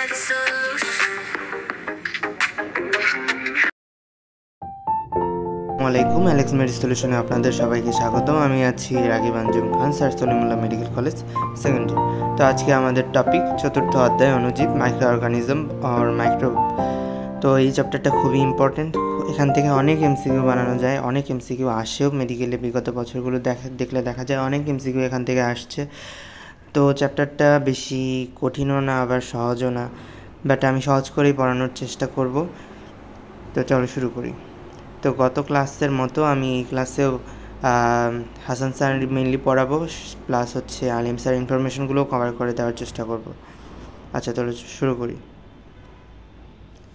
আসসালামাইকুম, অ্যালেক্স মেডি সলিউশনে আপনাদের সবাইকে স্বাগতম। আমি আছি Ragib Anjum Khan, sir Salimullah medical college second year. তো আজকে আমাদের টপিক চতুর্থ অধ্যায় অণুজীব, মাইক্রো অর্গানিজম অর মাইক্রোব। তো এই চ্যাপ্টারটা খুবই ইম্পর্টেন্ট। এখান থেকে অনেক এমসিকিউ বানানো যায়, অনেক এমসিকিউ আসেও মেডিকেলে। বিগত বছরগুলো দেখলে দেখা যায় অনেক এমসিকিউ এখান থেকে আসছে। তো চ্যাপ্টারটা বেশি কঠিনও না আবার সহজও না, বাট আমি সহজ করেই পড়ানোর চেষ্টা করব। তো চলো শুরু করি। তো গত ক্লাসের মতো আমি এই ক্লাসেও হাসান স্যার মেনলি পড়াবো, প্লাস হচ্ছে আলিম স্যার ইনফরমেশনগুলোও কভার করে দেওয়ার চেষ্টা করব। আচ্ছা চলো শুরু করি।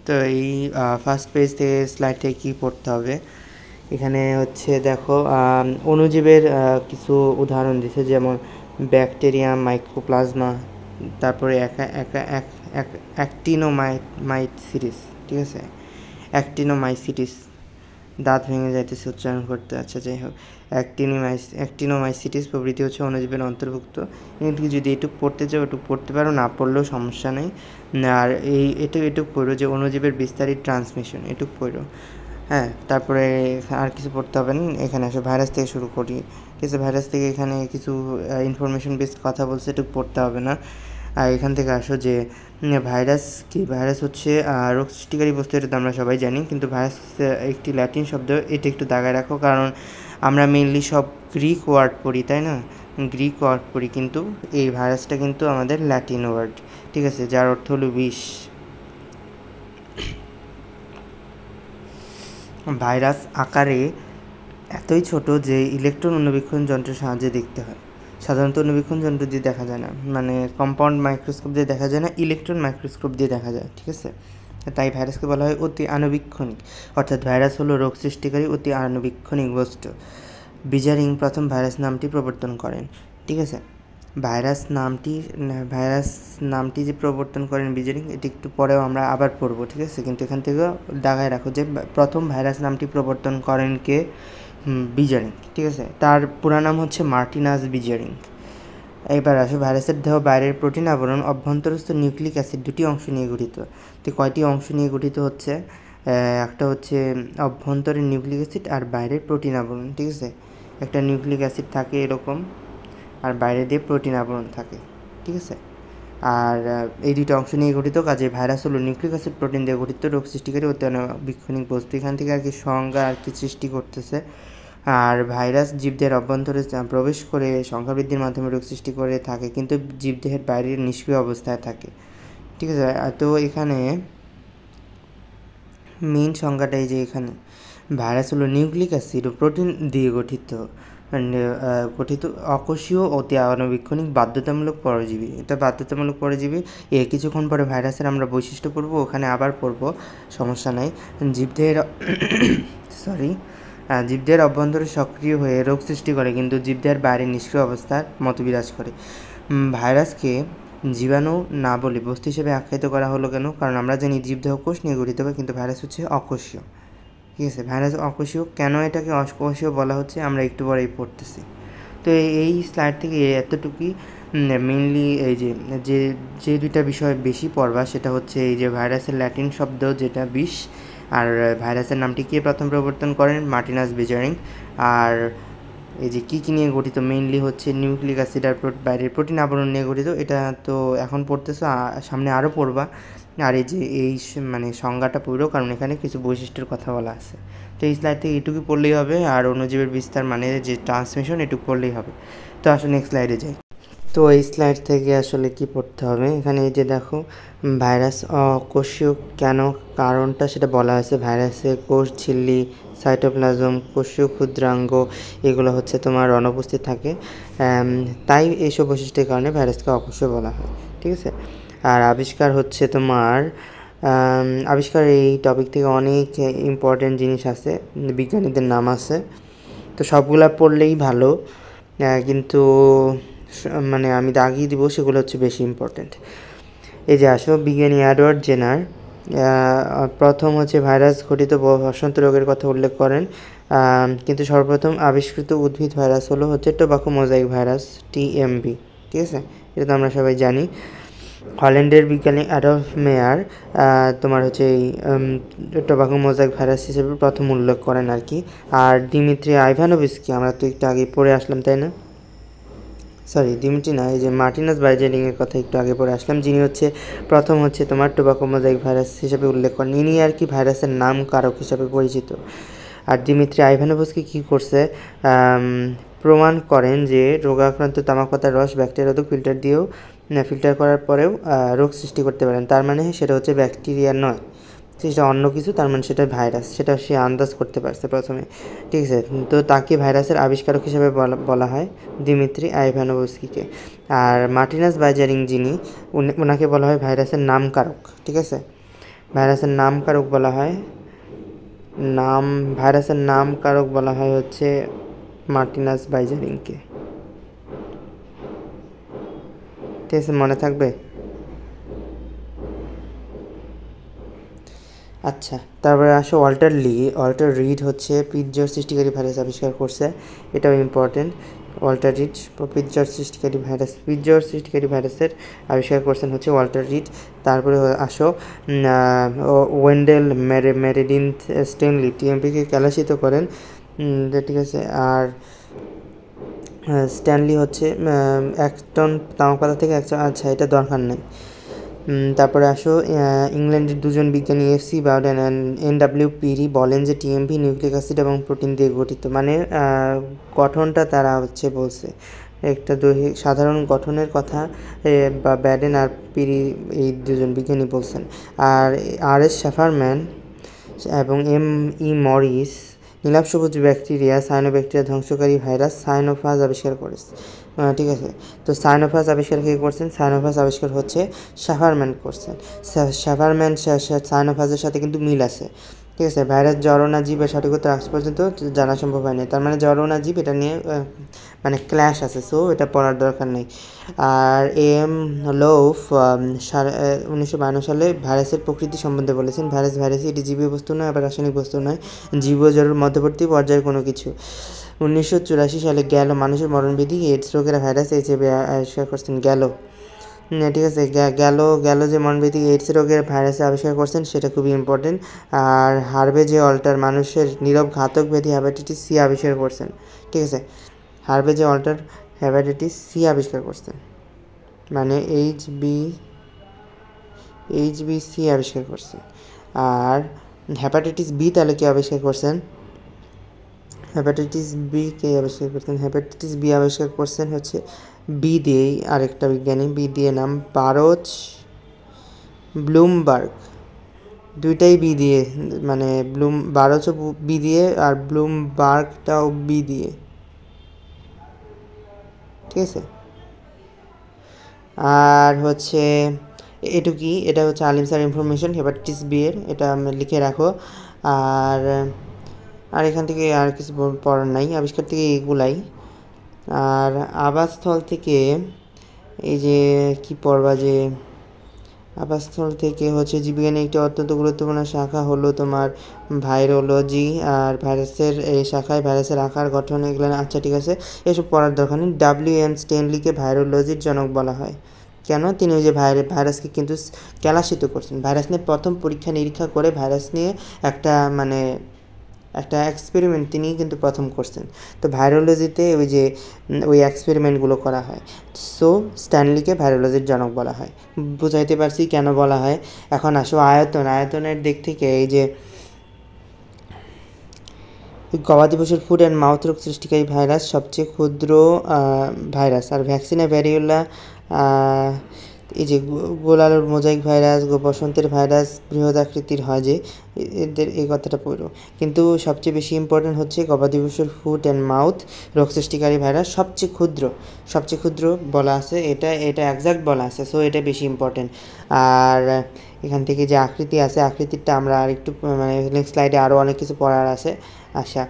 তো এই ফার্স্ট পেজ থেকে স্লাইড থেকে কী পড়তে হবে, এখানে হচ্ছে দেখো অণুজীবের কিছু উদাহরণ দিছে, যেমন ব্যাকটেরিয়া, মাইক্রোপ্লাজমা, তারপরে অ্যাক্টিনোমাইসিটিস, ঠিক আছে, অ্যাক্টিনোমাইসিটিস, দাঁত ভেঙে যাইতেছে উচ্চারণ করতে। আচ্ছা যাই হোক, অ্যাক্টিনোমাইসিটিস প্রভৃতি হচ্ছে অণুজীবের অন্তর্ভুক্ত। কিন্তু যদি এটুকু পড়তে চাও এটুকু পড়তে পারো, না পড়লেও সমস্যা নেই। আর এটুকু পড়ো যে অণুজীবের বিস্তারিত ট্রান্সমিশন, এটুকু পড়ো। হ্যাঁ, তারপরে আর কিছু পড়তে হবে না। এখানে আসো, ভাইরাস থেকে শুরু করি। ঠিক আছে, ভাইরাস থেকে এখানে কিছু ইনফরমেশন বেসড কথা বলছে, এটুকু পড়তে হবে না। আর এখান থেকে আসো যে ভাইরাস কি, ভাইরাস হচ্ছে রোগ সৃষ্টিকারী বস্তু, এটা তো আমরা সবাই জানি। কিন্তু ভাইরাস একটি ল্যাটিন শব্দ, এটা একটু দাগায় রাখো, কারণ আমরা মেইনলি সব গ্রিক ওয়ার্ড পড়ি, তাই না, গ্রিক ওয়ার্ড পড়ি, কিন্তু এই ভাইরাসটা কিন্তু আমাদের ল্যাটিন ওয়ার্ড, ঠিক আছে, যার অর্থ হলো বিষ। ভাইরাস আকারে এতই ছোট যে ইলেকট্রন অণুবীক্ষণ যন্ত্রের সাহায্যে দেখতে হয়। সাধারণত অণুবীক্ষণ যন্ত্র দিয়ে দেখা যায় না, মানে কম্পাউন্ড মাইক্রোস্কোপ দিয়ে দেখা যায় না, ইলেকট্রন মাইক্রোস্কোপ দিয়ে দেখা যায়, ঠিক আছে। তাই ভাইরাসকে বলা হয় অতি আণুবীক্ষণিক, অর্থাৎ ভাইরাস হলো রোগ সৃষ্টিকারী অতি আণুবীক্ষণিক বস্তু। বিজারিং প্রথম ভাইরাস নামটি প্রবর্তন করেন, ঠিক আছে। ভাইরাস নামটি যে প্রবর্তন করেন বিজারিং, এটি একটু পরেও আমরা আবার পড়বো, ঠিক আছে। কিন্তু এখান থেকে দাগায় রাখো যে প্রথম ভাইরাস নামটি প্রবর্তন করেন কে, বিজারিং, ঠিক আছে। তার পুরা নাম হচ্ছে মার্টিনাস বিজারিং। এবার আসো, ভাইরাসের দেহ বাইরের প্রোটিন আবরণ, অভ্যন্তরস্থ নিউক্লিক অ্যাসিড দুটি অংশ নিয়ে গঠিত। তো কয়টি অংশ নিয়ে গঠিত হচ্ছে, একটা হচ্ছে অভ্যন্তরের নিউক্লিক অ্যাসিড আর বাইরের প্রোটিন আবরণ, ঠিক আছে। একটা নিউক্লিক অ্যাসিড থাকে এরকম, আর বাইরে দিয়ে প্রোটিন আবরণ থাকে, ঠিক আছে। আর এই দুটো অংশ নিয়ে গঠিত, কাজে ভাইরাস হলো নিউক্লিক অ্যাসিড প্রোটিন দিয়ে গঠিত রোগ সৃষ্টিকারী অতি আণুবীক্ষণিক বস্তু। এখান থেকে আর কি সংজ্ঞা আর কি সৃষ্টি করতেছে। আর ভাইরাস জীবদেহের অভ্যন্তরে প্রবেশ করে সংখ্যা বৃদ্ধির মাধ্যমে রোগ সৃষ্টি করে থাকে, কিন্তু জীবদেহের বাইরের নিষ্ক্রিয় অবস্থায় থাকে, ঠিক আছে। তো এখানে মেইন সংজ্ঞাটা এই যে এখানে, ভাইরাস হলো নিউক্লিক অ্যাসিড ও প্রোটিন দিয়ে গঠিত অকোষীয় অতি আণুবীক্ষণিক বাধ্যতামূলক পরজীবী। এটা বাধ্যতামূলক পরজীবী। কিছুক্ষণ পরে ভাইরাসের আমরা বৈশিষ্ট্য পড়ব, ওখানে আবার পড়ব, সমস্যা নাই। জীবদেহের অভ্যন্তরে সক্রিয় হয়ে রোগ সৃষ্টি করে, কিন্তু জীবদেহের বাইরে নিষ্ক্রিয় অবস্থার মতো বিরাজ করে। ভাইরাসকে জীবাণু না বলে বস্তু হিসেবে আখ্যায়িত করা হলো কেন, কারণ আমরা জানি জীবদেহ কোষ নিয়ে গঠিত হবে, কিন্তু ভাইরাস হচ্ছে অকোষীয়, ঠিক আছে। ভাইরাস অকোষীয়, কেন এটাকে অকোষীয় বলা হচ্ছে আমরা একটু পরেই পড়তেছি। তো এই স্লাইড থেকে এতটুকুই মেইনলি। এই যে দুইটা বিষয় বেশি পড়বা, সেটা হচ্ছে এই যে ভাইরাসের ল্যাটিন শব্দ যেটা বিষ, আর ভাইরাসের নামটি কে প্রথম প্রবর্তন করেন, মার্টিনাস বিজারিং। আর এই যে কী নিয়ে গঠিত, মেইনলি হচ্ছে নিউক্লিক অ্যাসিড আর বাইরের প্রোটিন আবরণ নিয়ে গঠিত। এটা তো এখন পড়তেছো, সামনে আরও পড়বা। আর এই যে মানে সংজ্ঞাটা পড়ো, কারণ এখানে কিছু বৈশিষ্ট্যের কথা বলা আছে। তো এই স্লাইড থেকে এটুকু পড়লেই হবে, আর অণুজীবের বিস্তার মানে যে ট্রান্সমিশন, এটুকু পড়লেই হবে। তো আসলে নেক্সট স্লাইডে যাই। তো এই স্লাইড থেকে আসলে কি পড়তে হবে, এখানে এই যে দেখো ভাইরাস অকোষীয় কেন, কারণটা সেটা বলা হয়েছে। ভাইরাসের কোষ ঝিল্লি, সাইটোপ্লাজম, কোষীয় ক্ষুদ্রাঙ্গ এগুলো হচ্ছে তোমার অনুপস্থিত থাকে, তাই এইসব বৈশিষ্ট্যের কারণে ভাইরাসকে অকোষীয় বলা হয়, ঠিক আছে। আর আবিষ্কার হচ্ছে তোমার আবিষ্কার, এই টপিক থেকে অনেক ইম্পর্টেন্ট জিনিস আছে, বিজ্ঞানীদের নাম আছে, তো সবগুলা পড়লেই ভালো, কিন্তু মানে আমি দাগিয়ে দিব, সেগুলো হচ্ছে বেশি ইম্পর্টেন্ট। এই যে আসো, বিজ্ঞানী এডওয়ার্ড জেনার প্রথম হচ্ছে ভাইরাস ঘটিত বসন্ত রোগের কথা উল্লেখ করেন, কিন্তু সর্বপ্রথম আবিষ্কৃত উদ্ভিদ ভাইরাস হচ্ছে টোবাকো মোজাইক ভাইরাস, TMV, ঠিক আছে, এটা তো আমরা সবাই জানি। হল্যান্ডের বিজ্ঞানী অ্যাডলফ মেয়ার তোমার হচ্ছে এই টোবাকো মোজাইক ভাইরাস হিসেবে প্রথম উল্লেখ করেন আর কি। আর দিমিত্রি আইভানোভিস্কি আমরা তো একটু আগে পড়ে আসলাম, তাই না? সরি, দিমিত্রি না, এই যে মার্টিনাস বাইজারিংয়ের কথা একটু আগে পড়ে আসলাম, যিনি হচ্ছে প্রথম হচ্ছে তোমার টোবাকো মোজাইক ভাইরাস হিসেবে উল্লেখ করেন। ইনি আর কি ভাইরাসের নাম কারক হিসাবে পরিচিত। আর দিমিত্রি আইভানোভিস্কি কী করছে, প্রমাণ করেন যে রোগাক্রান্ত তামাক পাতার রস ব্যাকটেরিয়ারোধক ফিল্টার করার পরেও রোগ সৃষ্টি করতে পারেন। তার মানে সেটা হচ্ছে ব্যাকটেরিয়া নয়, সেটা অন্য কিছু, তার মানে সেটা ভাইরাস, সেটা সে আন্দাজ করতে পারছে প্রথমে, ঠিক আছে। তো তাকে ভাইরাসের আবিষ্কারক হিসেবে বলা হয় দিমিত্রি আইভানোভিস্কিকে। আর মার্টিনাস বাইজারিং যিনি, ওনাকে বলা হয় ভাইরাসের নামকারক, ঠিক আছে। ভাইরাসের নামকারক বলা হয় ভাইরাসের নামকারক বলা হয় হচ্ছে মার্টিনাস বাইজারিংকে, ঠিক আছে, মনে থাকবে। আচ্ছা, তারপরে আসো ওয়াল্টার রিড হচ্ছে পিৎজ্বর সৃষ্টিকারী ভাইরাস আবিষ্কার করছে, এটাও ইম্পর্টেন্ট। ওয়াল্টার রিড পিৎজ্বর সৃষ্টিকারী ভাইরাসের আবিষ্কার করছেন হচ্ছে ওয়াল্টার রিড। তারপরে আসো ওয়েন্ডেল মেরিডিন্থ স্ট্যানলি টিএমপিকে ক্যালাসিত করেন, ঠিক আছে। আর স্ট্যানলি হচ্ছে 1 টন তামাক পাতা থেকে 1, আচ্ছা এটা দরকার নেই। তারপরে আসো ইংল্যান্ডের দুজন বিজ্ঞানী এফসি বাউডেন অ্যান্ড NW পিরি বলেন যে টিএমপি নিউক্লিক অ্যাসিড এবং প্রোটিন দিয়ে গঠিত, মানে গঠনটা তারা হচ্ছে বলছে একটা দৈহিক সাধারণ গঠনের কথা, বা ব্যাডেন আর পিরি এই দুজন বিজ্ঞানী বলছেন। আর RS শাফারম্যান এবং ME মরিস নীলাভ সবুজ সায়ানোব্যাকটেরিয়া ধ্বংসকারী ভাইরাস সাইনোফাজ আবিষ্কার করেছে, ঠিক আছে। তো সাইনোফাজ আবিষ্কার কে করছেন? সাইনোফাজ আবিষ্কার হচ্ছে শাফারম্যান করছেন। শাফারম্যান সাইনোফাজের সাথে কিন্তু মিল আছে, ঠিক আছে। ভাইরাস জড়না জীবের সঠিকতা আজ পর্যন্ত জানা সম্ভব হয়নি, তার মানে জড়না জীব এটা নিয়ে মানে ক্ল্যাশ আছে, সো এটা পড়ার দরকার নেই। আর লোফ 1952 সালে ভাইরাসের প্রকৃতি সম্বন্ধে বলেছেন, ভাইরাসই এটি জীবীয় বস্তু নয়, আবার রাসায়নিক বস্তু নয়, জীবীয় জড়ের মধ্যবর্তী পর্যায়ের কোনো কিছু। 1984 সালে গেল মানুষের মরণবিধি এইডস রোগের ভাইরাস হিসেবে আবিষ্কার করছেন ঠিক আছে। গেল যে মরণবিধি এইডস রোগের ভাইরাস আবিষ্কার করছেন সেটা খুবই ইম্পর্টেন্ট। আর হার্ভে জে অল্টার মানুষের নীরব ঘাতক ব্যাধি হেপাটাইটিস সি আবিষ্কার করছেন, ঠিক আছে। Harvey J Alter hepatitis C আবিষ্কার করছেন, মানে HBC আবিষ্কার করছেন। আর হেপাটাইটিস বি তাহলে কে আবিষ্কার করছেন? হেপাটাইটিস বি আবিষ্কার করছেন হচ্ছে বি দিয়েই আরেকটা বিজ্ঞানী, বি দিয়ে নাম বারোচ ব্লুমবার্গ, দুইটাই বি দিয়ে, মানে বারোচও বি দিয়ে আর ব্লুমবার্গটাও বি দিয়ে, ঠিক আছে। আর হচ্ছে এটা হচ্ছে আলিম স্যার ইনফরমেশন হেপাটাইটিস বি এর, এটা লিখে রাখো। আর এখান থেকে আর কিছু পড়ার নাই, আবিষ্কার থেকে এগুলাই। আর আবাসস্থল থেকে এই যে কি পড়বা, যে আবাসস্থল থেকে হচ্ছে জীববিজ্ঞানের একটি অত্যন্ত গুরুত্বপূর্ণ শাখা হলো তোমার ভাইরোলজি। আর ভাইরাসের এই শাখায় ভাইরাসের আকার, গঠন, এগুলো, আচ্ছা ঠিক আছে, এসব পড়ার দরকার নেই। WM স্ট্যানলিকে ভাইরোলজির জনক বলা হয়, কেন? তিনি ওই যে ভাইরাসকে কিন্তু ক্যালাসিত করছেন, ভাইরাস নিয়ে প্রথম পরীক্ষা নিরীক্ষা করে ভাইরাস নিয়ে একটা এক্সপেরিমেন্ট তিনি কিন্তু প্রথম করছেন। তো ভাইরোলজিতে ওই এক্সপেরিমেন্টগুলো করা হয়, সো স্ট্যানলিকে ভাইরোলজির জনক বলা হয়। বুঝাইতে পারছি কেন বলা হয়। এখন আসো আয়তনের দিক থেকে এই যে গবাদি পশুর ফুড অ্যান্ড মাউথ রোগ সৃষ্টিকারী ভাইরাস সবচেয়ে ক্ষুদ্র ভাইরাস। আর ভ্যাকসিনে ভ্যারিওলা, এই যে গোলালুর মোজাইক ভাইরাস, বসন্তের ভাইরাস বৃহৎ আকৃতির হয়, যে এদের এই কথাটা পড়ো। কিন্তু সবচেয়ে বেশি ইম্পর্টেন্ট হচ্ছে গবাদি পশুর ফুড অ্যান্ড মাউথ রোগ সৃষ্টিকারী ভাইরাস সবচেয়ে ক্ষুদ্র বলা আছে, এটা একজ্যাক্ট বলা আছে, সো এটা বেশি ইম্পর্টেন্ট। আর এখান থেকে যে আকৃতি আছে, আকৃতিটা আমরা আর একটু মানে নেক্সট স্লাইডে আরও অনেক কিছু পড়ার আছে। আচ্ছা,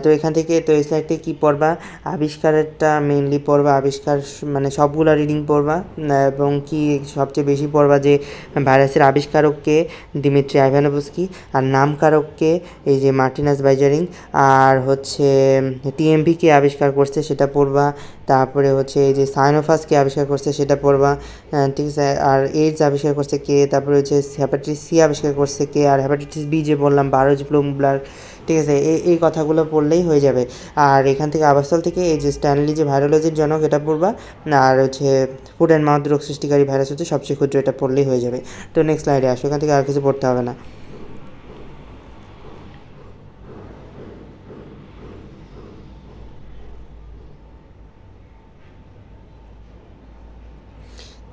তো এখান থেকে তো এই স্লাইডে কী পড়বা, আবিষ্কারেরটা মেইনলি পড়বা, আবিষ্কার মানে সবগুলো রিডিং পড়বা, এবং কি সবচেয়ে বেশি পড়বা যে ভাইরাসের আবিষ্কারককে দিমিত্রি আইভানোভস্কি, আর নামকারককে এই যে মার্টিনাস বাইজারিং, আর হচ্ছে টিএমপি কে আবিষ্কার করছে সেটা পড়বা, তারপরে হচ্ছে এই যে সাইনোফাস কে আবিষ্কার করছে সেটা পড়বা, ঠিক আছে। আর এইডস আবিষ্কার করছে কে, তারপরে হচ্ছে হেপাটাইটিস সি আবিষ্কার করছে কে, আর হেপাটাইটিস বি যে বললাম বারোজ ব্লুমবার্গ, ঠিক আছে। এই কথাগুলো পড়লেই হয়ে যাবে। আর এখান থেকে আবাসস্থল থেকে এই যে স্ট্যানলি যে ভাইরোলজির জনক এটা পড়বা, আর হচ্ছে ফুড অ্যান্ড মাউথ রোগ সৃষ্টিকারী ভাইরাস হচ্ছে সবচেয়ে ক্ষুদ্র, এটা পড়লেই হয়ে যাবে। তো নেক্সট স্লাইডে আসো, এখান থেকে আর কিছু পড়তে হবে না।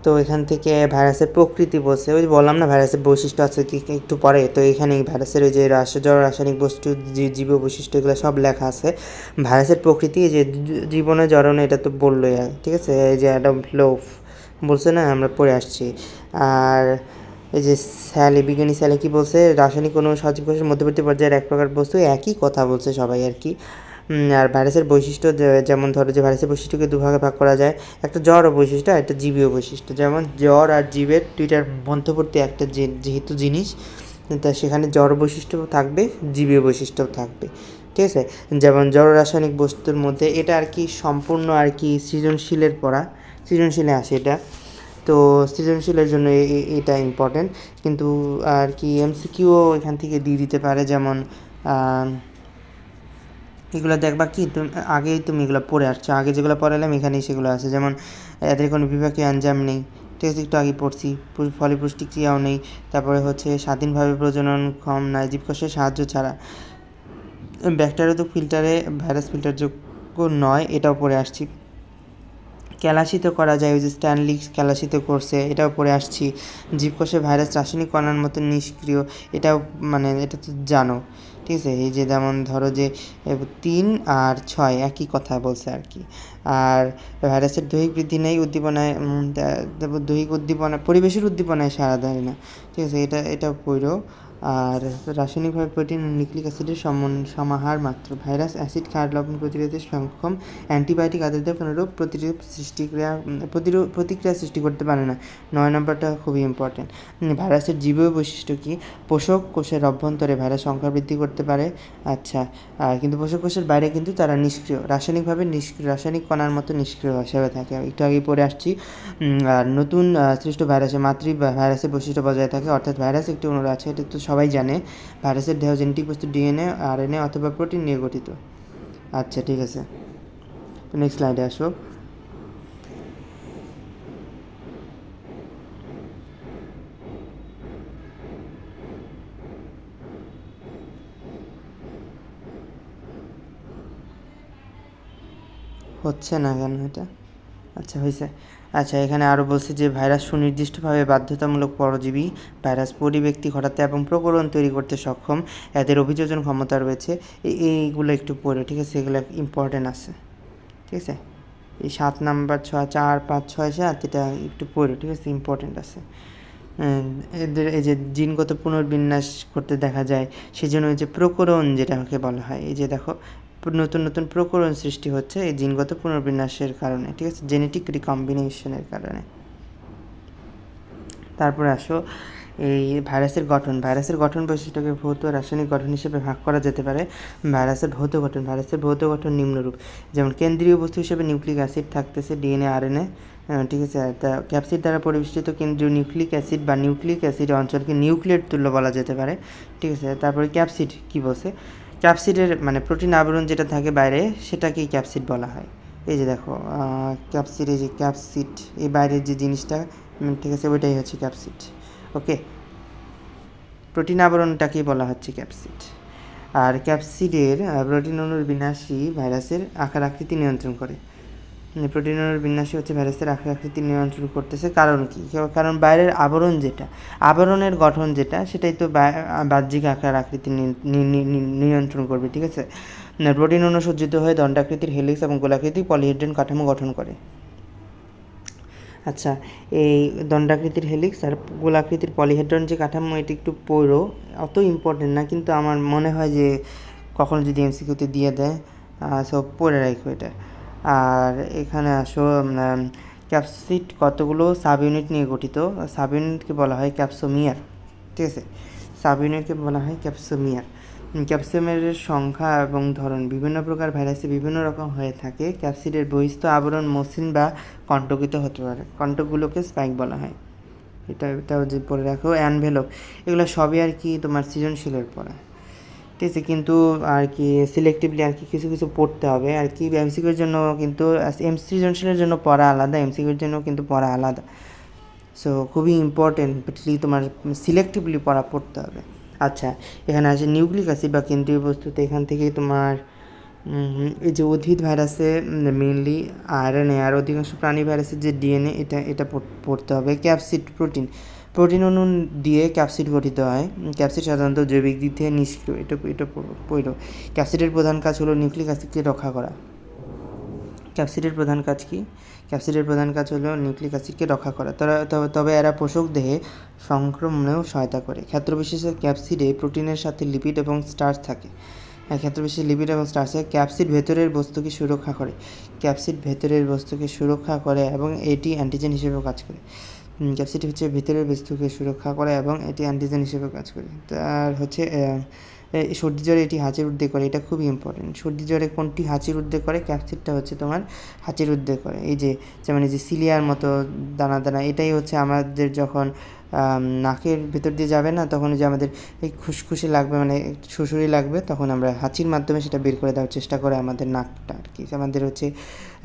তো এখান থেকে ভাইরাসের প্রকৃতি বলছে, ওই বললাম না ভাইরাসের বৈশিষ্ট্য আছে কি একটু পরে, তো এখানে ভাইরাসের ওই যে রাসায়নিক বস্তু, জীব বৈশিষ্ট্য এগুলো সব লেখা আছে। ভাইরাসের প্রকৃতি এই যে জীবনে জড়নে এটা তো বললোই, ঠিক আছে। এই যে অ্যাডাম লোফ বলছে না, আমরা পড়ে আসছি। আর এই যে বিজ্ঞানী স্যালি কী বলছে, রাসায়নিক কোনো সজীব কোষের মধ্যবর্তী পর্যায়ের এক প্রকার বস্তু, একই কথা বলছে সবাই আর কি। আর ভাইরাসের বৈশিষ্ট্য যেমন ধরো যে ভাইরাসের বৈশিষ্ট্যকে দুভাগে ভাগ করা যায়, একটা জ্বর ও বৈশিষ্ট্য, একটা জীবীয় বৈশিষ্ট্য। যেমন জ্বর আর জীবের দুইটার মধ্যবর্তী একটা যেহেতু জিনিস, তা সেখানে জ্বর বৈশিষ্ট্য থাকবে, জীবীয় বৈশিষ্ট্য থাকবে, ঠিক আছে। যেমন জড় রাসায়নিক বস্তুর মধ্যে এটা আর কি সম্পূর্ণ আর কি সৃজনশীলের পড়া, সৃজনশীলে আসে এটা। তো সৃজনশীলের জন্য এটা ইম্পর্টেন্ট, কিন্তু আর কি এমসিকিউও এখান থেকে দিয়ে দিতে পারে। যেমন এগুলো দেখবা কি তুমি আগেই তুমি এগুলো পড়ে আসছো, আগে যেগুলো পড়ালাম এখানেই সেগুলো আছে। যেমন এদের কোনো বিপাকীয় এনজাইম নেই, ঠিক আছে, একটু আগে পড়ছি। ফলে পুষ্টিক্রিয়াও নেই। তারপরে হচ্ছে স্বাধীনভাবে প্রজননক্ষম নয়, জীবকোষের সাহায্য ছাড়া। ব্যাকটেরিয়া তো ফিল্টারে ভাইরাস ফিল্টারযোগ্য নয়, এটাও পড়ে আসছি। ক্যালাসিত করা যায়, ওই যে স্ট্যানলি ক্যালাসিত করছে, এটাও পড়ে আসছি। জীবকোষে ভাইরাস রাসায়নিক কণার মতো নিষ্ক্রিয়, এটাও মানে এটা তো জানো, ঠিক আছে। এই যে যেমন ধরো যে 3 আর 6 একই কথা বলছে আর কি। আর ভাইরাসের দৈহিক বৃদ্ধি নেই, উদ্দীপনায় দৈহিক উদ্দীপনা পরিবেশের উদ্দীপনায় সাড়া দেয় না, ঠিক আছে, এটাও পড়ো। আর রাসায়নিকভাবে প্রোটিন নিউক্লিক অ্যাসিডের সমাহার মাত্র। ভাইরাস অ্যাসিড ক্ষার লবণ প্রতিরোধে সক্ষম, অ্যান্টিবায়োটিক আদার্থে কোনো রোগ প্রতিক্রিয়া সৃষ্টি করতে পারে না। 9 নম্বরটা খুবই ইম্পর্টেন্ট। ভাইরাসের জীবীয় বৈশিষ্ট্য কী, পোষক কোষের অভ্যন্তরে ভাইরাস সংখ্যা বৃদ্ধি করতে পারে, আচ্ছা। আর কিন্তু পোষক কোষের বাইরে কিন্তু তারা নিষ্ক্রিয়, রাসায়নিকভাবে রাসায়নিক কণার মতো নিষ্ক্রিয় হিসেবে থাকে, একটু আগে পড়ে আসছি। আর নতুন সৃষ্ট ভাইরাসে ভাইরাসের বৈশিষ্ট্য বজায় থাকে, অর্থাৎ ভাইরাস একটি অণু আছে, এটা তো সবাই জানে। ভাইরাসের দেহ জেনেটিক বস্তু ডিএনএ, আরএনএ অথবা প্রোটিন নিয়ে গঠিত। আচ্ছা, ঠিক আছে, তো নেক্সট স্লাইডে আসো। হচ্ছে না কেন এটা? আচ্ছা, হয়েছে। আচ্ছা, এখানে আরও বলছে যে ভাইরাস সুনির্দিষ্টভাবে বাধ্যতামূলক পরজীবী, ভাইরাস পরিব্যক্তি ঘটাতে এবং প্রকরণ তৈরি করতে সক্ষম, এদের অভিযোজন ক্ষমতা রয়েছে। এইগুলো একটু পড়ে, ঠিক আছে, এগুলো ইম্পর্টেন্ট আছে, ঠিক আছে। এই 7 নাম্বার 6, 4, 5, 6, 7 এটা একটু পড়ে, ঠিক আছে, ইম্পর্টেন্ট আছে। এদের এই যে জিনগত পুনর্বিন্যাস করতে দেখা যায়, সেজন্য এই যে প্রকরণ যেটাকে বলা হয়, এই যে দেখো নতুন নতুন প্রকরণ সৃষ্টি হচ্ছে এই জিনগত পুনর্বিন্যাসের কারণে, ঠিক আছে, জেনেটিক রিকম্বিনেশনের কারণে। তারপরে আসো এই ভাইরাসের গঠন বৈশিষ্ট্যকে ভৌত রাসায়নিক গঠন হিসেবে ভাগ করা যেতে পারে। ভাইরাসের ভৌত গঠন নিম্নরূপ। যেমন কেন্দ্রীয় বস্তু হিসেবে নিউক্লিক অ্যাসিড থাকতেছে, ডিএনএ, আরএনএ, ঠিক আছে। ক্যাপসিড দ্বারা পরিবেষ্টিত কেন্দ্রীয় নিউক্লিক অ্যাসিড বা নিউক্লিক অ্যাসিড অঞ্চলকে নিউক্লিয়েট তুল্য বলা যেতে পারে, ঠিক আছে। তারপরে ক্যাপসিড কী বলছে, ক্যাপসিডের মানে প্রোটিন আবরণ যেটা থাকে বাইরে সেটাকেই ক্যাপসিড বলা হয়। এই যে দেখো ক্যাপসিড, এই যে ক্যাপসিড, এই বাইরের যে জিনিসটা, ঠিক আছে, ওইটাই হচ্ছে ক্যাপসিড, ওকে। প্রোটিন আবরণটাকেই বলা হচ্ছে ক্যাপসিড। আর ক্যাপসিডের প্রোটিন অণুর বিন্যাসী ভাইরাসের আকার আকৃতি নিয়ন্ত্রণ করে। প্রোটিন অণুর বিন্যাসী হচ্ছে ভাইরাসের আকার আকৃতি নিয়ন্ত্রণ করতেছে, কারণ কি, কারণ বাইরের আবরণ যেটা, আবরণের গঠন যেটা, সেটাই তো বাহ্যিক আকার আকৃতি নিয়ন্ত্রণ করবে, ঠিক আছে। প্রোটিন অণু সজ্জিত হয়ে দণ্ডাকৃতির হেলিক্স এবং গোলাকৃতির পলিহেড্রন কাঠামো গঠন করে। আচ্ছা, এই দণ্ডাকৃতির হেলিক্স আর গোলাকৃতির পলিহেড্রন যে কাঠামো, এটি একটু পড়ো, অত ইম্পর্টেন্ট না, কিন্তু আমার মনে হয় যে কখনো যদি এমসিকিউতে দিয়ে দেয়, সব পড়ে রাখো এটা। আর এখানে আসো, ক্যাপসিড কতগুলো সাব ইউনিট নিয়ে গঠিত। সাব ইউনিটকে বলা হয় ক্যাপসোমিয়ার, ঠিক আছে, সাব ইউনিটকে বলা হয় ক্যাপসোমিয়ার। ক্যাপসিডের সংখ্যা এবং ধরন বিভিন্ন প্রকার ভাইরাসে বিভিন্ন রকম হয়ে থাকে। ক্যাপসিডের বহিস্থ আবরণ মসৃণ বা কণ্টকিত হতে পারে, কণ্টকগুলোকে স্পাইক বলা হয়। এটাও যে পড়ে রাখো। অ্যানভেলপ, এগুলো সবই আর কি তোমার সৃজনশীলের পড়া, ঠিক আছে, কিন্তু আর কি সিলেক্টিভলি আর কি কিছু কিছু পড়তে হবে আর কি। এমসিকিউর জন্য কিন্তু সৃজনশীলের জন্য পড়া আলাদা, এমসিকিউর জন্য কিন্তু পড়া আলাদা। সো খুবই ইম্পর্টেন্টলি তোমার সিলেক্টিভলি পড়তে হবে। আচ্ছা, এখানে আছে নিউক্লিক অ্যাসিড বা কেন্দ্রীয় বস্তুতে, এখান থেকে তোমার এই যে উদ্ভিদ ভাইরাসে মেনলি আরএনএ, আর অধিকাংশ প্রাণী ভাইরাসের যে ডিএনএ, এটা পড়তে হবে। ক্যাপসিড, প্রোটিন অণু দিয়ে ক্যাপসিড গঠিত হয়। ক্যাপসিড সাধারণত জৈবিক দিক থেকে নিষ্ক্রিয়। এটা পড়ল। ক্যাপসিডের প্রধান কাজ হলো নিউক্লিক অ্যাসিডকে রক্ষা করা। ক্যাপসিডের প্রধান কাজ কি? ক্যাপসিডের প্রধান কাজ হলো নিউক্লিক অ্যাসিডকে রক্ষা করা। তবে এরা পোষক দেহে সংক্রমণেও সহায়তা করে। ক্ষেত্রবিশেষে ক্যাপসিডে প্রোটিনের সাথে লিপিড এবং স্টার্চ থাকে। ক্ষেত্রবিশেষে লিপিড এবং স্টার্চে ক্যাপসিড ভেতরের বস্তুকে সুরক্ষা করে। ক্যাপসিড ভেতরের বস্তুকে সুরক্ষা করে এবং এটি অ্যান্টিজেন হিসেবেও কাজ করে। ক্যাপসিড হচ্ছে ভেতরের বস্তুকে সুরক্ষা করে এবং এটি অ্যান্টিজেন হিসেবেও কাজ করে। আর হচ্ছে সর্দি জ্বরে এটি হাঁচির উদ্রেক করে। এটা খুবই ইম্পর্টেন্ট। সর্দি জ্বরে কোনটি হাঁচির উদ্রেক করে? ক্যাপসিডটা হচ্ছে তোমার হাঁচির উদ্রেক করে। এই যে যেমন এই যে সিলিয়ার মতো দানা দানা, এটাই হচ্ছে আমাদের যখন নাকের ভেতর দিয়ে যাবে না, তখন যে আমাদের এই খুশখুশি লাগবে, মানে শুশুরি লাগবে, তখন আমরা হাঁচির মাধ্যমে সেটা বের করে দেওয়ার চেষ্টা করে আমাদের নাকটা আর কি। আমাদের হচ্ছে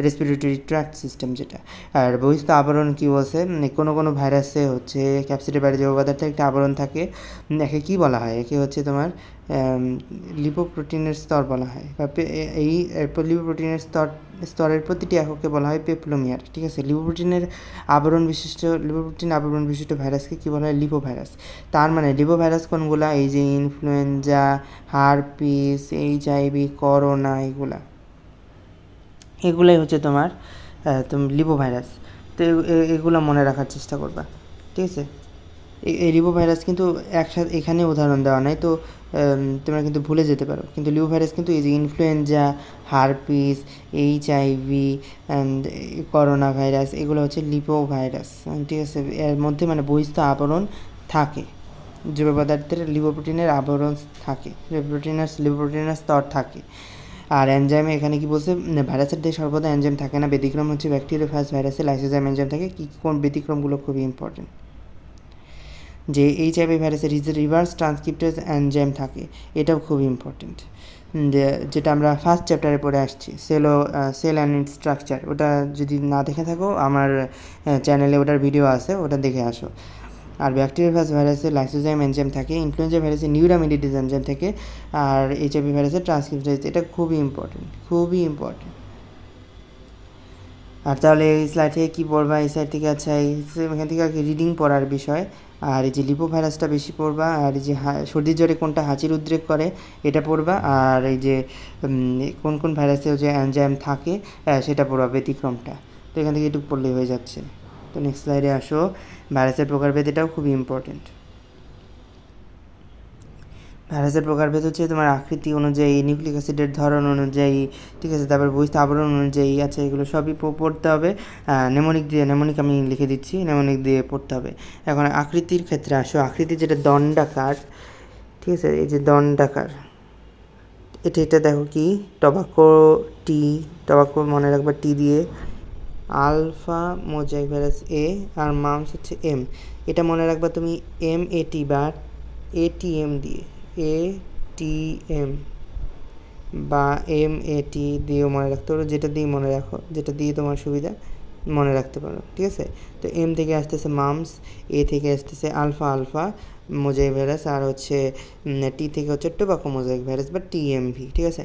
রেসপিরেটরি ট্র্যাক্ট সিস্টেম যেটা। আর বহিস্থ আবরণ কি বলছে? কোনো ভাইরাসে হচ্ছে ক্যাপসিডের বাইরে জৈব পদার্থের একটা আবরণ থাকে। একে কী বলা হয়? একে হচ্ছে তোমার লিপোপ্রোটিনের স্তর বলা হয়, বা এই লিপোপ্রোটিনের স্তরের প্রতিটি এককে বলা হয় পেপলোমিয়ার, ঠিক আছে। লিপোপ্রোটিন আবরণ বিশিষ্ট ভাইরাসকে কী বলা হয়? লিপোভাইরাস। তার মানে লিপোভাইরাস কোনগুলা? এই যে ইনফ্লুয়েঞ্জা, হারপিস, HIV, করোনা, এগুলাই হচ্ছে তোমার লিপোভাইরাস। তো এগুলো মনে রাখার চেষ্টা করবা, ঠিক আছে। এই লিপোভাইরাস কিন্তু একসাথে এখানে উদাহরণ দেওয়া নাই, তো তোমরা কিন্তু ভুলে যেতে পারো। কিন্তু লিপোভাইরাস কিন্তু এই যে influenza, herpes, HIV and corona virus, এগুলো হচ্ছে লিপোভাইরাস, ঠিক আছে। এর মধ্যে মানে বহিস্থ আবরণ থাকে, জৈব পদার্থের লিপোপ্রোটিনের আবরণ থাকে, লিপোপ্রোটিনের স্তর থাকে। আর এনজাইমে এখানে কি বলছে? ভাইরাসের দেহে সর্বদা এনজাইম থাকে না, ব্যতিক্রম হচ্ছে ব্যাকটেরিওফাজ ভাইরাসে লাইসোজাইম এনজাইম থাকে। কোন ব্যতিক্রমগুলো খুবই ইম্পর্টেন্ট? যে HIV ভাইরাসের রিভার্স ট্রান্সক্রিপ্টেজ এনজাইম থাকে, এটাও খুব ইম্পর্টেন্ট, যেটা আমরা ফার্স্ট চ্যাপ্টারে পড়ে আসছি, সেল অ্যান্ড ইটস স্ট্রাকচার। ওটা যদি না দেখে থাকো, আমার চ্যানেলে ওটার ভিডিও আছে, ওটা দেখে আসো। আর ব্যাকটেরিওফাজ ভাইরাসে লাইসোজাইম এনজাইম থাকে, ইনফ্লুয়েঞ্জা ভাইরাসে নিউরামিডিটিস এনজাইম থাকে, আর HIV ভাইরাসের ট্রান্সক্রিপ্টেজ। এটা খুবই ইম্পর্টেন্ট। আর তাহলে এই স্লাইড থেকে কী পড়বা? এই সাইড থেকে আচ্ছা এখান থেকে রিডিং পড়ার বিষয়। আর এই যে লিপোভাইরাসটা বেশি পড়বা, আর এই যে সর্দির জ্বরে কোনটা হাঁচির উদ্রেক করে এটা পড়বা, আর এই যে কোন ভাইরাসে যে এনজাইম থাকে সেটা পড়বা, ব্যতিক্রমটা। তো এখান থেকে একটু পড়লেই হয়ে যাচ্ছে। তো নেক্সট স্লাইডে আসো। ভাইরাসের প্রকারভেদ, এটাও খুবই ইম্পর্টেন্ট। ভাইরাসের প্রকারভেদ হচ্ছে তোমার আকৃতি অনুযায়ী, নিউক্লিক অ্যাসিডের ধরন অনুযায়ী, ঠিক আছে, তারপর বহিস্থ আবরণ অনুযায়ী। আচ্ছা, এগুলো সবই পড়তে হবে। নেমোনিক আমি লিখে দিচ্ছি, নেমোনিক দিয়ে পড়তে হবে। এখন আকৃতির ক্ষেত্রে আসো। আকৃতি যেটা দণ্ডাকার, ঠিক আছে, এই যে দণ্ডাকার, এটা দেখো কি? টবাকো মনে রাখবা টি দিয়ে, আলফা মোজাইক ভাইরাস A, আর মামস হচ্ছে M। এটা মনে রাখবা তুমি MAT বা ATM দিয়ে, ATM বা MAT দিয়েও মনে রাখতে পারো, যেটা দিয়ে মনে রাখো, যেটা দিয়ে তোমার সুবিধা মনে রাখতে পারো, ঠিক আছে। তো M থেকে আসতেছে মামস, A থেকে আসতেছে আলফা মোজাইক ভাইরাস, আর হচ্ছে T থেকে হচ্ছে টোবাকো মোজাইক ভাইরাস বা TMV, ঠিক আছে।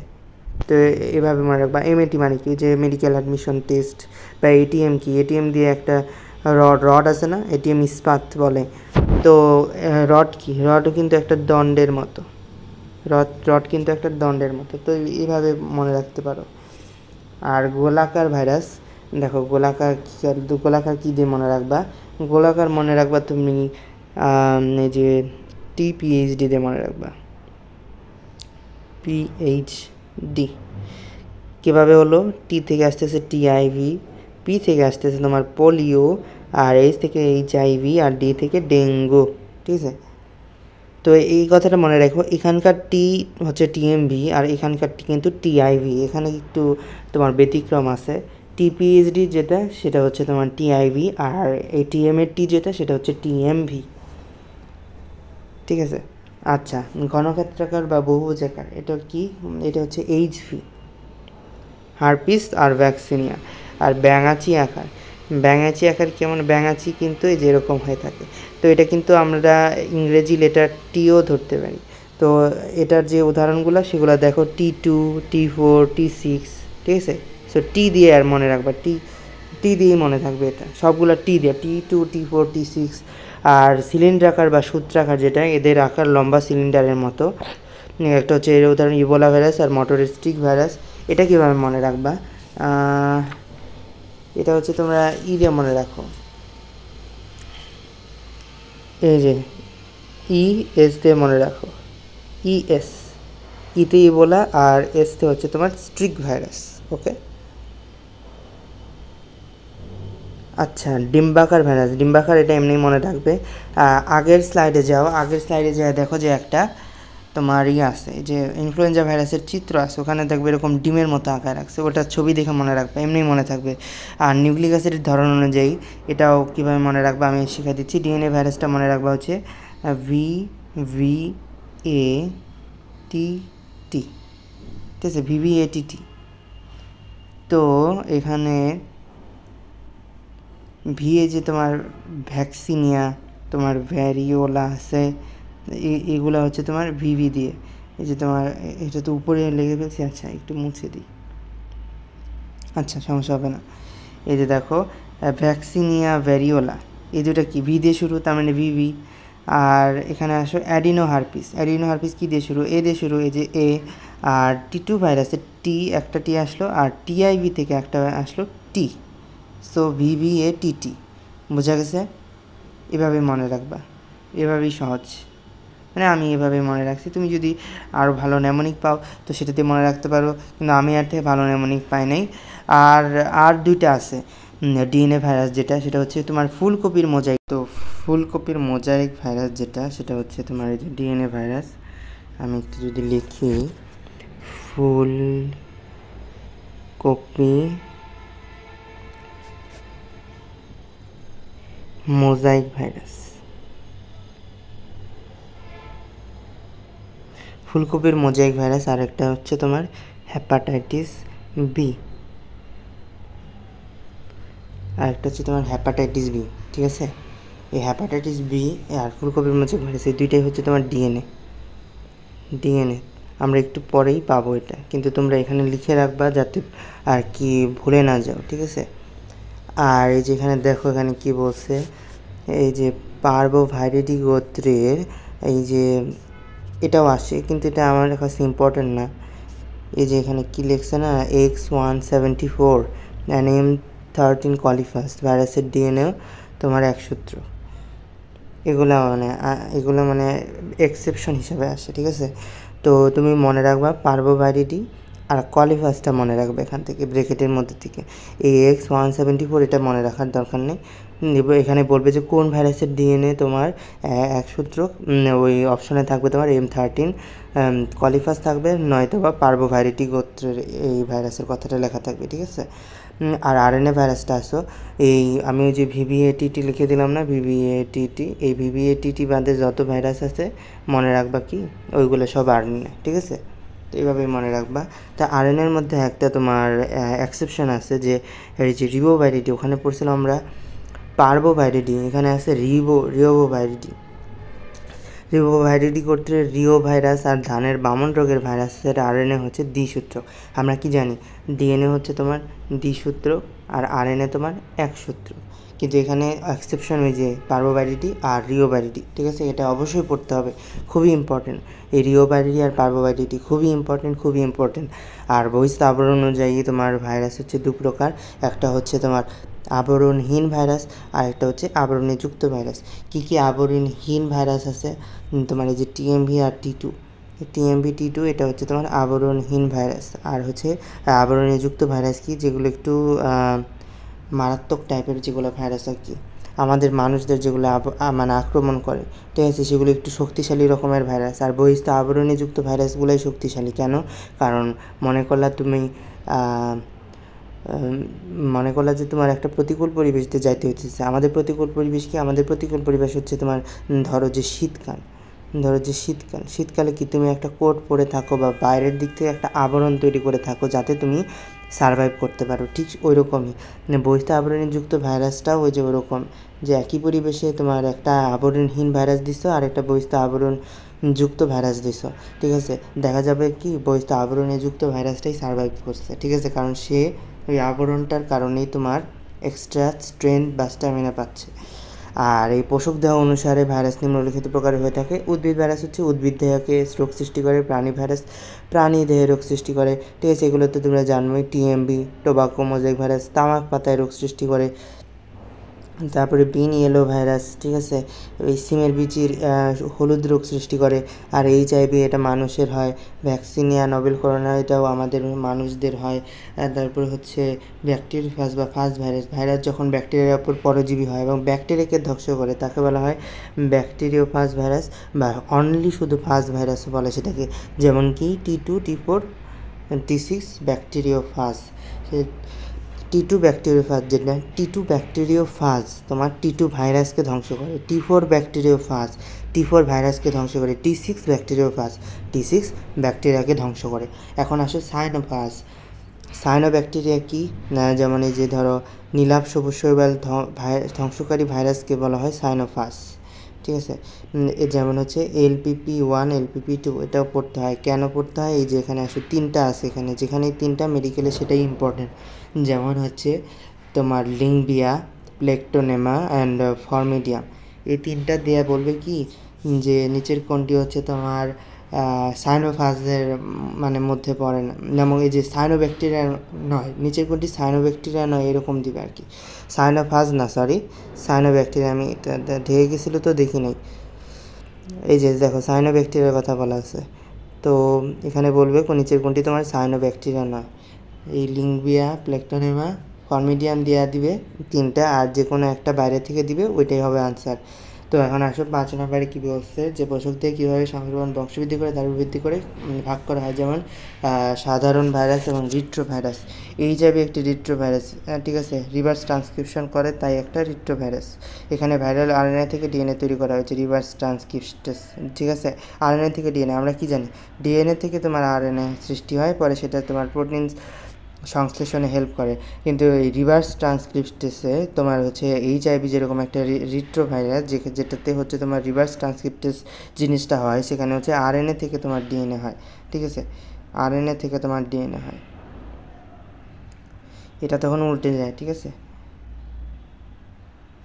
তো এভাবে মনে রাখবা। MAT মানে কি? যে মেডিকেল অ্যাডমিশন টেস্ট। বা ATM কি? ATM দিয়ে একটা রড আছে না, ATM ইস্পাত বলে। তো রড কি? রডও কিন্তু একটা দণ্ডের মতো, রড কিন্তু একটা দণ্ডের মতো। তো এইভাবে মনে রাখতে পারো। আর গোলাকার ভাইরাস, দেখো গোলাকার কী দিয়ে মনে রাখবা? গোলাকার মনে রাখবা তুমি এই যে TPHD দিয়ে মনে রাখবা, PHD। কীভাবে হলো? টি থেকে আসতেছে TIV, পি থেকে আসতেছে তোমার পোলিও, আর H থেকে HIV, আর D থেকে ডেঙ্গু, ঠিক আছে। তো এই কথাটা মনে রাখো, এখানকার টি হচ্ছে টিএমভি আর এখানকার টি কিন্তু টিআইভি, এখানে একটু তোমার ব্যতিক্রম আছে। টিপিএইচডি যেটা সেটা হচ্ছে তোমার টিআইভি, আর এটিএমের টি যেটা সেটা হচ্ছে টিএমভি, ঠিক আছে। আচ্ছা, ঘনক্ষেত্রাকার বা বহুভুজাকার এটা কি? এটা হচ্ছে এইচভি, হারপিস আর ভ্যাকসিনিয়া। আর ব্যাঙাচি আকার, ব্যাঙাচি আকার কেমন? ব্যাঙাচি কিন্তু এই যেরকম হয়ে থাকে। তো এটা কিন্তু আমরা ইংরেজি লেটার টিও ধরতে পারি। তো এটার যে উদাহরণগুলো সেগুলো দেখো, T2, T4, T6, ঠিক আছে। সো টি দিয়ে আর মনে রাখবা, টি দিয়েই মনে থাকবে, এটা সবগুলো টি দিয়ে, T2, T4, T6। আর সিলিন্ডার বা সূত্রাকার যেটা, এদের আকার লম্বা সিলিন্ডারের মতো। একটা হচ্ছে এর উদাহরণ ইবোলা ভাইরাস আর মটোরিস্টিক ভাইরাস। এটা কীভাবে মনে রাখবা? এটা হচ্ছে তোমরা দিয়ে মনে রাখো, এই যে এস দিয়ে মনে রাখো, ইএস, ইতে ইবোলা আর এসতে হচ্ছে তোমার স্ট্রিক ভাইরাস। ওকে। আচ্ছা, ডিম্বাকার ভাইরাস, ডিম্বাকার এটা এমনি মনে থাকবে। আগের স্লাইডে যাও, আগের স্লাইডে যাও, দেখো যে একটা তোমার আছে, যে ইনফ্লুয়েঞ্জা ভাইরাসের চিত্র আছে, ওখানে দেখবে এরকম ডিমের মতো আকার রাখছে, ওটার ছবি দেখে মনে রাখবে, এমনি মনে থাকবে। আর নিউক্লিক অ্যাসিডের ধরন অনুযায়ী এটাও কীভাবে মনে রাখবা আমি শিখা দিচ্ছি। ডিএনএ ভাইরাসটা মনে রাখবা হচ্ছে VVATT, ঠিক আছে, VVATT। তো এখানে ভিএ যে তোমার ভ্যাকসিনিয়া, তোমার ভ্যারিওলা আছে, এগুলো হচ্ছে তোমার ভিভি দিয়ে। এই যে তোমার এটা তো উপরে লেগে ফেলছি, আচ্ছা একটু মুছে দিই, আচ্ছা সমস্যা হবে না। এই যে দেখো ভ্যাকসিনিয়া, ভ্যারিওলা, এই দুটা কি? ভি দিয়ে শুরু, তার মানে ভিভি। আর এখানে আসো অ্যাডিনো হারপিস, অ্যাডিনো হারপিস কী দিয়ে শুরু? এ দিয়ে শুরু, এই যে এ। আর T2 ভাইরাসের টি, একটা টি আসলো, আর টিআইভি থেকে একটা আসলো টি। সো VVATT, বোঝা গেছে? এভাবে মনে রাখবা, এভাবেই সহজ, মানে আমি এভাবে মনে রাখছি। তুমি যদি আরও ভালো নেমোনিক পাও তো সেটাতে মনে রাখতে পারো, কিন্তু আমি আর থেকে ভালো নেমোনিক পাই নাই। আর দুইটা আছে ডিএনএ ভাইরাস, যেটা সেটা হচ্ছে তোমার ফুলকপির মোজাইক। তো ফুলকপির মোজাইক ভাইরাস যেটা, সেটা হচ্ছে তোমার এই যে ডিএনএ ভাইরাস। আমি একটু যদি লিখি, ফুলকপি মোজাইক ভাইরাস। ফুলকপির মোজাইক ভাইরাস। আর একটা হচ্ছে তোমার হেপাটাইটিস বি, আর একটা হচ্ছে তোমার হেপাটাইটিস বি, ঠিক আছে। এই হেপাটাইটিস বি আর ফুলকপির মোজাইক ভাইরাস, এই দুইটাই হচ্ছে তোমার ডিএনএ। আমরা একটু পরেই পাবো এটা, কিন্তু তোমরা এখানে লিখে রাখবা যাতে আর কি ভুলে না যাও, ঠিক আছে। আর এই যে এখানে দেখো, এখানে কি বলছে, এই যে পার্বোভাইরিডি গোত্রের, এই যে এটাও আসে, কিন্তু এটা আমার কাছে ইম্পর্টেন্ট না। এই যে এখানে কী লিখছে না, X174 NM13 কলিফাস ভাইরাসের ডিএনএ তোমার এক সূত্র। এগুলো মানে এক্সেপশন হিসাবে আসে, ঠিক আছে। তো তুমি মনে রাখবা পার্বোভাইরিডি আর কলিফাসটা মনে রাখবে এখান থেকে, ব্রেকেটের মধ্যে থেকে। এই X174 এটা মনে রাখার দরকার নেই। এখানে বলবে যে কোন ভাইরাসের ডিএনএ তোমার এক সূত্র, ওই অপশনে থাকবে তোমার M13 কলিফাস থাকবে, নয়তো বা পার্বোভাইরিডি গোত্রের এই ভাইরাসের কথাটা লেখা থাকবে, ঠিক আছে। আর আরএনএ ভাইরাসটা আসো, এই আমি ওই যে VVATT লিখে দিলাম না, VVATT, এই VVATT বাদে যত ভাইরাস আছে মনে রাখবা কি, ওইগুলো সব আরএনএ, ঠিক আছে। তো এইভাবেই মনে রাখবা। তা আরএনএর মধ্যে একটা তোমার এক্সেপশন আছে, যে এই যে রিবোভাইরিডি, ওখানে পড়ছিলাম আমরা পার্বোভাইরিডি, এখানে আছে রিওভাইরিডি। রিবোভাইরিডি গোত্রের রিও ভাইরাস আর ধানের বামন রোগের ভাইরাসের আরএনএ হচ্ছে দ্বিসূত্রক। আমরা কি জানি, ডিএনএ হচ্ছে তোমার দ্বিসূত্রক আর আরএনএ তোমার এক সূত্র, কিন্তু এখানে এক্সেপশন ওই যে পার্বোভাইরিডি আর রিওভাইরিডি, ঠিক আছে। এটা অবশ্যই পড়তে হবে, খুবই ইম্পর্টেন্ট। এই রিওভাইরিডি আর পার্বোভাইরিডি খুবই ইম্পর্টেন্ট। আর বহিস্থ আবরণ অনুযায়ী তোমার ভাইরাস হচ্ছে দু প্রকার, একটা হচ্ছে তোমার আবরণহীন ভাইরাস আর একটা হচ্ছে আবরণীযুক্ত ভাইরাস। কী আবরণহীন ভাইরাস আছে, তোমার এই যে টিএমভি আর T2, TMV-T2 এটা হচ্ছে তোমার আবরণহীন ভাইরাস। আর হচ্ছে আবরণীযুক্ত ভাইরাস কি, যেগুলো একটু মারাত্মক টাইপের যেগুলো ভাইরাস আর কি, আমাদের মানুষদের যেগুলো মানে আক্রমণ করে, ঠিক আছে, সেগুলো একটু শক্তিশালী রকমের ভাইরাস। আর বহিস্থ আবরণীযুক্ত ভাইরাসগুলোই শক্তিশালী। কেন? কারণ মনে করলা তুমি মনে করলা যে তোমার একটা প্রতিকূল পরিবেশতে যাইতে হইতেছে। আমাদের প্রতিকূল পরিবেশ কি? আমাদের প্রতিকূল পরিবেশ হচ্ছে তোমার ধরো যে শীতকালে কি তুমি একটা কোট পরে থাকো বা বাইরের দিক থেকে একটা আবরণ তৈরি করে থাকো যাতে তুমি সারভাইভ করতে পারো। ঠিক ওই রকমই বহিস্থ আবরণীযুক্ত ভাইরাসটাও ওই যে ওরকম, যে একই পরিবেশে তোমার একটা আবরণহীন ভাইরাস দিছো আর একটা বহিস্থ আবরণযুক্ত ভাইরাস দিছো, ঠিক আছে, দেখা যাবে কি বহিস্থ আবরণীযুক্ত ভাইরাসটাই সারভাইভ করছে, ঠিক আছে, কারণ সে ওই আবরণটার কারণেই তোমার এক্সট্রা স্ট্রেংথ বা স্ট্যামিনা পাচ্ছে। আর এই পোষক দেহ অনুসারে ভাইরাস নিম্নলিখিত প্রকারের হয়ে থাকে। উদ্ভিদ ভাইরাস হচ্ছে উদ্ভিদ দেহকে রোগ সৃষ্টি করে। প্রাণী ভাইরাস প্রাণী দেহে রোগ সৃষ্টি করে, ঠিক আছে, এগুলো তো তোমরা জানোই। টিএমবি টোবাকো মোজাইক ভাইরাস তামাক পাতায় রোগ সৃষ্টি করে। তারপরে বিন ইয়েলো ভাইরাস, ঠিক আছে, ওই সিমের বিচির হলুদ রোগ সৃষ্টি করে। আর HIV এটা মানুষের হয়। ভ্যাকসিনিয়া নোভেল করোনা এটাও আমাদের মানুষদের হয়। তারপরে হচ্ছে ব্যাকটেরিওফাজ বা ফাজ ভাইরাস যখন ব্যাকটেরিয়ার উপর পরজীবী হয় এবং ব্যাকটেরিয়াকে ধ্বংস করে তাকে বলা হয় ব্যাকটেরিওফাজ ভাইরাস, বা অনলি শুধু ফাজ ভাইরাসও বলে সেটাকে, যেমন কি T2 T4 T6 bacteriophage. T2 bacteriophage যেটা T2 ব্যাকটেরিওফাজ তোমার T2 ভাইরাসকে ধ্বংস করে। T4 ব্যাকটেরিওফাজ T4 ভাইরাসকে ধ্বংস করে। T6 ব্যাকটেরিওফাজ T6 ব্যাকটেরিয়াকে ধ্বংস করে। এখন আসো সাইনোফাজ। সাইনোব্যাকটেরিয়া কি না, যেমন এই যে ধরো নীলাভ সবুজ শৈবাল ধ্বংসকারী ভাইরাসকে বলা হয় সাইনোফাজ, ঠিক আছে। যেমন হচ্ছে LPP1 LPP2 এটাও পড়তে হয়। কেন পড়তে হয়? এই যে এখানে আসো তিনটা আছে, এখানে যেখানে তিনটা মেডিকেলে সেটাই ইম্পর্টেন্ট। যেমন হচ্ছে তোমার লিংবিয়া, প্লেকটোনেমা অ্যান্ড ফর্মিডিয়াম। এই তিনটা দেয়া বলবে কি যে নিচের কোনটি হচ্ছে তোমার সাইনোফাজের মানে মধ্যে পড়ে না, যেমন এই যে সাইনোব্যাকটেরিয়া নয়, নিচের কোনটি সাইনোব্যাকটেরিয়া নয় এরকম দিবে আর কি। সাইনোফাজ না, সরি, সাইনোব্যাকটেরিয়া আমি ঢেকে গেছিলো তো দেখি নাই। এই যে দেখো সাইনোব্যাকটেরিয়ার কথা বলা আছে, তো এখানে বলবে নিচের কোনটি তোমার সাইনোব্যাকটেরিয়া নয়। এই লিংবিয়া, প্লেকটোনেমা, ফর্মিডিয়াম দেওয়া দিবে তিনটা, আর যে কোনো একটা বাইরে থেকে দিবে, ওইটাই হবে আনসার। তো এখন আসো 5 নম্বরে কী বলছে যে পোষক দিয়ে কীভাবে সংক্রমণ বংশবৃদ্ধি করে তার ভিত্তি করে ভাগ করা হয়, যেমন সাধারণ ভাইরাস এবং রিট্রো ভাইরাস। HIV একটি রিট্রো ভাইরাস, ঠিক আছে, রিভার্স ট্রান্সক্রিপশন করে তাই একটা রিট্রো ভাইরাস। এখানে ভাইরাল RNA থেকে DNA তৈরি করা হয়েছে, রিভার্স ট্রান্সক্রিপশন, ঠিক আছে। RNA থেকে DNA, আমরা কি জানি DNA থেকে তোমার RNA সৃষ্টি হয়, পরে সেটা তোমার প্রোটিন সংশ্লেষণে হেল্প করে। কিন্তু এই রিভার্স ট্রান্সক্রিপ্টেসে তোমার হচ্ছে HIV যেরকম একটা রিট্রো ভাইরাস যেটাতে হচ্ছে তোমার রিভার্স ট্রান্সক্রিপ্টেস জিনিসটা হয়, সেখানে হচ্ছে RNA থেকে তোমার DNA হয়, ঠিক আছে, RNA থেকে তোমার DNA হয়, এটা তখন উল্টে যায়, ঠিক আছে,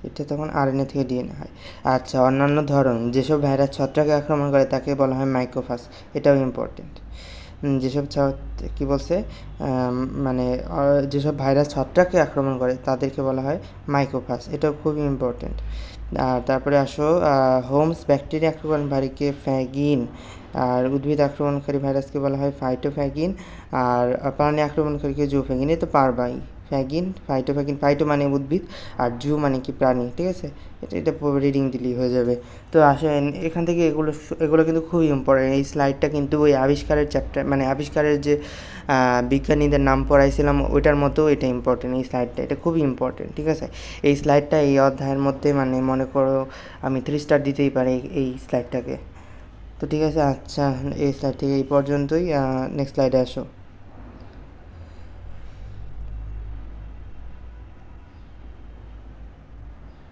এটা তখন RNA থেকে DNA হয়। আচ্ছা, অন্যান্য ধরন যেসব ভাইরাস ছত্রাকে আক্রমণ করে তাকে বলা হয় মাইক্রোফাজ, এটাও ইম্পর্টেন্ট। যেসব কী বলছে মানে যেসব ভাইরাস ছত্রাককে আক্রমণ করে তাদেরকে বলা হয় মাইক্রোফাজ, এটাও খুবই ইম্পর্টেন্ট। আর তারপরে আসো হোমস ব্যাকটেরিয়া আক্রমণকারীকে ফ্যাগিন, আর উদ্ভিদ আক্রমণকারী ভাইরাসকে বলা হয় ফাইটোফ্যাগিন, আর প্রাণী আক্রমণকারীকে জুফ্যাগিন। এই তো পারবাই, ফ্যাগিন, ফাইটোফ্যাগিন, ফাইটো মানে উদ্ভিদ আর জু মানে কি প্রাণী, ঠিক আছে, এটা রিডিং দিলেই হয়ে যাবে। তো আসেন এখান থেকে এগুলো কিন্তু খুবই ইম্পর্টেন্ট। এই স্লাইডটা কিন্তু ওই আবিষ্কারের চ্যাপ্টার মানে আবিষ্কারের যে বিজ্ঞানীদের নাম পড়াইছিলাম ওইটার মতো এটা ইম্পর্টেন্ট। এই স্লাইডটা এটা খুবই ইম্পর্টেন্ট, ঠিক আছে। এই স্লাইডটা এই অধ্যায়ের মধ্যে মানে মনে করো আমি 3 স্টার দিতেই পারি এই স্লাইডটাকে। তো ঠিক আছে, আচ্ছা এই স্লাইড থেকে এই পর্যন্তই। নেক্সট স্লাইডে আসো।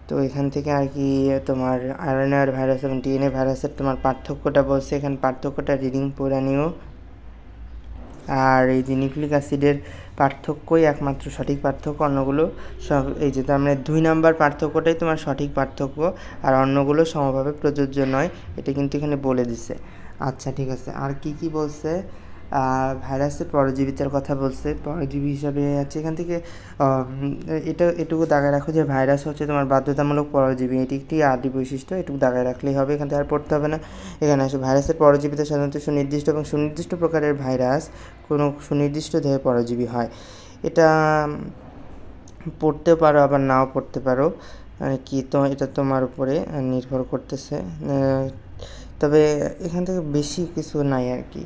তো এখান থেকে আর কি তোমার RNA ভাইরাস এবং DNA ভাইরাসের তোমার পার্থক্যটা বলছে, এখানে পার্থক্যটা রিডিং পড়ে নিও। আর এই যে নিউক্লিক অ্যাসিডের পার্থক্যই একমাত্র সঠিক পার্থক্য, অন্যগুলো সব এই যে তার মানে 2 নাম্বার পার্থক্যটাই তোমার সঠিক পার্থক্য, আর অন্যগুলো সমভাবে প্রযোজ্য নয়, এটা কিন্তু এখানে বলে দিছে। আচ্ছা ঠিক আছে, আর কি বলছে ভাইরাসের পরজীবিতার কথা বলছে, পরজীবী হিসাবে আছে এখান থেকে এটুকু দাগায় রাখো যে ভাইরাস হচ্ছে তোমার বাধ্যতামূলক পরজীবী, এটি একটি আদি বৈশিষ্ট্য, এটুকু দাগায় রাখলেই হবে, এখান থেকে আর পড়তে হবে না। এখানে আসে ভাইরাসের পরজীবিতা সাধারণত সুনির্দিষ্ট এবং সুনির্দিষ্ট প্রকারের ভাইরাস কোনো সুনির্দিষ্ট দেহে পরজীবী হয়। এটা পড়তেও পারো আবার নাও পড়তে পারো, মানে কি তো এটা তোমার উপরে নির্ভর করতেছে। তবে এখান থেকে বেশি কিছু নাই আর কি,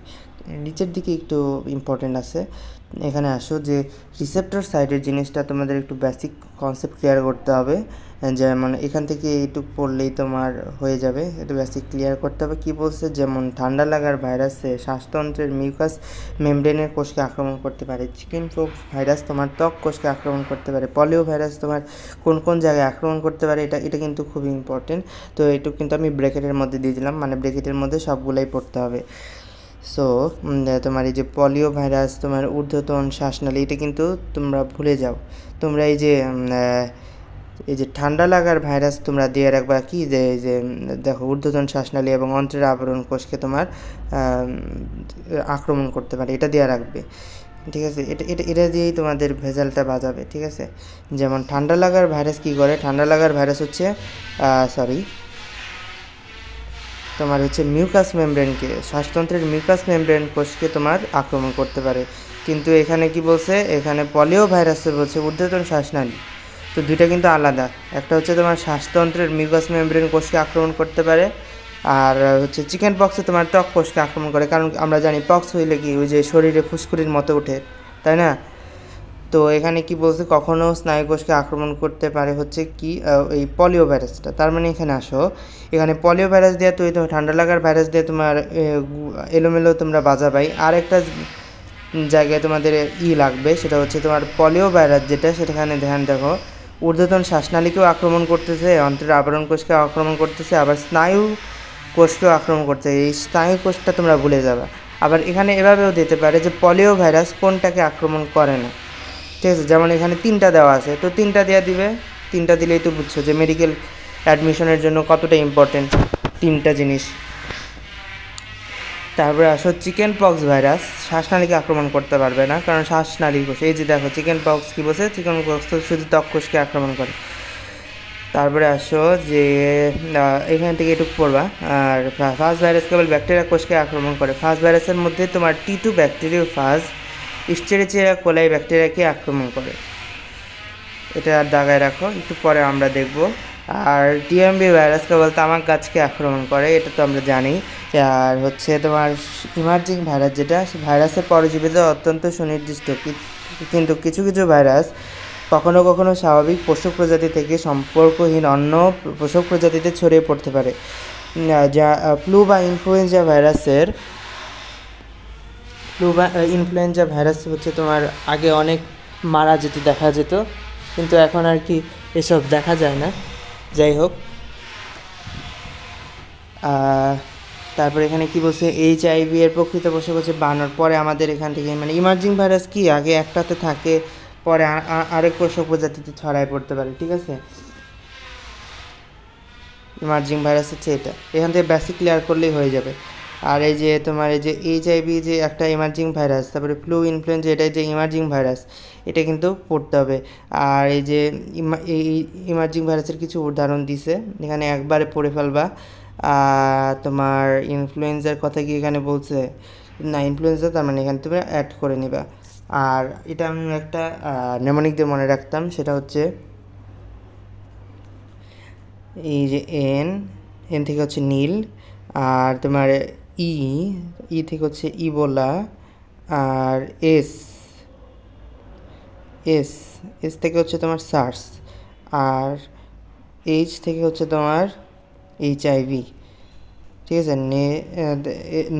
নিচের দিকে একটু ইম্পর্টেন্ট আছে। এখানে আসো যে রিসেপ্টর সাইডের জিনিসটা তোমাদের একটু বেসিক কনসেপ্ট ক্লিয়ার করতে হবে, যেমন এখান থেকে এইটুকু পড়লেই তোমার হয়ে যাবে। এটা বেসিক ক্লিয়ার করতে হবে। কি বলছে, যেমন ঠান্ডা লাগার ভাইরাসে শ্বাসতন্ত্রের মিউকাস মেমব্রেনের কোষকে আক্রমণ করতে পারে, চিকেন পক্স ভাইরাস তোমার ত্বক কোষকে আক্রমণ করতে পারে, পলিও ভাইরাস তোমার কোন কোন জায়গায় আক্রমণ করতে পারে, এটা কিন্তু খুবই ইম্পর্টেন্ট। তো এইটুকু কিন্তু আমি ব্র্যাকেটের মধ্যে দিয়ে দিলাম, মানে ব্র্যাকেটের মধ্যে সবগুলাই পড়তে হবে। সো তোমার এই যে পলিও ভাইরাস, তোমার ঊর্ধ্বতন শ্বাসনালী, এটা কিন্তু তোমরা ভুলে যাও। তোমরা এই যে ঠান্ডা লাগার ভাইরাস তোমরা দিয়ে রাখবা কি, যে এই যে দেখো ঊর্ধ্বতন শ্বাসনালী এবং অন্ত্রের আবরণ কোষকে তোমার আক্রমণ করতে পারে, এটা দিয়ে রাখবে। ঠিক আছে, এটা দিয়েই তোমাদের ভেজালটা বাজাবে। ঠিক আছে, যেমন ঠান্ডা লাগার ভাইরাস কি করে, ঠান্ডা লাগার ভাইরাস হচ্ছে তোমার হচ্ছে মিউকাস মেমব্রেনকে, শ্বাসতন্ত্রের মিউকাস মেমব্রেন কোষকে তোমার আক্রমণ করতে পারে। কিন্তু এখানে কি বলছে, এখানে পলিও ভাইরাসে বলছে ঊর্ধ্বতন শ্বাসনালী। তো দুইটা কিন্তু আলাদা, একটা হচ্ছে তোমার শ্বাসতন্ত্রের মিউকাস মেমব্রেন কোষকে আক্রমণ করতে পারে, আর হচ্ছে চিকেন পক্সে তোমার ত্বক কোষকে আক্রমণ করে। কারণ আমরা জানি পক্স হইলে কি ওই যে শরীরে ফুসকুড়ির মতো ওঠে, তাই না? তো এখানে কি বলছে, কখনো স্নায়ুকোষকে আক্রমণ করতে পারে হচ্ছে কি এই পলিও ভাইরাসটা। তার মানে এখানে আসো, এখানে পলিও ভাইরাস দিয়ে তোমার ঠান্ডা লাগার ভাইরাস দিয়ে তোমার এলোমেলো তোমরা বাজাবাই। আর একটা জায়গায় তোমাদের লাগবে, সেটা হচ্ছে তোমার পলিও ভাইরাস যেটা, সেখানে ধ্যান দেখো ঊর্ধ্বতন শ্বাসনালীকেও আক্রমণ করতেছে, অন্ত্রের আবরণ কোষকে আক্রমণ করতেছে, আবার স্নায়ু কোষকেও আক্রমণ করতেছে। এই স্নায়ু কোষটা তোমরা ভুলে যাবে। আবার এখানে এভাবেও দিতে পারে যে পলিও ভাইরাস কোনটাকে আক্রমণ করে না। ঠিক আছে, যেমন এখানে 3টা দেওয়া আছে, তো 3টা দেওয়া দিবে, 3টা দিলেই তো বুঝছো যে মেডিকেল অ্যাডমিশনের জন্য কতটা ইম্পর্টেন্ট 3টা জিনিস। তারপরে আসো চিকেন পক্স ভাইরাস শ্বাসনালীকে আক্রমণ করতে পারবে না, কারণ শ্বাসনালী কোষ, এই যে দেখো চিকেন পক্স কী বলছে, চিকেন পক্স তো শুধু ত্বক কোষকে আক্রমণ করে। তারপরে আসো যে এখান থেকে একটু পড়বা। আর ফার্স্ট ভাইরাস কেবল ব্যাকটেরিয়া কোষকে আক্রমণ করে। ফার্স্ট ভাইরাসের মধ্যে তোমার T2 ব্যাকটেরিয়া ফাজ ইস্টেরিচিয়া কোলাই ব্যাকটেরিয়াকে আক্রমণ করে, এটা আর দাগায় রাখো, একটু পরে আমরা দেখব। আর টিএমবি ভাইরাস কেবল তামাক গাছকে আক্রমণ করে, এটা তো আমরা জানি। আর হচ্ছে তোমার ইমার্জিং ভাইরাস, যেটা ভাইরাসের পরজীবিতা অত্যন্ত সুনির্দিষ্ট, কিন্তু কিছু কিছু ভাইরাস কখনো কখনো স্বাভাবিক পোষক প্রজাতি থেকে সম্পর্কহীন অন্য পোষক প্রজাতিতে ছড়িয়ে পড়তে পারে। যা ফ্লু বা ইনফ্লুয়েঞ্জা ভাইরাস হচ্ছে তোমার আগে অনেক মারা যেত, দেখা যেত, কিন্তু এখন আর কি এসব দেখা যায় না। যাই হোক, তারপর এখানে কি বলছে, HIV এর প্রকৃত পোষক হচ্ছে বানর। পরে আমাদের এখান থেকে মানে ইমার্জিং ভাইরাস কি আগে একটাতে থাকে, পরে আরেক পোষক প্রজাতিতে ছড়ায় পড়তে পারে। ঠিক আছে, ইমার্জিং ভাইরাস হচ্ছে এটা, এখান থেকে বেসিক ক্লিয়ার করলেই হয়ে যাবে। আর এই যে তোমার এই যে HIV যে একটা ইমার্জিং ভাইরাস, তারপরে ফ্লু ইনফ্লুয়েঞ্জা এটা যে ইমার্জিং ভাইরাস, এটা কিন্তু পড়তে হবে। আর এই যে এই ইমার্জিং ভাইরাসের কিছু উদাহরণ দিছে, এখানে একবারে পড়ে ফেলবা। তোমার ইনফ্লুয়েঞ্জার কথা কি এখানে বলছে না, ইনফ্লুয়েঞ্জা তার মানে এখানে তুমি অ্যাড করে নিবা। আর এটা আমি একটা নেমোনিক দিয়ে মনে রাখতাম, সেটা হচ্ছে এই যে এন থেকে হচ্ছে নীল, আর তোমার ই থেকে হচ্ছে ইবোলা, আর এস থেকে হচ্ছে তোমার সার্স, আর এইচ থেকে হচ্ছে তোমার HIV। ঠিক আছে,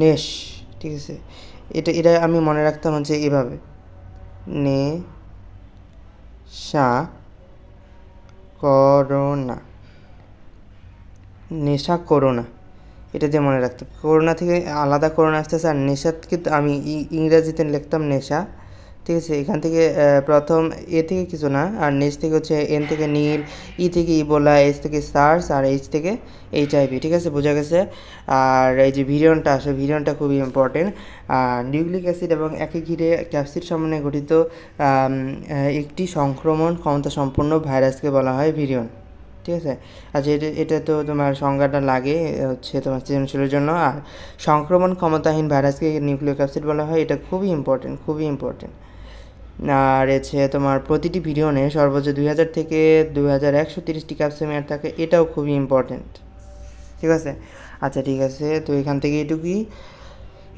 নেশ। ঠিক আছে, এটা আমি মনে রাখতাম হচ্ছে এভাবে, নেশা করোনা, এটা দিয়ে মনে রাখতাম। করোনা থেকে আলাদা করোনা আসতেছে, আর নেশাকে আমি ইংরেজিতে লিখতাম নেশা। ঠিক আছে, এখান থেকে প্রথম এ থেকে কিছু না, আর নেক্সট থেকে হচ্ছে এন থেকে নীল, ই থেকে ইবোলা, এস থেকে সার্স, আর এইচ থেকে HIV। ঠিক আছে, বোঝা গেছে। আর এই যে ভিরিয়নটা আসে, ভিরিয়নটা খুবই ইম্পর্টেন্ট। আর নিউক্লিক অ্যাসিড এবং একই ঘিরে ক্যাপসিড সমন্বয়ে গঠিত একটি সংক্রমণ ক্ষমতা সম্পন্ন ভাইরাসকে বলা হয় ভিরিয়ন। ঠিক আছে, আচ্ছা এটা তো তোমার সংজ্ঞাটা লাগে হচ্ছে তোমার সৃজনশীলের জন্য। আর সংক্রমণ ক্ষমতাহীন ভাইরাসকে নিউক্লিক অ্যাসিড বলা হয়, এটা খুবই ইম্পর্টেন্ট। আর হচ্ছে তোমার প্রতিটি ভিরিয়নে সর্বোচ্চ 2000 থেকে 2130টি ক্যাপসোমিয়ার থাকে, এটাও খুবই ইম্পর্টেন্ট। ঠিক আছে, আচ্ছা ঠিক আছে, তো এখান থেকে এটুকুই।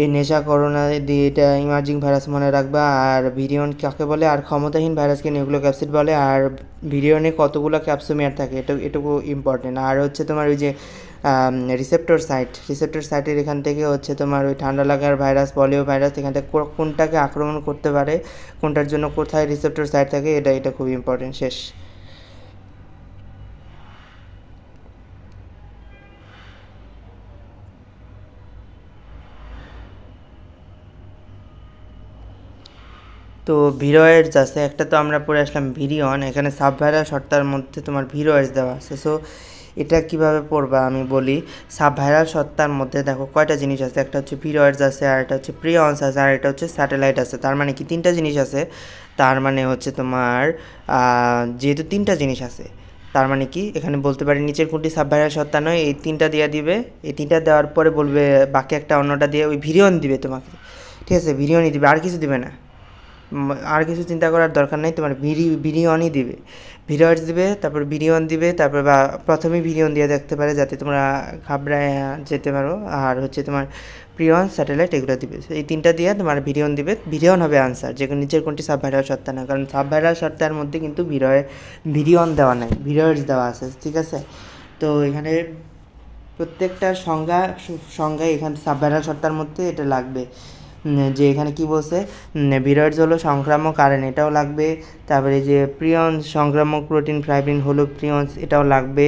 এই নেশা করোনা দিয়ে এটা ইমার্জিং ভাইরাস মনে রাখবা। আর ভিরিয়ন কাকে বলে, আর ক্ষমতাহীন ভাইরাসকে নিউক্লিওক্যাপসিড বলে। আর ভিরিয়নে কতগুলো ক্যাপসোমিয়ার থাকে এটুকু ইম্পর্টেন্ট। আর হচ্ছে তোমার ওই যে রিসেপ্টর সাইটের এখান থেকে হচ্ছে তোমার ওই ঠান্ডা লাগার ভাইরাস, পলিও ভাইরাস, এখান থেকে কোনটাকে আক্রমণ করতে পারে, কোনটার জন্য কোথায় রিসেপ্টর সাইট থাকে, এটা খুব ইম্পর্টেন্ট। শেষ। তো ভিরয়েডস আছে একটা, তো আমরা পড়ে আসলাম ভিরিয়ন। এখানে সাবভাইরাস সত্তার মধ্যে তোমার ভিরয়েডস দেওয়া আছে। সো এটা কিভাবে পড়বা আমি বলি। সাবভাইরাল সত্তার মধ্যে দেখো কয়টা জিনিস আছে, একটা হচ্ছে ভিরয়েডস আছে, আর একটা হচ্ছে প্রিয়ন্স আছে, আর এটা হচ্ছে স্যাটেলাইট আছে। তার মানে কি 3টা জিনিস আছে। তার মানে হচ্ছে তোমার যেহেতু 3টা জিনিস আছে, তার মানে কি এখানে বলতে পারি নিচের কোনটি সাবভাইরাল সত্তা নয়, এই 3টা দিয়ে দিবে। এই 3টা দেওয়ার পরে বলবে বাকি একটা অন্যটা দিয়ে ওই ভিরিয়ন দিবে তোমাকে। ঠিক আছে, ভিরিয়নই দিবে, আর কিছু দিবে না। আর কিছু চিন্তা করার দরকার নেই, তোমার ভিরিয়নই দিবে। ভিরয়েডস দিবে, তারপর ভিরিয়ন দিবে, তারপর বা প্রথমেই ভিরিয়ন দিয়ে দেখতে পারে যাতে তোমরা ঘাবড়ায় যেতে পারো। আর হচ্ছে তোমার প্রিয়ন, স্যাটেলাইট এগুলো দিবে। এই 3টা দিয়ে তোমার ভিরিয়ন দিবে, ভিরিয়ন হবে আনসার। যে নিচের কোনটি সাবভাইরাল সত্তা না, কারণ সাবভাইরাল সত্তার মধ্যে কিন্তু ভিরিয়ন দেওয়া নাই, ভিরয়েডস দেওয়া আছে। ঠিক আছে, তো এখানে প্রত্যেকটার সংজ্ঞায় এখানে সাবভাইরাল সত্তার মধ্যে এটা লাগবে। যে এখানে কি বলছে, ভিরয়েডস হলো সংক্রামক আরএনএ, এটাও লাগবে। তারপরে যে প্রিয়ন্স সংক্রামক প্রোটিন ফাইব্রিন হলো প্রিয়ন্স, এটাও লাগবে।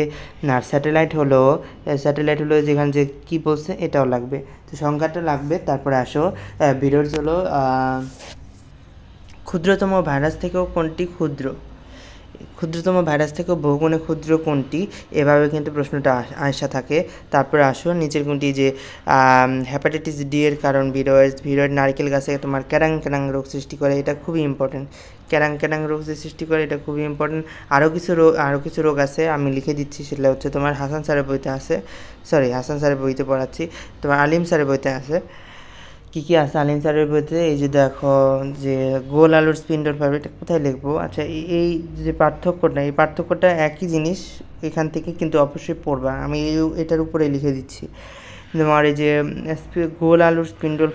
আর স্যাটেলাইট হলো যেখানে যে কী বলছে এটাও লাগবে। তো সংখ্যাটা লাগবে। তারপরে আসো, ভিরয়েডস হলো ক্ষুদ্রতম ভাইরাস থেকেও কোনটি ক্ষুদ্রতম ভাইরাস থেকেও বহুগুণে ক্ষুদ্র কোনটি, এভাবে কিন্তু প্রশ্নটা আসা থাকে। তারপরে আসো নিচের কোনটি, যে হেপাটাইটিস ডি এর কারণ ভিরয়েড নারকেল গাছে তোমার ক্যারাং রোগ সৃষ্টি করে, এটা খুবই ইম্পর্টেন্ট। ক্যারাং রোগ যে সৃষ্টি করে এটা খুবই ইম্পর্টেন্ট। আরও কিছু রোগ আছে, আমি লিখে দিচ্ছি। সেটা হচ্ছে তোমার হাসান স্যারের বইতে পড়াচ্ছি, তোমার আলিম স্যারের বইতে আছে। কী আছে আলিম স্যারের বইতে, এই যে দেখো যে গোল আলুর স্পিন্ডল ফাইবার, এটা কোথায় লিখবো। আচ্ছা, এই যে পার্থক্যটা একই জিনিস, এখান থেকে কিন্তু অবশ্যই পড়বা। আমি এটার উপরে লিখে দিচ্ছি। তোমার এই যে গোল আলুর স্পিন্ডল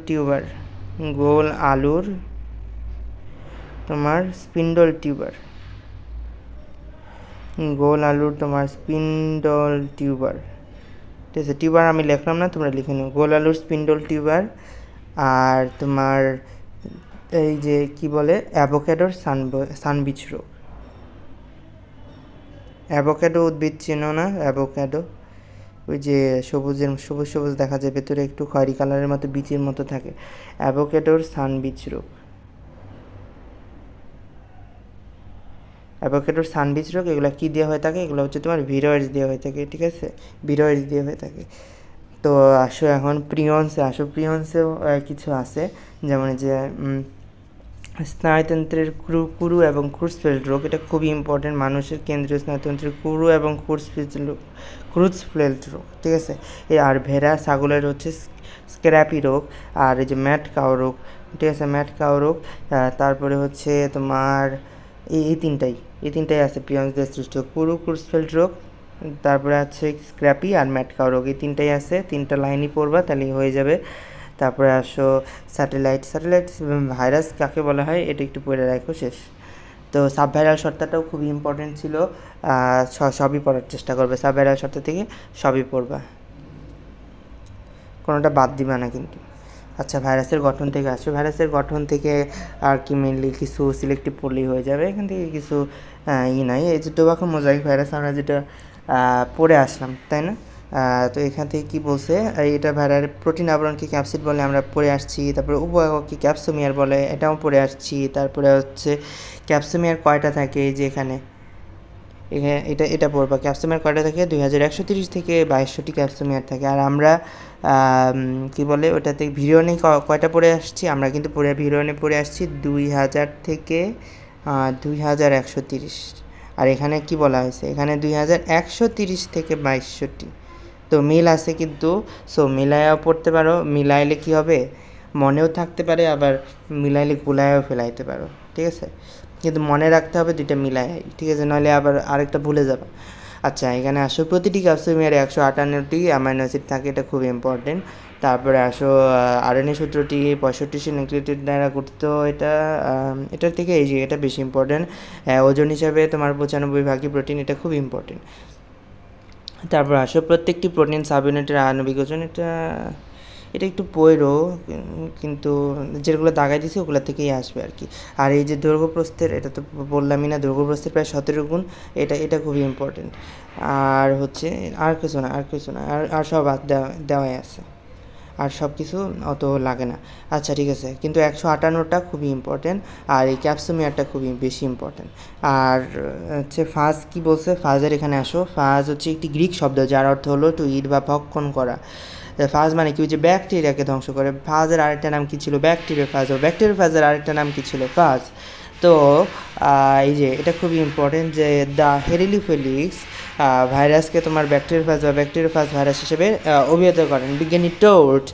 টিউবার, গোল আলুর তোমার স্পিন্ডল টিউবার, ঠিক আছে। টিউবার আমি লিখলাম না, তোমরা লিখে নিও। গোল আলুর স্পিন্ডল টিউবার। আর তোমার এই যে কি বলে অ্যাভোক্যাডোর সানবিচ রোগ। অ্যাভোক্যাডো উদ্ভিদ চেনো না? অ্যাভোক্যাডো ওই যে সবুজ দেখা যায়, ভেতরে একটু খয়েরি কালারের মতো বীজের মতো থাকে। অ্যাভোক্যাডোর সানবিচ রোগ এগুলো কী দিয়ে হয়ে থাকে? এগুলো হচ্ছে তোমার ভিরয়েডস দিয়ে হয়ে থাকে। ঠিক আছে, ভিরয়েডস দিয়ে হয়ে থাকে। তো আসো এখন প্রিয়ন্সেও কিছু আছে, যেমন যে স্নায়ুতন্ত্রের কুরু এবং ক্রুজফেল্ড রোগ, এটা খুবই ইম্পর্টেন্ট। মানুষের কেন্দ্রীয় স্নায়ুতন্ত্রের কুরু এবং ক্রুজফেল্ড রোগ। ঠিক আছে, আর ভেড়া ছাগলের হচ্ছে স্ক্র্যাপি রোগ, আর এই যে ম্যাট কাউ রোগ। ঠিক আছে, ম্যাট কাউ রোগ। তারপরে হচ্ছে তোমার এই তিনটাই আছে প্রিয়ন্সদের সৃষ্ট, কুরু, ক্রুজফেল্ড রোগ, তারপরে আছে স্ক্র্যাপি আর ম্যাট কাউ রোগ। এই তিনটাই আছে, 3টা লাইনই পড়বা, তাহলেই হয়ে যাবে। তারপরে আসো স্যাটেলাইট ভাইরাস কাকে বলা হয়, এটা একটু পড়ে রাখো। শেষ। তো সাবভাইরাল সত্তাটাও খুবই ইম্পর্টেন্ট ছিল। সবই পড়ার চেষ্টা করবে, সাবভাইরাল সত্তা থেকে সবই পড়বা, কোনোটা বাদ দিবা না কিন্তু। আচ্ছা, ভাইরাসের গঠন থেকে আসো। ভাইরাসের গঠন থেকে আর কি মেনলি কিছু সিলেক্টিভ পড়লেই হয়ে যাবে, এখান থেকে কিছু নাই। এই যে টোবাকো মোজাইক ভাইরাস আমরা যেটা পড়ে আসলাম, তাই না? তো এখান থেকে কী বলছে, এটা ভাইরাসের প্রোটিন আবরণকে ক্যাপসিড বলে, আমরা পড়ে আসছি। তারপরে উপএককে ক্যাপসোমিয়ার বলে, এটাও পড়ে আসছি। তারপরে হচ্ছে ক্যাপসোমিয়ার কয়টা থাকে, এই যে এখানে এটা পড়বা। ক্যাপসোমিয়ার কয়টা থাকে? 2130 থেকে 2200টি ক্যাপসোমিয়ার থাকে। আর আমরা কি বলে ওটাতে ভিরিয়নে কয়টা পড়ে আসছি, আমরা কিন্তু ভিরিয়নে পড়ে আসছি 2000 থেকে 2130। আর এখানে কি বলা হয়েছে, এখানে 2130 থেকে 2200টি। তো মিল আছে কিন্তু, সো মিলাইয়াও পড়তে পারো। মিলাইলে কি হবে, মনেও থাকতে পারে, আবার মিলাইলে গুলায়ও ফেলাইতে পারো, ঠিক আছে? কিন্তু মনে রাখতে হবে দুইটা মিলাই, ঠিক আছে? নাহলে আবার আরেকটা ভুলে যাবে। আচ্ছা, এখানে আসো প্রতিটি ক্যাপসুমিয়ারে 158টি অ্যামাইনো অ্যাসিড থাকে, এটা খুব ইম্পর্টেন্ট। তারপরে আসো আরএনএ সূত্রটি 65টি নিউক্লিওটাইড দ্বারা গঠিত, এটার থেকে এই যে এটা বেশি ইম্পর্টেন্ট। ওজন হিসাবে তোমার 95 প্রোটিন, এটা খুব ইম্পর্টেন্ট। তারপর আসো প্রত্যেকটি প্রোটিন সাব ইউনিটের আণবিক ওজন, এটা একটু পয়রো, কিন্তু যেগুলো দাগাই দিয়েছি ওগুলো থেকেই আসবে আর কি। আর এই যে দৈর্ঘ্য প্রস্থের, এটা তো বললামই না, দৈর্ঘ্য প্রস্থের প্রায় 17 গুণ, এটা খুবই ইম্পর্টেন্ট। আর হচ্ছে আর কিছু না, আর সব দেওয়াই আছে, আর সব কিছু অত লাগে না। আচ্ছা ঠিক আছে, কিন্তু 158টা খুবই ইম্পর্টেন্ট, আর এই ক্যাপসুমিয়ারটা খুবই বেশি ইম্পর্টেন্ট। আর হচ্ছে ফাজ কি বলছে, ফাজের এখানে আসো। ফাজ হচ্ছে একটি গ্রিক শব্দ যার অর্থ হলো টু ইট বা ভক্ষণ করা। ফাজ মানে কি, যে ব্যাকটেরিয়াকে ধ্বংস করে। ফাজের আরেকটা নাম কি ছিল, ব্যাকটেরিয়া ফাজ। ও ব্যাকটেরিয়া ফাজের আরেকটা নাম কি ছিল, ফাজ। তো এই যে এটা খুবই ইম্পর্টেন্ট যে দ্য হেরিলিফেলিক্স ভাইরাসকে তোমার ব্যাকটেরিয়াফাজ বা ব্যাকটেরিয়াফাজ ভাইরাস হিসেবে অভিহিত করেন। বিজ্ঞানী টোট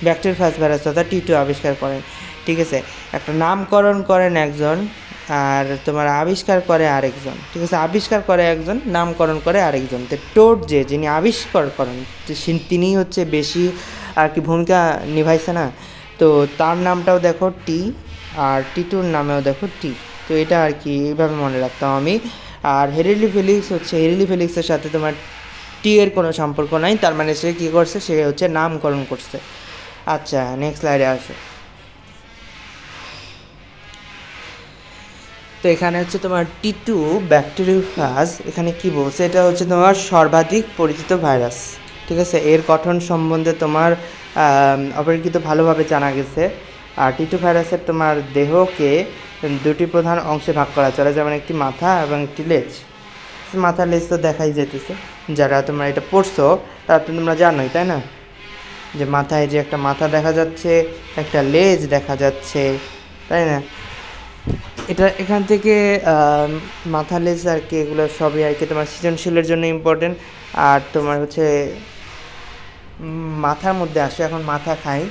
ব্যাকটেরিয়াফাজ ভাইরাস তথা টি2 আবিষ্কার করেন, ঠিক আছে? একটা নামকরণ করেন একজন, আর তোমার আবিষ্কার করে আরেকজন, ঠিক আছে? আবিষ্কার করে একজন, নামকরণ করে আরেকজন। তো টোট যিনি আবিষ্কার করেন তিনিই হচ্ছে বেশি আর কি ভূমিকা নিভাইছে না। তো তার নামটাও দেখো টি, আর টি2-র নামেও দেখো টি। তো এটা আর কি এইভাবে মনে রাখতাম আমি। আর হেরিলিফেলিক্স হচ্ছে, হেরিলিফেলিক্সের সাথে তোমার টি এর কোনো সম্পর্ক নাই, তার মানে সে কী করছে, সে হচ্ছে নামকরণ করছে। আচ্ছা নেক্সট স্লাইডে আসো। তো এখানে হচ্ছে তোমার টি2 ব্যাকটেরিওফাজ, এখানে কি বলছে, এটা হচ্ছে তোমার সর্বাধিক পরিচিত ভাইরাস, ঠিক আছে? এর গঠন সম্বন্ধে তোমার অপেক্ষিত ভালোভাবে জানা গেছে। আর টি2 ভাইরাসের তোমার দেহকে দুটি প্রধান অংশে ভাগ করা চলে, যেমন একটি মাথা এবং একটি লেজ। মাথার লেজ তো দেখাই যেতেছে, যারা তোমরা এটা পড়ছো তারা তো তোমরা জানোই, তাই না? যে মাথায় যে একটা মাথা দেখা যাচ্ছে, একটা লেজ দেখা যাচ্ছে, তাই না? এটা এখান থেকে মাথা লেজ আর কি, এগুলো সবই আর কি তোমার সৃজনশীলের জন্য ইম্পর্টেন্ট। আর তোমার হচ্ছে মাথার মধ্যে আসে, এখন মাথা খাই।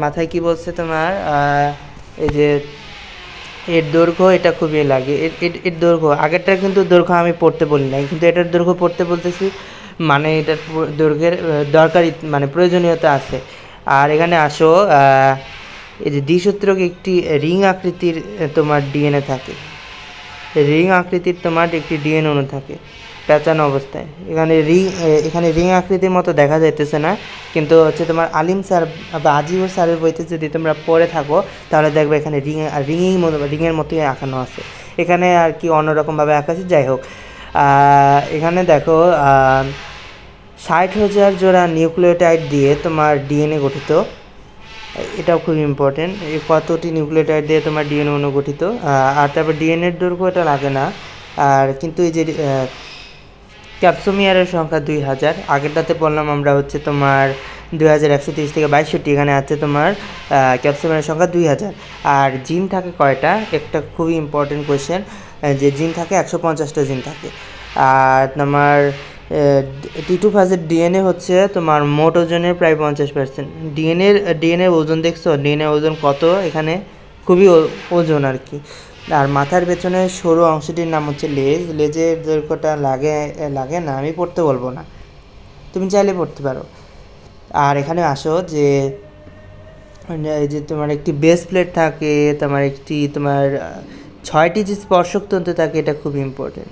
মাথায় কি বলছে তোমার, এই যে এর দৈর্ঘ্য, এটা খুবই লাগে। এর দৈর্ঘ্য, আগেরটার কিন্তু দৈর্ঘ্য আমি পড়তে বলি নাই, কিন্তু এটার দৈর্ঘ্য পড়তে বলতেছি, মানে এটার দৈর্ঘ্যের দরকারি মানে প্রয়োজনীয়তা আছে। আর এখানে আসো, এই যে দ্বিসূত্রক একটি রিং আকৃতির তোমার ডিএনএ থাকে, রিং আকৃতির তোমার একটি ডিএনএ অণু থাকে পেঁচানো অবস্থায়। এখানে রিং আকৃতির মতো দেখা যাইতেছে না, কিন্তু হচ্ছে তোমার আলিম স্যার বা আজিবর স্যারের বইতে যদি তোমরা পড়ে থাকো তাহলে দেখবে এখানে রিংয়ের মতোই আঁকানো আছে। এখানে আর কি অন্যরকমভাবে আঁকা আছে, যাই হোক। এখানে দেখো 60,000 জোড়া নিউক্লিওটাইড দিয়ে তোমার ডিএনএ গঠিত, এটাও খুব ইম্পর্টেন্ট। এই কতটি নিউক্লিওটাইড দিয়ে তোমার ডিএনএ অনুগঠিত। আর তারপর ডিএনএর দৈর্ঘ্য এটা লাগে না। আর কিন্তু এই যে ক্যাপসোমিয়ারের সংখ্যা 2000, আগেরটাতে বললাম আমরা হচ্ছে তোমার 2130 থেকে 62টি, এখানে আছে তোমার ক্যাপসোমিয়ারের সংখ্যা 2000। আর জিন থাকে কয়টা, একটা খুবই ইম্পর্টেন্ট কোয়েশ্চেন, যে জিন থাকে 150টা জিন থাকে। আর তোমার টি2 ফাজের ডিএনএ হচ্ছে তোমার মোট ওজনের প্রায় 50%। ডিএনএর ওজন দেখছো, ডিএনএ ওজন কত, এখানে খুবই ওজন আর কি। আর মাথার পেছনে সরু অংশটির নাম হচ্ছে লেজ। লেজের দৈর্ঘ্যটা লাগে না, আমি পড়তে বলবো না, তুমি চাইলে পড়তে পারো। আর এখানে আসো যে এই যে তোমার একটি বেস প্লেট থাকে, তোমার 6টি যে স্পর্শক তন্তু থাকে, এটা খুব ইম্পর্টেন্ট।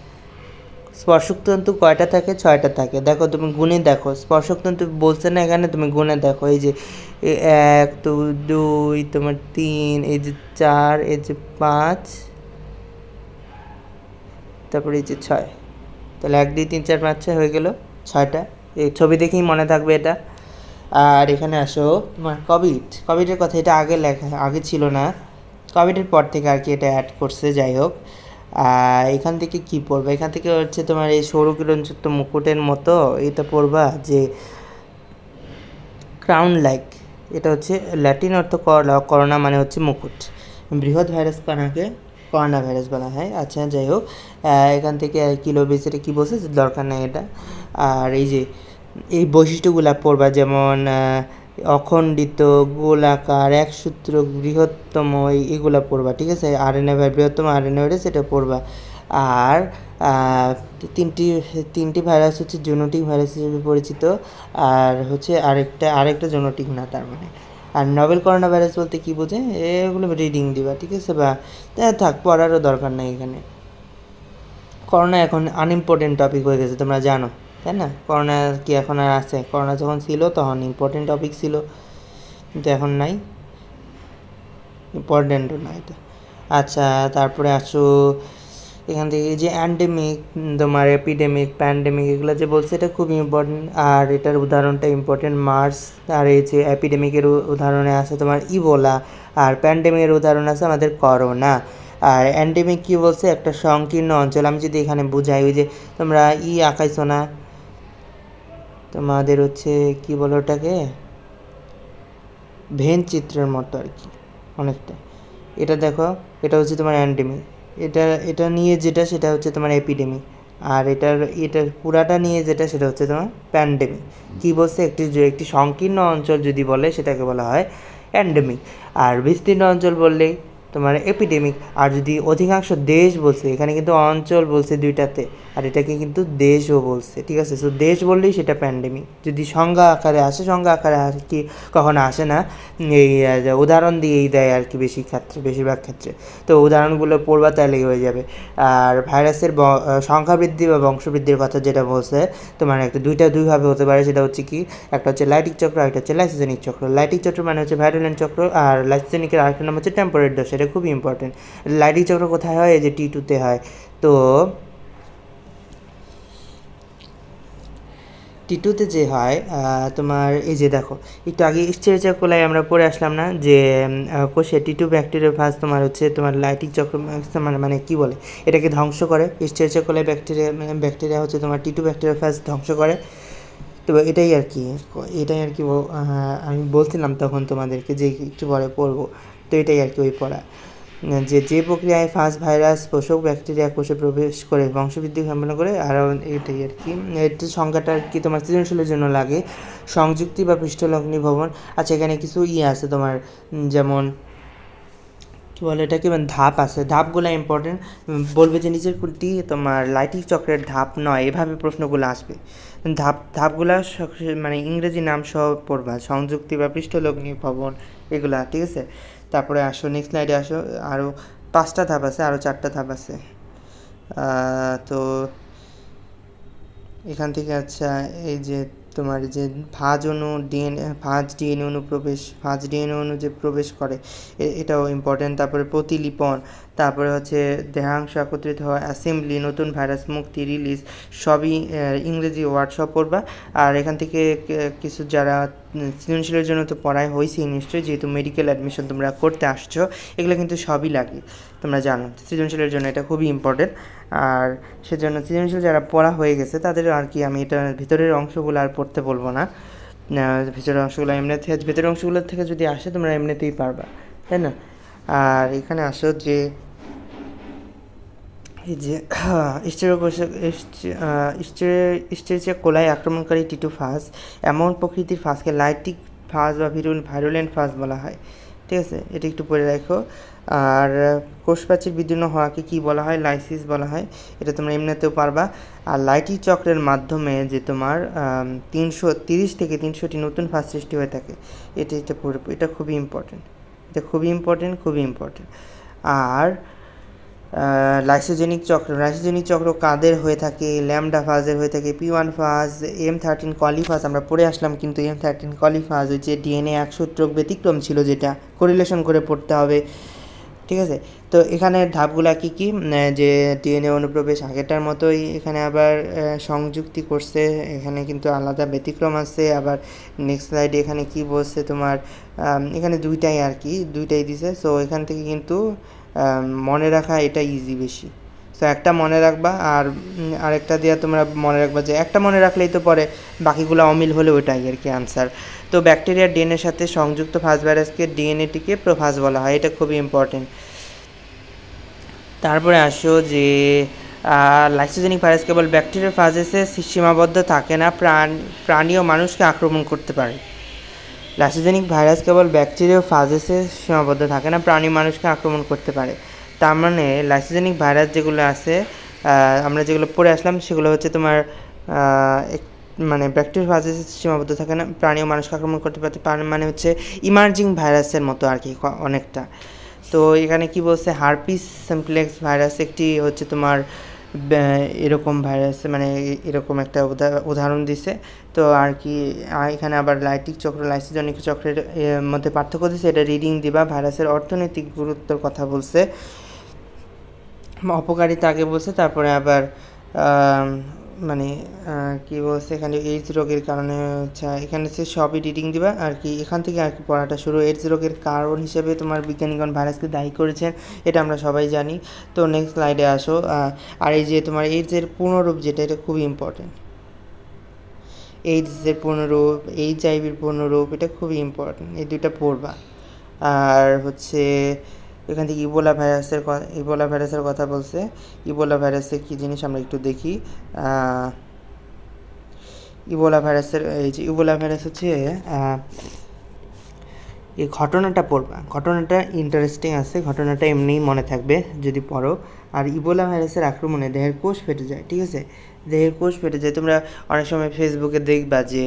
স্পর্শক তন্তু কয়টা থাকে, 6টা থাকে। দেখো তুমি গুণে দেখো, স্পর্শক তন্তু বলছে না এখানে, তুমি গুণে দেখো, এই যে 1 2 তোমার 3, এই যে 4, এই যে 5, তারপরে এই যে 6। তাহলে 1 2 3 4 5 6 হয়ে গেল 6টা। এই ছবি দেখেই মনে থাকবে এটা। আর এখানে আসো তোমার কোভিডের কথা, এটা আগে ছিল না, কোভিডের পর থেকে আর কি এটা অ্যাড করছে, যাই হোক। এখান থেকে কি পড়বা, এখান থেকে হচ্ছে তোমার এই সৌরকিরণযুক্ত মুকুটের মতো এটা পড়বা, যে ক্রাউন লাইক, এটা হচ্ছে ল্যাটিন অর্থ করোনা মানে হচ্ছে মুকুট। বৃহৎ ভাইরাস কণাকে করোনা ভাইরাস বলা হয়। আচ্ছা যাই হোক, এখান থেকে কিলো বেস, এটা কী বলছে, দরকার নেই এটা। আর এই যে এই বৈশিষ্ট্যগুলো পড়বা, যেমন অখণ্ডিত, গোলাকার, একসূত্র, বৃহত্তম, এগুলা পড়বা, ঠিক আছে। আরএনএ ভাইরাস, বৃহত্তম আরএনএ ভাইরাস, এটা পড়বা। আর তিনটি ভাইরাস হচ্ছে জুনোটিক ভাইরাস হিসেবে পরিচিত, আর হচ্ছে আরেকটা জুনোটিক না তার মানে। আর নভেল করোনা ভাইরাস বলতে কী বোঝে, এগুলো রিডিং দিবা, ঠিক আছে। বা থাক, পড়ারও দরকার নেই এখানে। করোনা এখন আনইম্পর্টেন্ট টপিক হয়ে গেছে, তোমরা জানো, তাই না? করোনা কি এখন আর আছে? করোনা যখন ছিল তখন ইম্পর্টেন্ট টপিক ছিল, কিন্তু এখন নাই, ইম্পর্টেন্টও না এটা। আচ্ছা, তারপরে আসো এখান থেকে যে অ্যান্ডেমিক, তোমার এপিডেমিক, প্যান্ডেমিক, এগুলো যে বলছে এটা খুব ইম্পর্টেন্ট, আর এটার উদাহরণটা ইম্পর্টেন্ট, মার্স। আর এই যে অ্যাপিডেমিকের উদাহরণে আছে তোমার ইবোলা, আর প্যান্ডেমিকের উদাহরণ আছে আমাদের করোনা। আর অ্যান্ডেমিক কী বলছে, একটা সংকীর্ণ অঞ্চল। আমি যদি এখানে বুঝাই, ওই যে তোমরা আঁকাইছো না, তোমাদের হচ্ছে কী বলো ওটাকে, ভেন চিত্রের মতো আর কি অনেকটা। এটা দেখো, এটা হচ্ছে তোমার অ্যান্ডেমিক, এটা নিয়ে যেটা সেটা হচ্ছে তোমার এপিডেমিক, আর এটার পুরাটা নিয়ে যেটা সেটা হচ্ছে তোমার প্যান্ডেমিক। কী বলছে, একটি সংকীর্ণ অঞ্চল যদি বলে সেটাকে বলা হয় অ্যান্ডেমিক, আর বিস্তীর্ণ অঞ্চল বললেই তোমার এপিডেমিক। আর যদি অধিকাংশ দেশ বলছে, এখানে কিন্তু অঞ্চল বলছে দুইটাতে, আর এটাকে কিন্তু দেশও বলছে, ঠিক আছে। সো দেশ বললেই সেটা প্যান্ডেমিক। যদি সংজ্ঞা আকারে আসে, সংজ্ঞা আকারে আর কি কখনো আসে না, এই উদাহরণ দিয়েই দেয় আর কি বেশিরভাগ ক্ষেত্রে। তো উদাহরণগুলো পড়বা, তাহলেই হয়ে যাবে। আর ভাইরাসের সংখ্যা বৃদ্ধি বা বংশবৃদ্ধির কথা যেটা বলছে, তোমার দুইভাবে হতে পারে। সেটা হচ্ছে কি, একটা হচ্ছে লাইটিক চক্র, আর একটা হচ্ছে লাইসোজেনিক চক্র। লাইটিক চক্র মানে হচ্ছে ভাইরালেন্ট চক্র, আর লাইসোজেনিকের আরেকটা নাম হচ্ছে টেম্পোরারি ডোজ। এটা খুবই ইম্পর্টেন্ট। লাইটিক চক্র কোথায় হয়, এই যে T2-তে হয়। তো T2-তে যে হয়, তোমার এই যে দেখো, একটু আগে স্টেরিওচার কোলাই আমরা পড়ে আসলাম না, যে কোষে T2 ব্যাকটেরিয়া ফাজ তোমার হচ্ছে তোমার লাইটিক চক্র মানে কি বলে, এটাকে ধ্বংস করে। স্টেরিওচার কোলাই ব্যাকটেরিয়া হচ্ছে তোমার T2 ব্যাকটেরিয়া ফাজ ধ্বংস করে। তো এটাই আর কি আমি বলছিলাম তখন তোমাদেরকে যে একটু পরে পড়বো। তো এটাই আর কি ওই পড়া, যে প্রক্রিয়ায় ফাজ ভাইরাস পোষক ব্যাকটেরিয়া কোষে প্রবেশ করে বংশবৃদ্ধি সম্পন্ন করে। আর এটাই আর কি, এর সংখ্যাটা আর কি তোমার সৃজনশীলের জন্য লাগে সংযুক্তি বা পৃষ্ঠলগ্নি ভবন। আচ্ছা, এখানে কিছু আছে তোমার, যেমন কী বলে এটাকে, মানে ধাপ আছে, ধাপগুলো ইম্পর্টেন্ট। বলবে যে নিচের কোনটি তোমার লাইটিক চক্রের ধাপ নয়, এভাবে প্রশ্নগুলো আসবে। ধাপগুলা মানে ইংরেজি নাম সহ পড়বা, সংযুক্তি বা পৃষ্ঠলগ্নি ভবন, এগুলা, ঠিক আছে। তারপরে আসো নেক্সট স্লাইডে আসো, আরও 5টা ধাপ আছে, আরও 4টা ধাপ আছে। তো এখান থেকে আচ্ছা, এই যে তোমার যে ভাঁজ ডিএনএ অনু যে প্রবেশ করে, এটাও ইম্পর্টেন্ট। তারপরে প্রতিলিপন, তারপরে হচ্ছে দেহাংশ একত্রিত হওয়া, অ্যাসেম্বলি, নতুন ভাইরাস মুক্তি, রিলিজ, সবই ইংরেজি ওয়ার্ড সব পড়বা। আর এখান থেকে কিছু যারা সৃজনশীলের জন্য তো পড়াই হয়েছে নিশ্চয়ই, যেহেতু মেডিকেল অ্যাডমিশন তোমরা করতে আসছো, এগুলো কিন্তু সবই লাগে, তোমরা জানো সৃজনশীলের জন্য এটা খুবই ইম্পর্টেন্ট। আর সেজন্য সৃজনশীল যারা পড়া হয়ে গেছে তাদের আর কি আমি এটা ভিতরের অংশগুলো আর পড়তে বলবো না। ভিতরের অংশগুলো থেকে যদি আসে তোমরা এমনিতেই পারবা, তাই না? আর এখানে আসো যে এই যে স্টেরিওচার কোলাই আক্রমণকারী T2 ফাজ, এমন প্রকৃতির ফাজকে লাইটিক ফাজ বা ভাইরুলেন্ট ফাজ বলা হয়, ঠিক আছে। এটা একটু পড়ে রাখো। আর কোষপ্রাচীর বিদীর্ণ হওয়াকে কি বলা হয়, লাইসিস বলা হয়, এটা তোমরা এমনিতেও পারবা। আর লাইটিক চক্রের মাধ্যমে যে তোমার 330 থেকে 300টি নতুন ফাজ সৃষ্টি হয়ে থাকে, এটা খুবই ইম্পর্টেন্ট। আর লাইসোজেনিক চক্র কাদের হয়ে থাকে, ল্যামডা ফাজের হয়ে থাকে, P1 ফাজ, M13 কলি ফাজ আমরা পড়ে আসলাম, কিন্তু M13 কলি ফাজ ওই যে ডিএনএ একসূত্রক ব্যতিক্রম ছিল, যেটা কোরিলেশন করে পড়তে হবে, ঠিক আছে। তো এখানে ধাপগুলা কি যে ডিএনএ অনুপ্রবেশ আগেরটার মতোই, এখানে আবার সংযুক্তি করছে, এখানে কিন্তু আলাদা ব্যতিক্রম আছে। আবার নেক্সট স্লাইডে এখানে কি বলছে তোমার, এখানে দুইটাই দিছে। সো এখান থেকে কিন্তু মনে রাখা এটা ইজি বেশি। সো একটা মনে রাখবা, আর আরেকটা দিয়ে তোমরা মনে রাখবা, যে একটা মনে রাখলেই তো পরে বাকিগুলো অমিল হলে ওইটাই আর কি আনসার। তো ব্যাকটেরিয়ার ডিএনএর সাথে সংযুক্ত ফাজ ভাইরাসকে ডিএনএটিকে প্রোফাজ বলা হয়, এটা খুবই ইম্পর্টেন্ট। তারপরে আসো যে লাইসোজেনিক ভাইরাস কেবল ব্যাকটেরিয়ার ফাজেসে সীমাবদ্ধ থাকে না, প্রাণী ও মানুষকে আক্রমণ করতে পারে। লাইসোজেনিক ভাইরাস কেবল ব্যাকটেরিয়া ও ফাজেসে সীমাবদ্ধ থাকে না, প্রাণী মানুষকে আক্রমণ করতে পারে। তার মানে লাইসোজেনিক ভাইরাস যেগুলো আছে আমরা যেগুলো পড়ে আসলাম সেগুলো হচ্ছে তোমার মানে ব্যাকটেরিয়া ফাজেসে সীমাবদ্ধ থাকে না, প্রাণী ও মানুষকে আক্রমণ করতে পারে, মানে হচ্ছে ইমার্জিং ভাইরাসের মতো আর কি অনেকটা। তো এখানে কি বলছে, হারপিস সিমপ্লেক্স ভাইরাস একটি হচ্ছে তোমার এরকম ভাইরাস, মানে এরকম একটা উদাহরণ দিছে। তো আর কি এখানে আবার লাইটিক চক্র লাইসোজেনিক চক্রের মধ্যে পার্থক্য দিছে, এটা রিডিং দিবা। ভাইরাসের অর্থনৈতিক গুরুত্বের কথা বলছে, অপকারিতা আগে বলছে, তারপরে আবার মানে কি বলছে এখানে এইডস রোগের কারণে হচ্ছে এখানে হচ্ছে সবই রিডিং দিবা আর কি। এখান থেকে আর কি পড়াটা শুরু। এইডস রোগের কারণ হিসেবে তোমার বিজ্ঞানীগণ ভাইরাসকে দায়ী করেছেন, এটা আমরা সবাই জানি। তো নেক্সট স্লাইডে আসো। আর এই যে তোমার এইডসের পূর্ণরূপ যেটা, এটা খুবই ইম্পর্টেন্ট। এইডসের পূর্ণরূপ, এইচআইভির পূর্ণরূপ, এটা খুবই ইম্পর্টেন্ট, এই দুইটা পড়বা। আর হচ্ছে এখান থেকে ইবোলা ভাইরাসের কথা বলছে। ইবোলা ভাইরাসের কী জিনিস আমরা একটু দেখি। ইবোলা ভাইরাসের এই যে ইবোলা ভাইরাস হচ্ছে এই ঘটনাটা পড়বা, ঘটনাটা ইন্টারেস্টিং আছে, ঘটনাটা এমনিই মনে থাকবে যদি পড়ো। আর ইবোলা ভাইরাসের আক্রমণে দেহের কোষ ফেটে যায়, ঠিক আছে, দেহের কোষ ফেটে যায়। তোমরা অনেক সময় ফেসবুকে দেখবা যে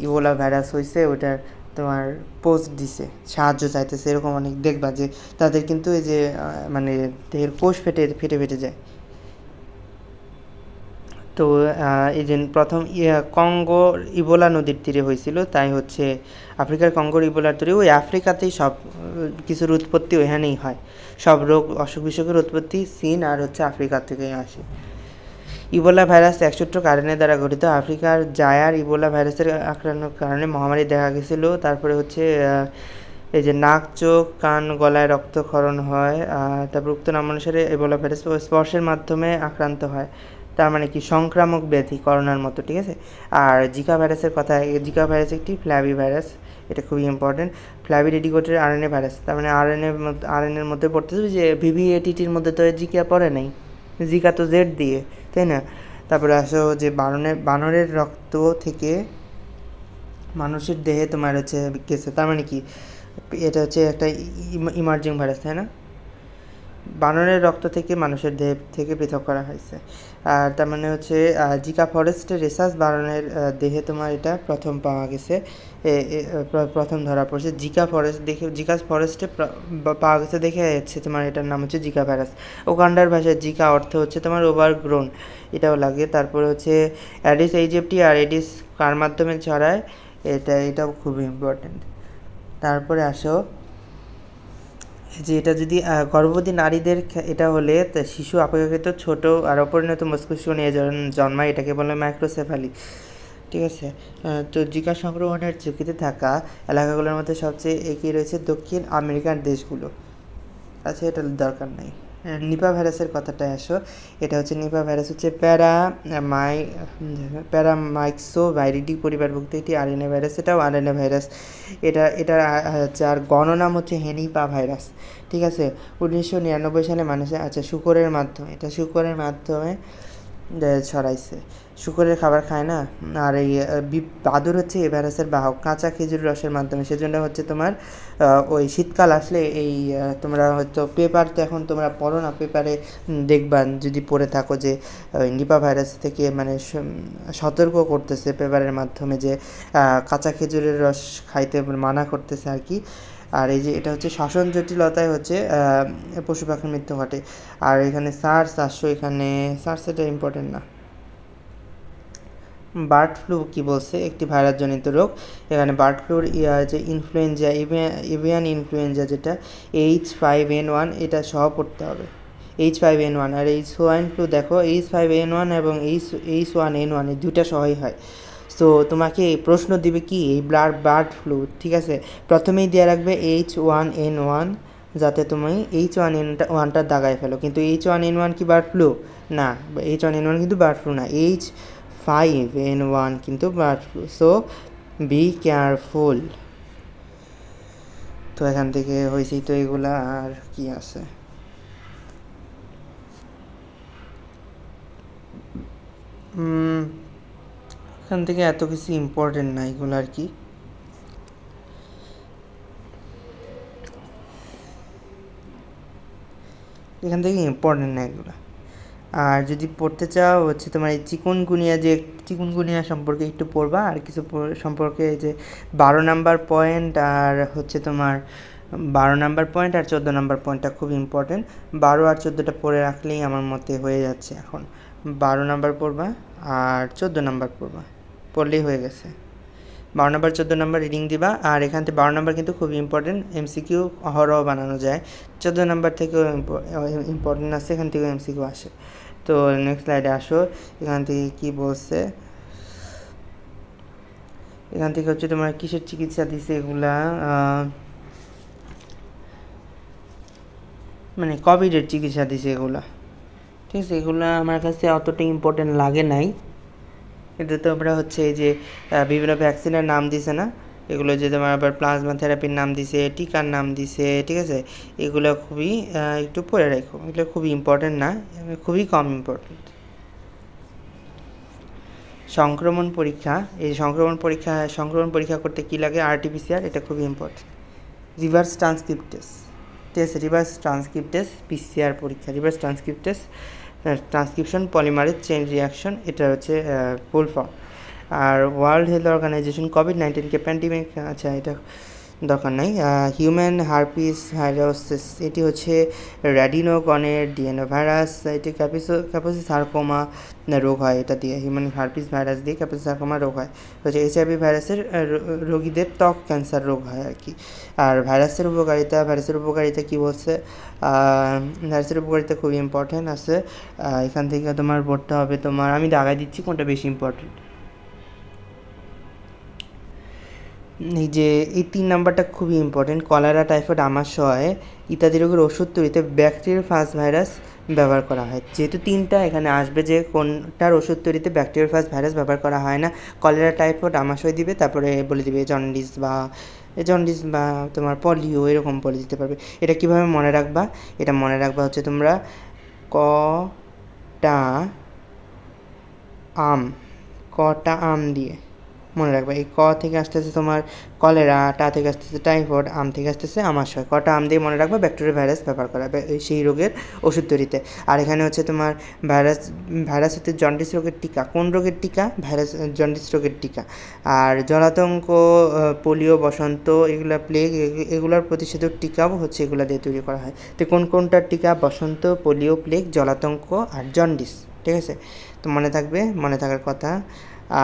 ইবোলা ভাইরাস হয়েছে, ওটার তোমার পোস্ট দিছে, সাহায্য চাইতেছে, এরকম অনেক দেখবা যে তাদের কিন্তু এই যে মানে দেহের কোষ ফেটে যায়। তো এই যে প্রথম কঙ্গো ইবোলা নদীর তীরে হয়েছিল, তাই হচ্ছে আফ্রিকার কঙ্গোর ইবোলার তীরে, ওই আফ্রিকাতেই সব কিছুর উৎপত্তি ওইখানেই হয়, সব অসুখ বিসুখের উৎপত্তি চীন আর হচ্ছে আফ্রিকা থেকেই আসে। ইবোলা ভাইরাস একসূত্রক আরএনএ দ্বারা গঠিত। আফ্রিকার জায়ার ইবোলা ভাইরাসের আক্রমণের কারণে মহামারী দেখা গেছিলো। তারপরে হচ্ছে এই যে নাক, চোখ, কান, গলায় রক্তক্ষরণ হয়। তারপর উক্ত নাম অনুসারে ইবোলা ভাইরাস স্পর্শের মাধ্যমে আক্রান্ত হয়, তার মানে কি সংক্রামক ব্যাধি, করোনার মতো, ঠিক আছে। আর জিকা ভাইরাসের কথা, জিকা ভাইরাস একটি ফ্ল্যাবি ভাইরাস, এটা খুবই ইম্পর্টেন্ট। ফ্ল্যাবি রেডিকোটের আরএনএ ভাইরাস, তার মানে আরএনএর মধ্যে পড়তেছে যে ভিভিএটিটির মধ্যে তো জিকা পড়ে নাই, জিকা তো জেড দিয়ে, তাই না। তারপরে আসো যে বানরের রক্ত থেকে মানুষের দেহে তোমার হচ্ছে গেছে, তার মানে কি এটা হচ্ছে একটা ইমার্জিং ভাইরাস, তাই না। বানরের রক্ত থেকে মানুষের দেহ থেকে পৃথক করা হয়েছে। আর তার মানে হচ্ছে জিকা ফরেস্টের রেসাস বানরের দেহে তোমার এটা প্রথম পাওয়া গেছে, প্রথম ধরা পড়ছে জিকা ফরেস্টে পাওয়া গেছে দেখে যাচ্ছে তোমার, এটার নাম হচ্ছে জিকা ভাইরাস। ওগান্ডার ভাষায় জিকা অর্থ হচ্ছে তোমার ওভারগ্রোন, এটাও লাগে। তারপরে হচ্ছে অ্যাডিস এইচএফটি আর এডিস কার মাধ্যমে ছড়ায়, এটাও খুবই ইম্পর্টেন্ট। তারপরে আসো যে এটা যদি গর্ভবতী নারীদের এটা হলে শিশু অপেক্ষাকৃত ছোট আর অপরিণত মস্তিষ্ক নিয়ে জন্মায়, এটাকে বলে মাইক্রোসেফালি, ঠিক আছে। তো জিকা সংক্রমণের ঝুঁকিতে থাকা এলাকাগুলোর মধ্যে সবচেয়ে এগিয়ে রয়েছে দক্ষিণ আমেরিকার দেশগুলো। আচ্ছা, এটা দরকার নাই। নিপা ভাইরাসের কথাটায় আসো। এটা হচ্ছে নিপা ভাইরাস হচ্ছে প্যারামাইক্সোভাইরিডি পরিবারভুক্ত একটি আরএনএ ভাইরাস, এটাও আরএনএ ভাইরাস। এটার হচ্ছে আর গণনাম হচ্ছে হেনিপা ভাইরাস, ঠিক আছে। 1999 সালে মানুষের শুকরের মাধ্যমে ছড়াইছে। শুকরের খাবার খায় না, আর এই বাদুড় হচ্ছে এই ভাইরাসের বাহক কাঁচা খেজুর রসের মাধ্যমে। সেজন্য হচ্ছে তোমার ওই শীতকাল আসলে এই তোমরা হয়তো পেপার, তো এখন তোমরা পড়ো না, পেপারে দেখবা যদি পড়ে থাকো যে নিপা ভাইরাস থেকে মানে সতর্ক করতেছে পেপারের মাধ্যমে যে কাঁচা খেজুরের রস খাইতে মানা করতেছে আর কি। আর এই যে এটা হচ্ছে শ্বসন জটিলতায় হচ্ছে পশু পাখির মৃত্যু ঘটে। আর এখানে এখানে এটা ইম্পর্টেন্ট না। বার্ড ফ্লু কি বলছে, একটি ভাইরাসজনিত রোগ। এখানে বার্ড ফ্লুর যে ইনফ্লুয়েঞ্জা, এভিয়ান ইনফ্লুয়েঞ্জা যেটা H5N1, এটা সহ পড়তে হবে, H5N1। আর এই সোয়াইন ফ্লু দেখো H5N1 এবং H1N1 এই দুইটা সহই হয়। সো তোমাকে প্রশ্ন দিবে কি এই বার্ড ফ্লু, ঠিক আছে, প্রথমেই দিয়ে রাখবে H1N1 যাতে তুমি H1N1টা দাগায় ফেলো, কিন্তু H1N1 কি বার্ড ফ্লু না, H1N1 কিন্তু বার্ড ফ্লু না, H5N1 কিন্তু bird flu. So be careful. তো এখান থেকে হয়েছেই তো এগুলা, আর কি আছে, এখান থেকে এত কিছু ইম্পর্টেন্ট না এগুলো আর কি। এখান থেকে ইম্পর্টেন্ট না এগুলো। আর যদি পড়তে চাও হচ্ছে তোমার এই চিকুনগুনিয়া সম্পর্কে একটু পড়বা, আর কিছু সম্পর্কে যে 12 নাম্বার পয়েন্ট আর হচ্ছে তোমার 12 নাম্বার পয়েন্ট আর 14 নাম্বার পয়েন্টটা খুব ইম্পর্টেন্ট। 12 আর 14টা পড়ে রাখলেই আমার মতে হয়ে যাচ্ছে। এখন 12 নাম্বার পড়বা আর 14 নাম্বার পড়লেই হয়ে গেছে। 12 নাম্বার 14 নাম্বার রিডিং দিবা। আর এখান থেকে 12 নাম্বার কিন্তু খুব ইম্পর্টেন্ট, এমসিকিউ অহরহ বানানো যায়। 14 নাম্বার থেকেও ইম্পর্টেন্ট আছে, এখান থেকেও এমসিকিউ আসে। তো নেক্সট স্লাইডে আসো, এখান থেকে কি বলছে, এখান থেকে হচ্ছে তোমার কিসের চিকিৎসা দিছে এগুলা, মানে কোভিডের চিকিৎসা দিছে এগুলা, ঠিক আছে। এগুলো আমার কাছে অতটা ইম্পর্টেন্ট লাগে নাই, কিন্তু তোমরা হচ্ছে এই যে বিভিন্ন ভ্যাকসিনের নাম দিছে না, এগুলো যে তোমার আবার প্লাজমা থেরাপির নাম দিছে, টিকার নাম দিছে, ঠিক আছে। এগুলো খুবই একটু পড়ে রাখো, এগুলো খুবই ইম্পর্টেন্ট না, খুবই কম ইম্পর্টেন্ট। সংক্রমণ পরীক্ষা, এই সংক্রমণ পরীক্ষা করতে কী লাগে, আরটিপিসিআর, এটা খুবই important. Reverse transcript test, reverse transcript test, PCR পরীক্ষা, reverse transcription polymerase chain reaction, এটা হচ্ছে ফুল ফর্ম। আর ওয়ার্ল্ড হেলথ অর্গানাইজেশন প্যান্ডেমিক, আচ্ছা এটা দরকার নাই। হিউম্যান হারপিস ভাইরাসিস, এটি হচ্ছে র্যাডিনোগনের ডিএনএ ভাইরাস, এটি ক্যাপোসিসার্কোমা রোগ হয়, এটা দিয়ে হিউম্যান হারপিস ভাইরাস দিয়ে ক্যাপোসিসার্কোমা রোগ হয়, হচ্ছে এইচআইভি ভাইরাসের রোগীদের ত্বক ক্যান্সার রোগ হয় আর কি। আর ভাইরাসের উপকারিতা কী বলছে, ভাইরাসের উপকারিতা খুবই ইম্পর্টেন্ট আছে। এখান থেকে তোমার পড়তে হবে, তোমার আমি দাগাই দিচ্ছি কোনটা বেশি ইম্পর্টেন্ট। এই যে এই 3 নাম্বারটা খুবই ইম্পর্টেন্ট, কলেরা, টাইফয়েড, আমাশয় ইত্যাদি রোগের ওষুধ তৈরিতে ব্যাকটেরিওফাজ ভাইরাস ব্যবহার করা হয়। যেহেতু 3টা এখানে আসবে যে কোনটার ওষুধ তৈরিতে ব্যাকটেরিওফাজ ভাইরাস ব্যবহার করা হয় না, কলেরা, টাইফয়েড, আমাশয় দিবে, তারপরে বলে দিবে জন্ডিস বা তোমার পলিও, এরকম বলে দিতে পারবে। এটা কিভাবে মনে রাখবা, এটা মনে রাখবা হচ্ছে তোমরা কটা আম দিয়ে মনে রাখবে। এই ক থেকে আসতেছে তোমার কলেরা, টা থেকে আসতেছে টাইফয়েড, আম থেকে আসতেছে আমাশয়। কটা আম দিয়ে মনে রাখবে ব্যাকটেরিয়া ভাইরাস ব্যবহার করা সেই রোগের ওষুধ তৈরিতে। আর এখানে হচ্ছে তোমার ভাইরাস হচ্ছে জন্ডিস রোগের টিকা, কোন রোগের টিকা, জন্ডিস রোগের টিকা। আর জলাতঙ্ক, পোলিও, বসন্ত, এগুলা প্লেগ, এগুলোর প্রতিষেধক টিকাও হচ্ছে এগুলা দিয়ে তৈরি করা হয়। তো কোনটার টিকা, বসন্ত, পোলিও, প্লেগ, জলাতঙ্ক আর জন্ডিস, ঠিক আছে। তো মনে থাকার কথা।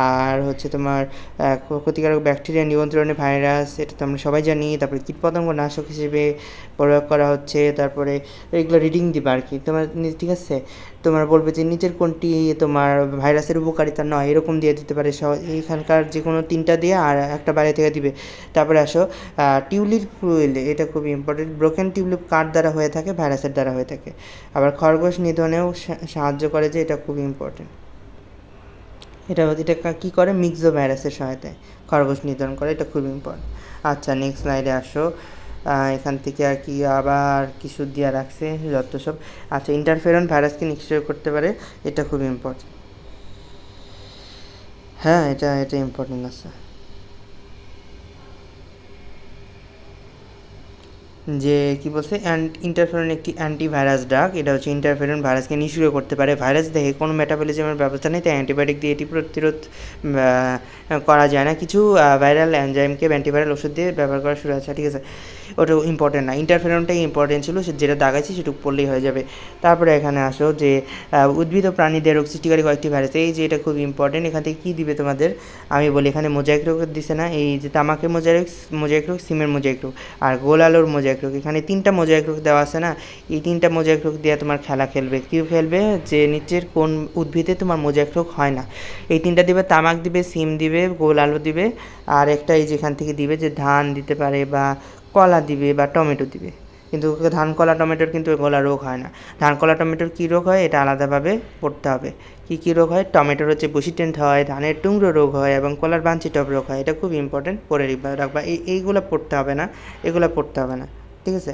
আর হচ্ছে তোমার ক্ষতিকারক ব্যাকটেরিয়া নিয়ন্ত্রণে ভাইরাস, এটা তো আমরা সবাই জানি। তারপরে কীটপতঙ্গ নাশক হিসেবে প্রয়োগ করা হচ্ছে। তারপরে এগুলো রিডিং দিবা আর কি তোমার, ঠিক আছে। তোমার বলবে যে নিচের কোনটি তোমার ভাইরাসের উপকারিতা নয়, এরকম দিয়ে দিতে পারে। এইখানকার যে কোনো 3টা দিয়ে আর একটা বাইরে থেকে দিবে। তারপরে আসো টিউলিপ ফুয়েল, এটা খুবই ইম্পর্টেন্ট। ব্রোকেন টিউলিপ কার দ্বারা হয়ে থাকে, ভাইরাসের দ্বারা হয়ে থাকে। আবার খরগোশ নিধনেও সাহায্য করে, যে এটা খুবই ইম্পর্টেন্ট। এটা কী করে, মিক্সো ভাইরাসের সহায়তায় খরগোশ নিধন করে, এটা খুব ইম্পর্টেন্ট। আচ্ছা নেক্সট স্লাইডে আসো, এখান থেকে আর কি আবার কিছু দেওয়া রাখছে যত সব। আচ্ছা ইন্টারফেরন ভাইরাসকে নিষ্ক্রিয় করতে পারে, এটা খুব ইম্পর্টেন্ট। হ্যাঁ এটা ইম্পর্টেন্ট আছে। যে কি বলছে, ইন্টারফেরন একটি অ্যান্টিভাইরাস ড্রাগ, এটা হচ্ছে ইন্টারফেরন ভাইরাসকে নিষ্ক্রিয় করতে পারে। ভাইরাস দেহে কোনো মেটাবলিজমের ব্যবস্থা নেই, তাই অ্যান্টিবায়োটিক দিয়ে এটি প্রতিরোধ করা যায় না। কিছু ভাইরাল এনজাইমকে অ্যান্টিভাইরাল ওষুধ দিয়ে ব্যবহার করা শুরু আছে, ঠিক আছে। ওটা ইম্পর্টেন্ট না, ইন্টারফেরনটাই ইম্পর্টেন্ট ছিল, যেটা দাগাইছি সেটুকু পড়লেই হয়ে যাবে। তারপরে এখানে আসো যে উদ্ভিদ ও প্রাণীদের রোগ সৃষ্টিকারী কয়েকটি ভাইরাস, এই যে এটা খুব ইম্পর্টেন্ট। এখান থেকে কী দিবে তোমাদের আমি বলি, এখানে মোজাইক রোগ দিছে না, এই যে তামাকের মোজাইক রোগ, সিমের মোজাইক রোগ আর গোল আলুর মোজাইক রোগ। এখানে 3টা মোজাইক রোগ দেওয়া আছে না, এই 3টা মোজাইক রোগ দিয়ে তোমার খেলা খেলবে। কী খেলবে, যে নিচের কোন উদ্ভিদে তোমার মোজাইক রোগ হয় না, এই 3টা দিবে। তামাক দিবে, সিম দিবে, গোল আলু দিবে, আর একটা এই যেখান থেকে দিবে যে ধান দিতে পারে বা কলা দিবে বা টমেটো দিবে। কিন্তু ধান, কলা, টমেটোর কিন্তু এগুলো রোগ হয় না। ধান, কলা, টমেটোর কী রোগ হয় এটা আলাদাভাবে পড়তে হবে। কী রোগ হয়, টমেটোর হচ্ছে বুশিটেন্ট হয়, ধানের টুংরো রোগ হয় এবং কলার বাঞ্চিটপ রোগ হয়। এটা খুব ইম্পর্টেন্ট, পড়ে রাখবা। এইগুলো পড়তে হবে না, এগুলো পড়তে হবে না, ঠিক আছে।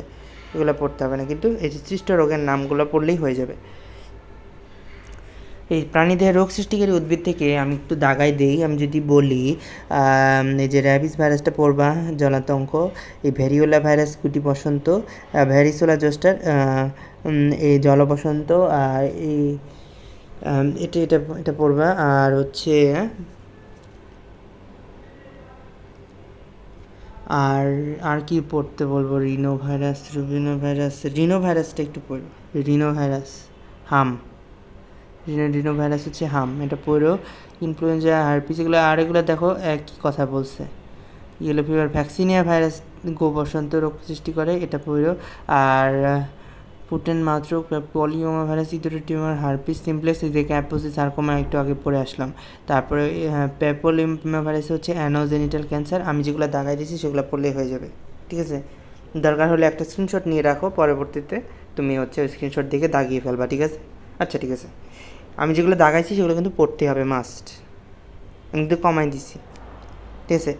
এগুলো পড়তে হবে না, কিন্তু এই যে সৃষ্ট রোগের নামগুলো পড়লেই হয়ে যাবে। এই প্রাণীদেহে রোগ সৃষ্টিকারী উদ্ভিদ থেকে আমি একটু দাগাই দেই। আমি যদি বলি এই যে র্যাবিস ভাইরাসটা পড়বা, জলাতঙ্ক, এই ভেরিওলা ভাইরাস, গুটি বসন্ত, ভ্যারিসোলা জোস্টার এই জলবসন্ত আর এই এটা এটা এটা পড়বা। আর হচ্ছে আর কি পড়তে বলবো, রিনো ভাইরাসটা একটু পড়ো। রিনো ভাইরাস, হাম, রিনো ভাইরাস হচ্ছে হাম, এটা পড়ো। ইনফ্লুয়েঞ্জা, হারপিস, এগুলো আর এগুলো দেখো একই কথা বলছে। ইয়েলো ফিভার, ভ্যাকসিনিয়া ভাইরাস বসন্ত রোগ সৃষ্টি করে, এটা পড়ো। আর ফুট অ্যান্ড মাউথ রোগ, পলিওমা ভাইরাস, ইথোরিয়া টিউমার, হারপিস সিমপ্লেক্স, এই যে ক্যাম্পোসিস সার্কোমা একটু আগে পড়ে আসলাম। তারপরে পেপোলিমা ভাইরাস হচ্ছে অ্যানোজেনিটাল ক্যান্সার। আমি যেগুলো দাগাই দিয়েছি সেগুলো পড়লেই হয়ে যাবে, ঠিক আছে। দরকার হলে একটা স্ক্রিনশট নিয়ে রাখো, পরবর্তীতে তুমি হচ্ছে ওই স্ক্রিনশট দেখে দাগিয়ে ফেলবা, ঠিক আছে। আচ্ছা ঠিক আছে, আমি যেগুলো দাগাইছি সেগুলো কিন্তু পড়তে হবে মাস্ট, আমি কিন্তু কমাই দিছি, ঠিক আছে।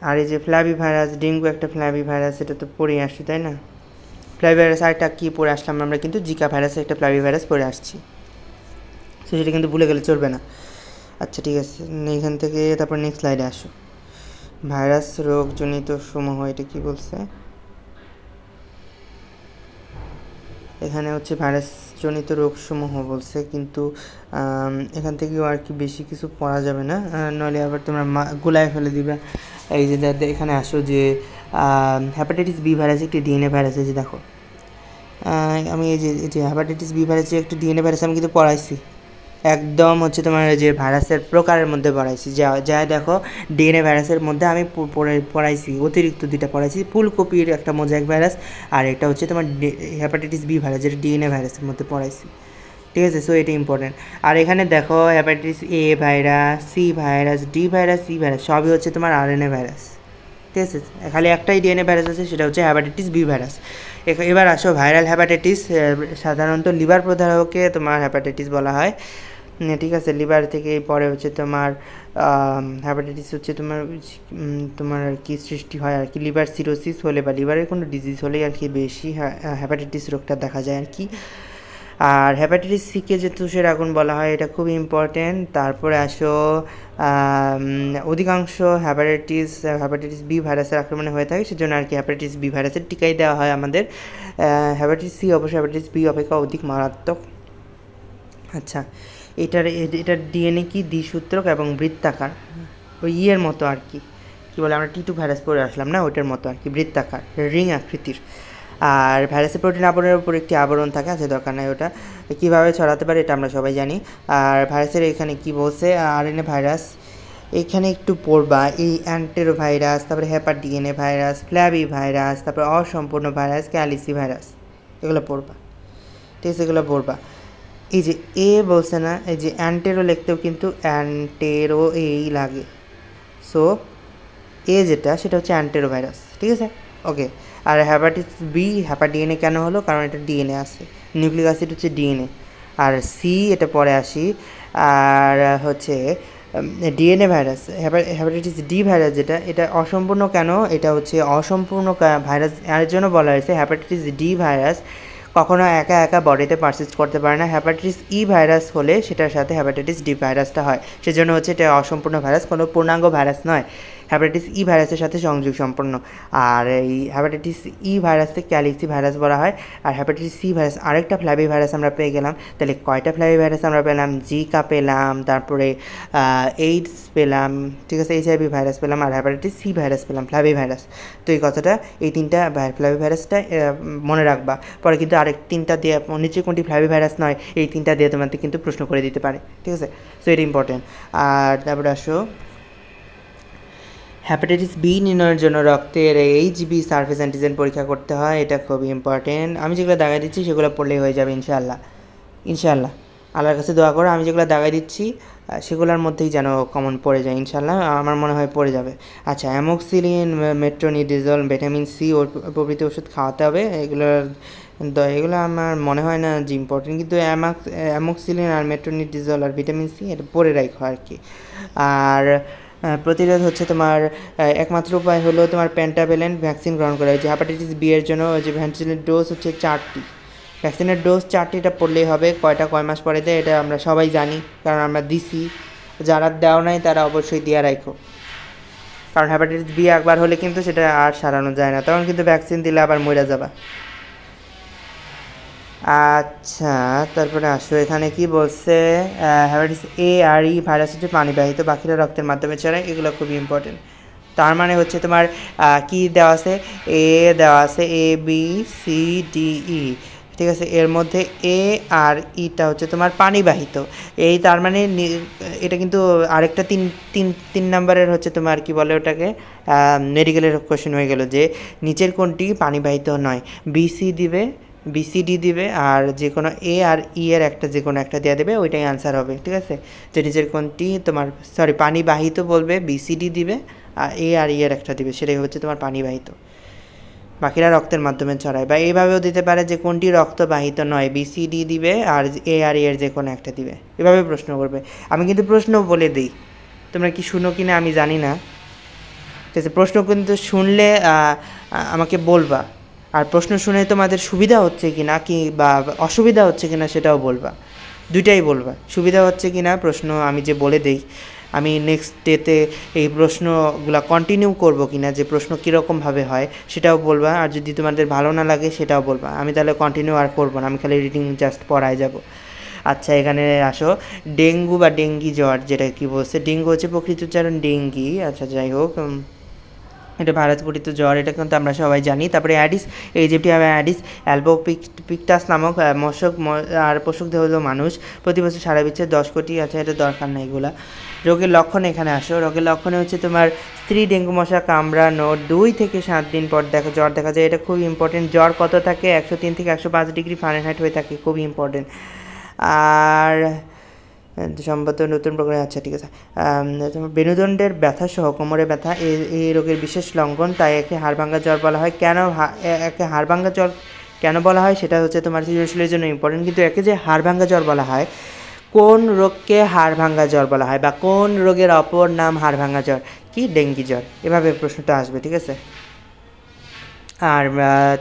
আর এই যে ফ্ল্যাবি ভাইরাস, ডেঙ্গু একটা ফ্ল্যাবি ভাইরাস, এটা তো পড়ে আসছি তাই না। ফ্ল্যাবি ভাইরাস আরেকটা কী পড়ে আসলাম আমরা, কিন্তু জিকা ভাইরাসের একটা ফ্ল্যাবি ভাইরাস পড়ে আসছি, তো সেটা কিন্তু ভুলে গেলে চলবে না। আচ্ছা ঠিক আছে, এইখান থেকে তারপর নেক্সট স্লাইডে আসো। ভাইরাস রোগজনিত সমূহ, এটা কি বলছে এখানে হচ্ছে ভাইরাসজনিত রোগসমূহ বলছে, কিন্তু এখান থেকেও আর কি বেশি কিছু পড়া যাবে না, নইলে আবার তোমরা গোলায় ফেলে দিবে। এই যে এখানে আসো যে হ্যাপাটাইটিস বি ভাইরাস একটি ডিএনএ ভাইরাস, এই যে দেখো আমি এই যে হ্যাপাটাইটিস বি ভাইরাসের একটি ডিএনএ ভাইরাস আমি কিন্তু পড়াইছি, একদম হচ্ছে তোমার যে ভাইরাসের প্রকারের মধ্যে পড়াইছি, যা দেখো ডিএনএ ভাইরাসের মধ্যে আমি পড়াইছি অতিরিক্ত দুইটা পড়াইছি, ফুলকপির একটা মোজাইক ভাইরাস, আর এটা হচ্ছে তোমার হ্যাপাটাইটিস বি ভাইরাস, যেটা ডিএনএ ভাইরাসের মধ্যে পড়াইছি, ঠিক আছে। সো এটা ইম্পর্টেন্ট। আর এখানে দেখো hepatitis A virus, C virus, D virus, C virus, সবই হচ্ছে তোমার আরএনএ ভাইরাস, ঠিক আছে। খালি একটাই ডিএনএ ভাইরাস আছে, সেটা হচ্ছে হ্যাপাটাইটিস বি ভাইরাস। এবার আসো ভাইরাল হ্যাপাটাইটিস, সাধারণত লিভার প্রদাহকে তোমার হ্যাপাটাইটিস বলা হয়, ঠিক আছে। লিভার থেকে পরে হচ্ছে তোমার হ্যাপাটাইটিস হচ্ছে তোমার আর কি সৃষ্টি হয় আর কি, লিভার সিরোসিস হলে বা লিভারের কোনো ডিজিজ হলেই আর কি বেশি হ্যাপাটাইটিস রোগটা দেখা যায় আর কি। আর হ্যাপাটাইটিস সিকে যে তুষের আগুন বলা হয়, এটা খুব ইম্পর্টেন্ট। তারপরে আসো অধিকাংশ হ্যাপাটাইটিস বি ভাইরাসের আক্রমণে হয়ে থাকে, সেজন্য আর কি হ্যাপাটাইটিস বি ভাইরাসের টিকাই দেওয়া হয় আমাদের। হ্যাপাটাইটিস সি অবশ্য হ্যাপাটাইটিস বি অপেক্ষা অধিক মারাত্মক। আচ্ছা, এটার ডিএনএ কি দ্বিসূত্রক এবং বৃত্তাকার, ওই ইয়ের মতো আর কি, কী বলে আমরা টিটু ভাইরাস পড়ে আসলাম না, ওইটার মতো আর কি, বৃত্তাকার রিং আকৃতির। আর ভাইরাসের প্রোটিন আবরণের উপর একটি আবরণ থাকে, আছে দরকার নাই ওটা, কীভাবে ছড়াতে পারে এটা আমরা সবাই জানি। আর ভাইরাসের এখানে কি বলছে, আরএনএ ভাইরাস এখানে একটু পড়বা, এই অ্যান্টেরো ভাইরাস, তারপরে হ্যাপার ডিএনএ ভাইরাস, ফ্ল্যাবি ভাইরাস, তারপরে অসম্পূর্ণ ভাইরাস, ক্যালিসি ভাইরাস, এগুলো পড়বা, ঠিক আছে, এগুলো পড়বা। এই যে এ বলছে না, এই যে অ্যান্টেরো লিখতেও কিন্তু অ্যান্টেরো এই লাগে, সো এ যেটা সেটা হচ্ছে অ্যান্টেরো ভাইরাস, ঠিক আছে, ওকে। আর হ্যাপাটাইটিস বি হ্যাপার ডিএনএ কেন হলো, কারণ এটা ডিএনএ আছে, নিউক্লিক অ্যাসিড হচ্ছে ডিএনএ। আর সি এটা পরে আসি, আর হচ্ছে DNA virus, hepatitis D virus যেটা, এটা অসম্পূর্ণ কেন, এটা হচ্ছে অসম্পূর্ণ ভাইরাস এর জন্য বলা হয়েছে। হ্যাপাটাইটিস ডি ভাইরাস কখনো একা একা বডিতে পারসিস্ট করতে পারে না, হ্যাপাটাইটিস ই ভাইরাস হলে সেটার সাথে হ্যাপাটাইটিস ডি ভাইরাসটা হয়, সেজন্য হচ্ছে এটা অসম্পূর্ণ ভাইরাস, কোনো পূর্ণাঙ্গ ভাইরাস নয়, হ্যাপাটাইটিস ই ভাইরাসের সাথে সংযোগ সম্পন্ন। আর এই হ্যাপাটাইটিস ই ভাইরাসকে ক্যালিসি ভাইরাস বলা হয়। আর হ্যাপাটাইটিস সি ভাইরাস আরেকটা ফ্ল্যাবি ভাইরাস আমরা পেয়ে গেলাম, তাহলে কয়টা ফ্ল্যাবি ভাইরাস আমরা পেলাম, জিকা পেলাম, তারপরে এইডস পেলাম, ঠিক আছে, এইচআইভি ভাইরাস পেলাম, আর হ্যাপাটাইটিস সি ভাইরাস পেলাম, ফ্ল্যাবি ভাইরাস। তো এই কথাটা, এই তিনটা ফ্ল্যাবি ভাইরাসটা মনে রাখবা, পরে কিন্তু আরেক তিনটা দিয়ে নিচে কোনটি ফ্ল্যাবি ভাইরাস নয়, এই তিনটা দিয়ে তোমাদের কিন্তু প্রশ্ন করে দিতে পারে, ঠিক আছে। সো এটা ইম্পর্টেন্ট। আর তারপরে আসো হ্যাপাটাইটিস বি নির্ণয়ের জন্য রক্তের এইচবি সারফেস অ্যান্টিজেন পরীক্ষা করতে হয়, এটা খুবই ইম্পর্টেন্ট। আমি যেগুলো দাগাই দিচ্ছি সেগুলো পড়লেই হয়ে যাবে ইনশাআল্লাহ, ইনশাআল্লাহ। আল্লাহর কাছে দোয়া করো আমি যেগুলো দাগাই দিচ্ছি সেগুলোর মধ্যেই যেন কমন পড়ে যায় ইনশাআল্লাহ, আমার মনে হয় পড়ে যাবে। আচ্ছা, অ্যামোক্সিলিন, মেট্রোনিডিজল, ভিটামিন সি প্রভৃতি ওষুধ খাওয়াতে হবে, এগুলো আমার মনে হয় না যে ইম্পর্টেন্ট, কিন্তু অ্যামোক্সিলিন আর মেট্রোনিডিজল আর ভিটামিন সি এটা পড়ে রাখো আর কি। আর প্রতিরোধ হচ্ছে তোমার একমাত্র উপায় হলো তোমার পেন্টাভ্যালেন্ট ভ্যাকসিন গ্রহণ করা হয়েছে। হ্যাপাটাইটিস বি এর জন্য যে ভ্যাকসিনের ডোজ হচ্ছে 4টি, ভ্যাকসিনের ডোজ 4টিটা পড়লেই হবে। কয় মাস পরে দেয় এটা আমরা সবাই জানি, কারণ আমরা দিছি, যারা দেওয়া নাই তারা অবশ্যই দিয়ে রাখো, কারণ হ্যাপাটাইটিস বি একবার হলে কিন্তু সেটা আর সারানো যায় না, তখন কিন্তু ভ্যাকসিন দিলে আবার মরে যাবা। আচ্ছা, তারপরে আসো এখানে কি বলছে, হ্যাপাটাইটিস এ আর ই ভাইরাস হচ্ছে পানিবাহিত, বাকিরা রক্তের মাধ্যমে ছড়ায়, এগুলো খুবই ইম্পর্টেন্ট। তার মানে হচ্ছে তোমার কি দেওয়া আছে, এ দেওয়া আছে, A B C D E, ঠিক আছে। এর মধ্যে এ আর ইটা হচ্ছে তোমার পানিবাহিত, এই তার মানে এটা কিন্তু আরেকটা তিন তিন তিন নাম্বারের হচ্ছে তোমার কি বলে ওটাকে, মেডিকেলের কোশ্চেন হয়ে গেল যে নিচের কোনটি পানিবাহিত নয়, বিসি দিবে, বিসিডি দিবে, আর যে কোনো এ আর ই এর একটা যে কোনো একটা দেওয়া দেবে, ওইটাই আনসার হবে, ঠিক আছে। যে নিচের কোনটি তোমার পানিবাহিত বলবে, বিসিডি দিবে, আর এ আর ই এর একটা দিবে, সেটাই হচ্ছে তোমার পানিবাহিত, বাকিরা রক্তের মাধ্যমে ছড়ায়। বা এইভাবেও দিতে পারে যে কোনটি রক্তবাহিত নয়, বিসিডি দিবে আর এ আর ই এর যে কোনো একটা দিবে, এভাবে প্রশ্ন করবে। আমি কিন্তু প্রশ্ন বলে দিই, তোমরা কি শুনো কি না আমি জানি না, ঠিক আছে। প্রশ্ন কিন্তু শুনলে আমাকে বলবা, আর প্রশ্ন শুনে তোমাদের সুবিধা হচ্ছে কি না কি বা অসুবিধা হচ্ছে কি না সেটাও বলবা, দুইটাই বলবা। সুবিধা হচ্ছে কি না প্রশ্ন আমি যে বলে দেই, আমি নেক্সট ডেতে এই প্রশ্নগুলো কন্টিনিউ করবো কি না, যে প্রশ্ন কীরকমভাবে হয় সেটাও বলবা। আর যদি তোমাদের ভালো না লাগে সেটাও বলবা, আমি তাহলে কন্টিনিউ আর করবো না, আমি খালি রিডিং জাস্ট পড়ায় যাব। আচ্ছা, এখানে আসো, ডেঙ্গু বা ডেঙ্গি জ্বর, যেটা কি বলছে, ডেঙ্গু হচ্ছে প্রকৃত উচ্চারণ ডেঙ্গি, আচ্ছা যাই হোক, এটা ভারতঘটিত জ্বর, এটা কিন্তু আমরা সবাই জানি। তারপরে অ্যাডিস, ইজিপ্টিয়াম অ্যাডিস অ্যালবোপিকটাস নামক মশক আর পশুক হলো মানুষ, প্রতি বছর সারা বিশ্বে 10 কোটি, আচ্ছা এটা দরকার নাই এগুলা। রোগের লক্ষণ এখানে আসো, রোগের লক্ষণে হচ্ছে তোমার স্ত্রী ডেঙ্গু মশা কামড়ানো 2 থেকে 7 দিন পর জ্বর দেখা যায়, এটা খুব ইম্পর্টেন্ট। জ্বর কত থাকে, 103 থেকে 105 ডিগ্রি ফারেনহাইট হয়ে থাকে, খুবই ইম্পর্টেন্ট। আর সম্ভবত নতুন প্রকার, আচ্ছা ঠিক আছে। মেরুদণ্ডের ব্যথা সহ কোমরে ব্যথা এই রোগের বিশেষ লক্ষণ, তাই একে হাড়ভাঙ্গা জ্বর বলা হয়। কেন একে হাড়ভাঙ্গা জ্বর কেন বলা হয় সেটা হচ্ছে তোমার সৃজনশীলের জন্য ইম্পর্টেন্ট, কিন্তু একে যে হাড়ভাঙ্গা জ্বর বলা হয়, কোন রোগকে হাড়ভাঙ্গা জ্বর বলা হয় বা কোন রোগের অপর নাম হাড়ভাঙ্গা জ্বর, কি ডেঙ্গি জ্বর, এভাবে প্রশ্নটা আসবে, ঠিক আছে। আর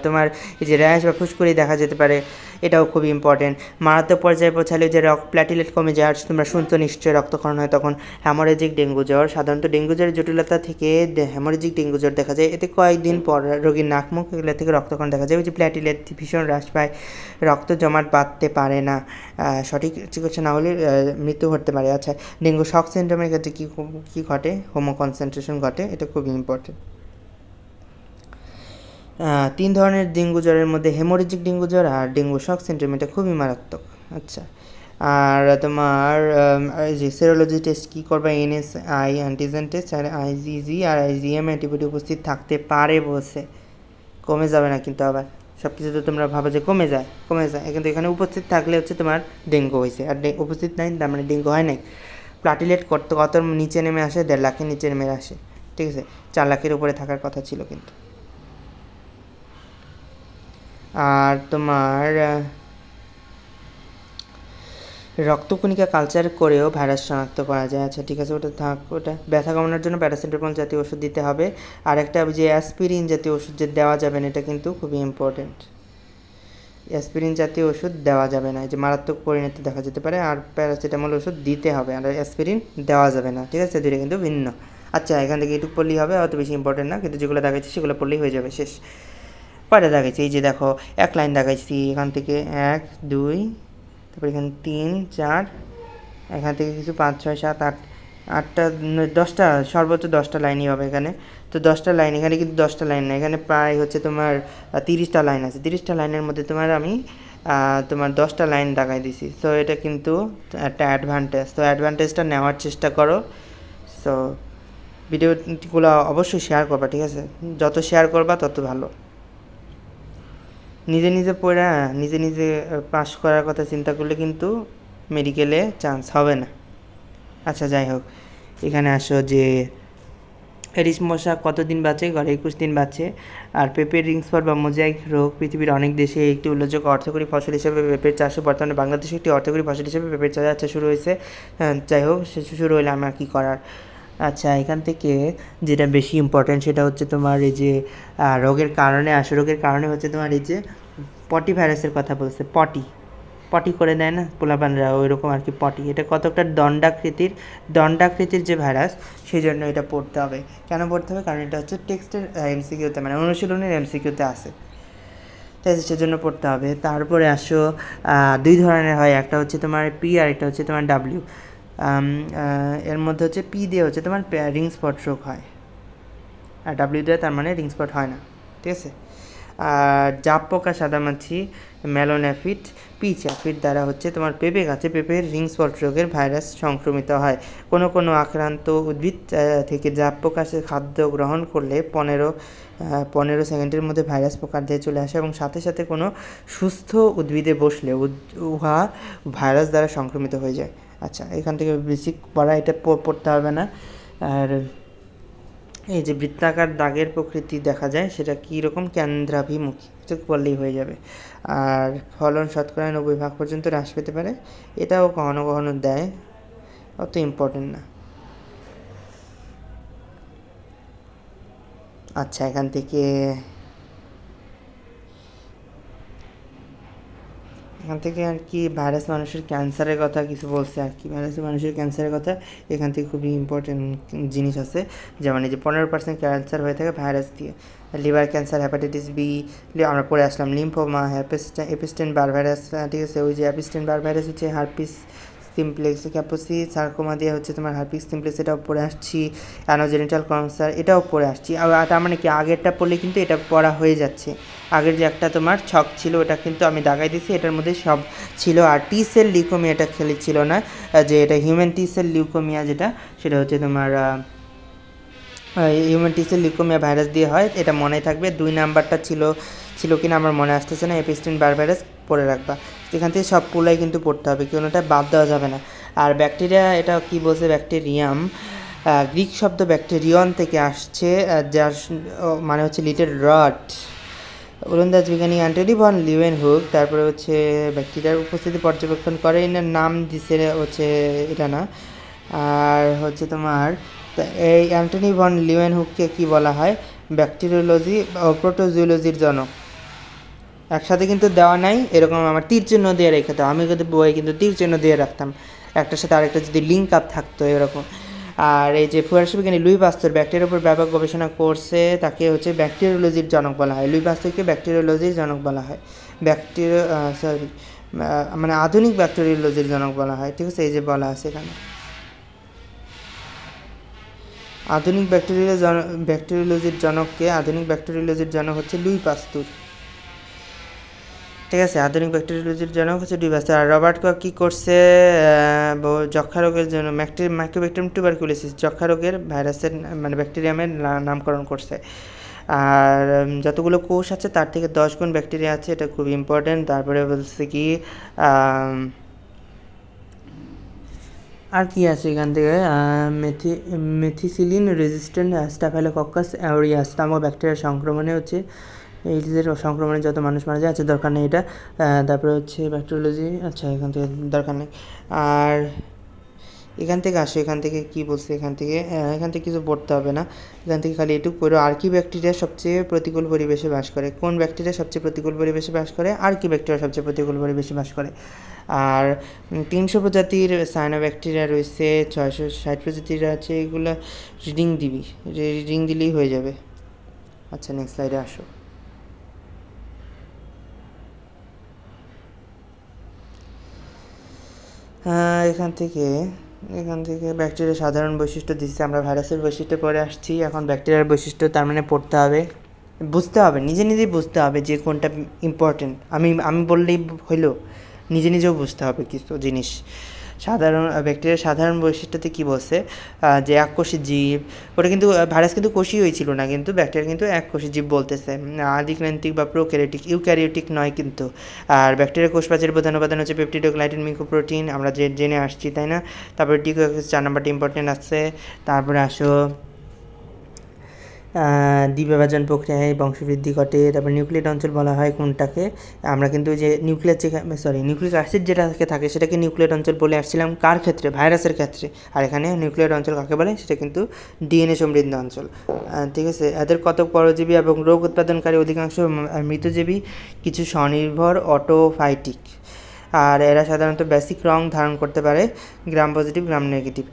তোমার এই যে র্যাশ বা ফুসকুড়ি দেখা যেতে পারে, এটাও খুব ইম্পর্টেন্ট। মারাত্মক পর্যায়ে পৌঁছালে যে প্ল্যাটিলেট কমে যায়, আর তোমরা শুনছো নিশ্চয়ই রক্তক্ষরণ হয়, তখন হ্যামোরেজিক ডেঙ্গু জ্বর। সাধারণত ডেঙ্গু জ্বরের জটিলতা থেকে হ্যামোরেজিক ডেঙ্গু জ্বর দেখা যায়, এতে কয়েকদিন পর রোগীর নাক মুখ এগুলো থেকে রক্তক্ষরণ দেখা যায়। ওই যে প্ল্যাটিলেট ভীষণ হ্রাস পায়, রক্ত জমাট বাঁধতে পারে না, সঠিক চিকিৎসা না হলে মৃত্যু ঘটতে পারে। আচ্ছা, ডেঙ্গু শক সিনড্রোমের ক্ষেত্রে কী ঘটে, হোমো কনসেন্ট্রেশন ঘটে, এটা খুবই ইম্পর্টেন্ট। 3 ধরনের ডেঙ্গু জ্বরের মধ্যে হেমোরেজিক ডেঙ্গু জ্বর আর ডেঙ্গু শক সিনড্রোম, এটা খুবই মারাত্মক। আচ্ছা, আর তোমার যে সেরোলজি টেস্ট কী করবে, এনএসআই অ্যান্টিজেন টেস্ট, আর আইজিজি আর আইজিএম অ্যান্টিবডি উপস্থিত থাকতে পারে বলছে, কমে যাবে না কিন্তু। আবার সব কিছু তো তোমরা ভাবো যে কমে যায়, কিন্তু এখানে উপস্থিত থাকলে হচ্ছে তোমার ডেঙ্গু হয়েছে, আর উপস্থিত নাই তার মানে ডেঙ্গু হয় নাই। প্লাটিলেট কত নিচে নেমে আসে, 1.5 লাখের নিচে নেমে আসে, ঠিক আছে। 4 লাখের উপরে থাকার কথা ছিল কিন্তু। আর তোমার রক্তকণিকা কালচার করেও ভাইরাস শনাক্ত করা যায়, আচ্ছা ঠিক আছে, ওটা থাক। ওটা ব্যথা কমানোর জন্য প্যারাসিটামল জাতীয় ওষুধ দিতে হবে। আর একটা যে অ্যাসপিরিন জাতীয় ওষুধ যে দেওয়া যাবে না, এটা কিন্তু খুবই ইম্পর্টেন্ট। অ্যাসপিরিন জাতীয় ওষুধ দেওয়া যাবে না, যে মারাত্মক পরিণতি দেখা যেতে পারে। আর প্যারাসিটামল ওষুধ দিতে হবে, আর অ্যাসপিরিন দেওয়া যাবে না, ঠিক আছে, দুটো কিন্তু ভিন্ন। আচ্ছা, এখান থেকে এটুকু পড়লেই হবে, অত বেশি ইম্পর্টেন্ট না, কিন্তু যেগুলো দেখাচ্ছি সেগুলো পড়লেই হয়ে যাবে, শেষ। কয়টা দেখাচ্ছি, এই যে দেখো 1 লাইন দেখাচ্ছি, এখান থেকে 1 2, তারপর এখানে 3 4, এখান থেকে কিছু 5 6 7 8, 8টা 10টা, সর্বোচ্চ 10টা লাইনই হবে এখানে। তো 10টা লাইন, এখানে কিন্তু 10টা লাইন না, এখানে প্রায় হচ্ছে তোমার 30টা লাইন আছে। 30টা লাইনের মধ্যে আমি তোমার 10টা লাইন দেখাই দিছি। সো এটা কিন্তু একটা অ্যাডভান্টেজ, তো অ্যাডভান্টেজটা নেওয়ার চেষ্টা করো। সো ভিডিওগুলো অবশ্যই শেয়ার করবা, ঠিক আছে, যত শেয়ার করবা তত ভালো। নিজে পড়া নিজে পাস করার কথা চিন্তা করলে কিন্তু মেডিকেলে চান্স হবে না। আচ্ছা যাই হোক, এখানে আসো যে এডিস মশা কতদিন বাঁচে, গড়ে 21 দিন বাঁচে। আর পেঁপের রিং স্পট বা মোজাইক রোগ পৃথিবীর অনেক দেশে একটি উল্লেখযোগ্য অর্থকরী ফসল হিসেবে পেঁপের চাষও বর্তমানে বাংলাদেশে একটি অর্থকরী ফসল হিসেবে পেঁপের চাষ শুরু হয়েছে। যাই হোক, সে শুরু হলে আমার কী করার। আচ্ছা, এখান থেকে যেটা বেশি ইম্পর্ট্যান্ট সেটা হচ্ছে তোমার এই যে রোগের কারণে রোগের কারণে হচ্ছে তোমার এই যে পটি ভাইরাসের কথা বলছে। পটি করে দেয় না পোলাপানরা, ওই রকম আর কি পটি। এটা কতটা দণ্ডাকৃতির যে ভাইরাস, সেই জন্য এটা পড়তে হবে। কেন পড়তে হবে? কারণ এটা হচ্ছে টেক্সটের এমসিকিউতে, মানে অনুশীলনের এমসিকিউতে আসে। তাই সেজন্য পড়তে হবে। তারপরে আসো দুই ধরনের হয়, একটা হচ্ছে তোমার পি আর একটা হচ্ছে তোমার ডাব্লিউ। এর মধ্যে হচ্ছে পি দিয়ে হচ্ছে তোমার রিং স্পট রোগ হয়, আর ডাব্লিউ দিয়ে তার মানে রিং স্পট হয় না, ঠিক আছে। আর জাপ পোকা, সাদামাছি, মেলোনেফিট, পিচ অ্যাফিড দ্বারা হচ্ছে তোমার পেঁপে গাছে পেঁপের রিং স্পট রোগের ভাইরাস সংক্রমিত হয়। কোনো আক্রান্ত উদ্ভিদ থেকে জাপ পোকা খাদ্য গ্রহণ করলে 15 সেকেন্ডের মধ্যে ভাইরাস পোকার দেহে চলে আসে এবং সাথে সাথে কোনো সুস্থ উদ্ভিদে বসলে উহা ভাইরাস দ্বারা সংক্রমিত হয়ে যায়। আচ্ছা, এখান থেকে বেসিক পড়া, এটা পড়তে হবে না। আর এই যে বৃত্তাকার দাগের প্রকৃতি দেখা যায় সেটা কীরকম, কেন্দ্রাভিমুখী, এটা বললেই হয়ে যাবে। আর ফলন শতকরা 90% পর্যন্ত হ্রাস পেতে পারে, এটাও কখনো কখনো দেয়, অত ইম্পর্টেন্ট না। আচ্ছা, এখান থেকে আর কি ভাইরাস মানুষের ক্যান্সারের কথা কিছু বলছে আর কি, ভাইরাসের মানুষের ক্যান্সারের কথা। এখান থেকে খুবই ইম্পর্টেন্ট জিনিস আছে, যেমন এই যে 15% ক্যান্সার হয়ে থাকে ভাইরাস দিয়ে। লিভার ক্যান্সার, হ্যাপাটাইটিস বি আমরা পড়ে আসলাম, লিম্ফোমা, এপিস্টেন বার ভাইরাস, ঠিক আছে। ওই যে এপিস্টেন বার ভাইরাস হচ্ছে হার্পিস সিমপ্লেক্স, ক্যাপোসি সার্কোমা দিয়ে হচ্ছে তোমার হার্পিস সিমপ্লেক্স, এটাও পড়ে আসছি। অ্যানোজেনিটাল ক্যান্সার, এটাও পড়ে আসছি। আর তার মানে কি আগেরটা পড়লে কিন্তু এটা পড়া হয়ে যাচ্ছে। আগের যে একটা তোমার ছক ছিল ওটা কিন্তু আমি দাগাই দিছি, এটার মধ্যে সব ছিল। আর টি সেল লিউকোমিয়া এটা ছিল না, যে এটা হিউম্যান টি সেল লিউকোমিয়া, যেটা সেটা হচ্ছে তোমার হিউম্যান টি সেল লিউকোমিয়া ভাইরাস দিয়ে হয়, এটা মনে থাকবে। 2 নাম্বারটা ছিল কিনা আমার মনে আসতেছে না, এপিস্টেন বার ভাইরাস পড়ে রাখবা। এখান থেকে সব পুলাই কিন্তু পড়তে হবে, কোনোটা বাদ দেওয়া যাবে না। আর ব্যাকটেরিয়া, এটা কি বলছে, ব্যাকটেরিয়াম গ্রিক শব্দ ব্যাকটেরিয়ন থেকে আসছে, যার মানে হচ্ছে লিটল রড। ওলন্দাজ বিজ্ঞানী অ্যান্টনি ভন লিউয়েনহুক তারপরে হচ্ছে ব্যাকটেরিয়ার উপস্থিতি পর্যবেক্ষণ করে, এর নাম দিছে হচ্ছে এটা না। আর হচ্ছে তোমার এই অ্যান্টনি ভন লিউয়েনহুককে কি বলা হয়, ব্যাকটেরিওলজি ও প্রোটোজুওলজির জনক। একসাথে কিন্তু দেওয়া নাই, এরকম আমার তীর চিহ্ন দিয়ে রেখে দাও, আমি কিন্তু বই কিন্তু তীর চিহ্ন দিয়ে রাখতাম, একটার সাথে আরেকটা যদি লিঙ্ক আপ থাকতো এরকম। আর এই যে ফরাসি বিজ্ঞানী লুই পাস্তুর ব্যাকটেরিয়ার উপর ব্যাপক গবেষণা করছে, তাকে হচ্ছে ব্যাকটেরিওলজির জনক বলা হয়। লুই পাস্তুরকে ব্যাকটেরিওলজির জনক বলা হয়, মানে আধুনিক ব্যাকটেরিওলজির জনক বলা হয়, ঠিক আছে। এই যে বলা আছে এখানে আধুনিক ব্যাকটেরিওলজির জনককে, আধুনিক ব্যাকটেরিওলজির জনক হচ্ছে লুই পাস্তুর, ঠিক আছে। আধুনিক ব্যাকটেরিওলজির জনক হচ্ছে লুই পাস্তুর। আর রবার্ট কক কী করছে, যক্ষা রোগের জন্য মাইক্রোব্যাকটেরিয়াম টিউবারকুলোসিস, যক্ষা রোগের ভাইরাসের মানে ব্যাকটেরিয়ামের নামকরণ করছে। আর যতগুলো কোষ আছে তার থেকে 10 গুণ ব্যাকটেরিয়া আছে, এটা খুব ইম্পর্টেন্ট। তারপরে বলছে কি আর কি আছে এখান থেকে, মেথিসিলিন রেজিস্ট্যান্ট স্টাফাইলোকক্কাস অ্যাওরিয়াস নামক ব্যাকটেরিয়ার সংক্রমণে হচ্ছে এইডসের সংক্রমণে যত মানুষ মারা যায়, আচ্ছা দরকার নেই এটা। তারপরে হচ্ছে ব্যাকটেরিওলজি, আচ্ছা এখান থেকে দরকার নেই। আর এখান থেকে আসো, এখান থেকে কী বলছে, এখান থেকে কিছু পড়তে হবে না, এখান থেকে খালি এটুকু পড়ো। আর কি ব্যাকটেরিয়া সবচেয়ে প্রতিকূল পরিবেশে বাস করে, কোন ব্যাকটেরিয়া সবচেয়ে প্রতিকূল পরিবেশে বাস করে, আর কি ব্যাকটেরিয়া সবচেয়ে প্রতিকূল পরিবেশে বাস করে। আর 300 প্রজাতির সায়ানোব্যাকটেরিয়া রয়েছে, 660 প্রজাতির আছে, এগুলো রিডিং দিলেই হয়ে যাবে। আচ্ছা, নেক্সট স্লাইডে আসো। এখান থেকে ব্যাকটেরিয়ার সাধারণ বৈশিষ্ট্য দিচ্ছে, আমরা ভাইরাসের বৈশিষ্ট্য পড়ে আসছি, এখন ব্যাকটেরিয়ার বৈশিষ্ট্য তার মানে পড়তে হবে, বুঝতে হবে, নিজেই বুঝতে হবে যে কোনটা ইম্পর্টেন্ট। আমি বললেই হইলো, নিজেও বুঝতে হবে কিছু জিনিস। ব্যাকটেরিয়ার সাধারণ বৈশিষ্ট্যতে কী বলছে, যে এককোষী জীব, ওটা কিন্তু ভাইরাস কিন্তু কোষই হয়েছিল না, কিন্তু ব্যাকটেরিয়া কিন্তু এককোষী জীব বলতেছে, আদিক্রান্তিক বা ইউক্যারিওটিক নয় কিন্তু। আর ব্যাকটেরিয়া কোষপ্রাচীরের প্রধান উপাদান হচ্ছে পেপটিডোগ্লাইকেন, মিকোপ্রোটিন, আমরা জেনে আসছি, তাই না। তারপরে ডিকোএক্সিস 4 নাম্বারটা ইম্পর্টেন্ট আছে। তারপরে আসো দ্বিবিভাজন প্রক্রিয়ায় বংশবৃদ্ধি ঘটে। তারপর নিউক্লিয়েট অঞ্চল বলা হয় কোনটাকে, আমরা কিন্তু যে নিউক্লিক অ্যাসিড যেটাকে থাকে সেটাকে নিউক্লিয়েট অঞ্চল বলে আসছিলাম, কার ক্ষেত্রে, ভাইরাসের ক্ষেত্রে। আর এখানে নিউক্লিয়েট অঞ্চল কাকে বলে, সেটা কিন্তু ডিএনএ সমৃদ্ধ অঞ্চল, ঠিক আছে। এদের কতক পরজীবী এবং রোগ উৎপাদনকারী, অধিকাংশ মৃতজীবী, কিছু স্বনির্ভর অটোফাইটিক। আর এরা সাধারণত বেসিক রং ধারণ করতে পারে, গ্রাম পজিটিভ গ্রাম নেগেটিভ।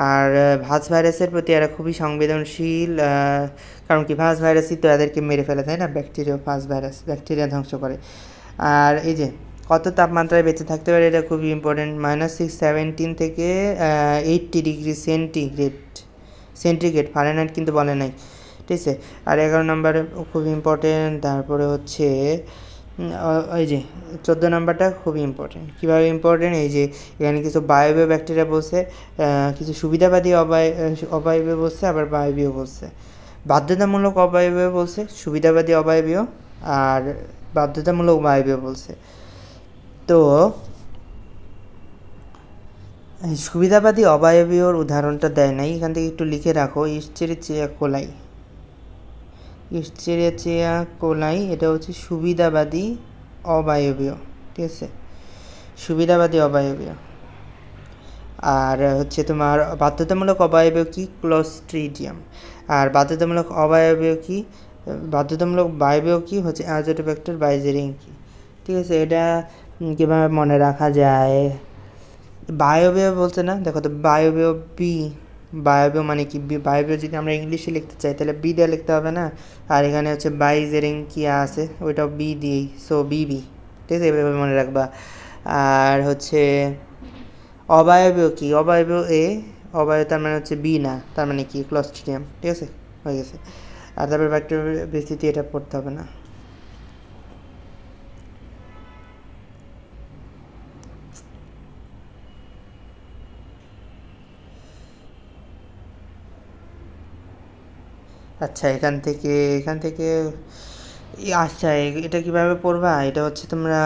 আর ভাস ভাইরাসের প্রতি এরা খুবই সংবেদনশীল, কারণ কি ভাস ভাইরাসই তো এদেরকে মেরে ফেলে, তাই না? ব্যাকটেরিয়া, ভাস ভাইরাস ব্যাকটেরিয়া ধ্বংস করে। আর এই যে কত তাপমাত্রায় বেঁচে থাকতে পারে, এটা খুবই ইম্পর্টেন্ট। -617 থেকে 80 ডিগ্রি সেন্টিগ্রেড, ফারেনহাইট কিন্তু বলে নাই, ঠিক আছে। আর 11 নম্বরে খুব ইম্পর্টেন্ট। তারপরে হচ্ছে এই যে 14 নম্বরটা খুবই ইম্পর্টেন্ট। কীভাবে ইম্পর্টেন্ট? এই যে এখানে কিছু বায়বীয় ব্যাকটেরিয়া বলছে, কিছু সুবিধাবাদী অবায়বীয় বলছে, আবার বায়বীয় বলছে। বাধ্যতামূলক অবায়বীয় বলছে, সুবিধাবাদী অবায়বীয়, আর বাধ্যতামূলক বায়বীয় বলছে। তো সুবিধাবাদী অবায়বীয়র উদাহরণটা দেয় নাই, এখান থেকে একটু লিখে রাখো। ইস্টেরিচিয়া কোলাই, এটা হচ্ছে সুবিধাবাদী অবায়বীয়, ঠিক আছে, সুবিধাবাদী অবায়বীয়। আর হচ্ছে তোমার বাধ্যতামূলক অবায়বীয় কি? ক্লোস্ট্রিডিয়াম। আর বাধ্যতামূলক বায়বীয় কি হচ্ছে? অ্যাজোটোব্যাক্টার বাইজেরিঙ্কি, ঠিক আছে। এটা কীভাবে মনে রাখা যায়? বায়বীয় বলছে না, দেখো তো, বায়বীয় বায়বীয় মানে কি? বায়বীয় যদি আমরা ইংলিশে লিখতে চাই তাহলে বি দিয়ে লিখতে হবে না। আর এখানে হচ্ছে বাইজেরিঙ্কিয়া আছে, ওইটাও বি দিয়েই, সো বিবি, ঠিক আছে, এভাবে মনে রাখবা। আর হচ্ছে অবায়বীয় কি? অবায়বীয় অবায়ব তার মানে হচ্ছে বি না, তার মানে কি? ক্লোস্ট্রিডিয়াম, ঠিক আছে, হয়ে গেছে। আর তারপরে ব্যাকটেরিয়া বিস্তৃতি, এটা পড়তে হবে না। আচ্ছা, এখান থেকে আচ্ছা, এটা কীভাবে পড়বা? এটা হচ্ছে তোমরা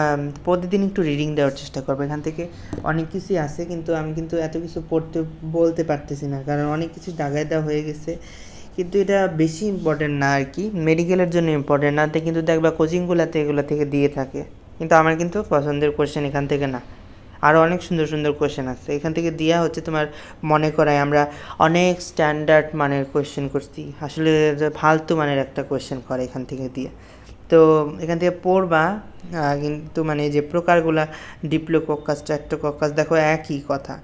প্রতিদিন একটু রিডিং দেওয়ার চেষ্টা করবে। এখান থেকে অনেক কিছুই আছে, কিন্তু আমি এত কিছু বলতে পারতেছি না, কারণ অনেক কিছু দাগায় দেওয়া হয়ে গেছে। কিন্তু এটা বেশি ইম্পর্টেন্ট না আর কি, মেডিকেলের জন্য ইম্পর্টেন্ট না, কিন্তু দেখবা কোচিংগুলোতে এগুলো থেকে দিয়ে থাকে। কিন্তু আমার কিন্তু পছন্দের কোশ্চেন এখান থেকে না, আরও অনেক সুন্দর সুন্দর কোশ্চেন আছে এখান থেকে দেওয়া হচ্ছে। তোমার মনে করায় আমরা অনেক স্ট্যান্ডার্ড মানের কোশ্চেন করছি, আসলে ফালতু মানের একটা কোশ্চেন করে এখান থেকে দিয়ে। তো এখান থেকে পড়বা, কিন্তু মানে যে প্রকারগুলা, ডিপ্লোকক্কাস, স্ট্রেপ্টোকক্কাস, দেখো একই কথা।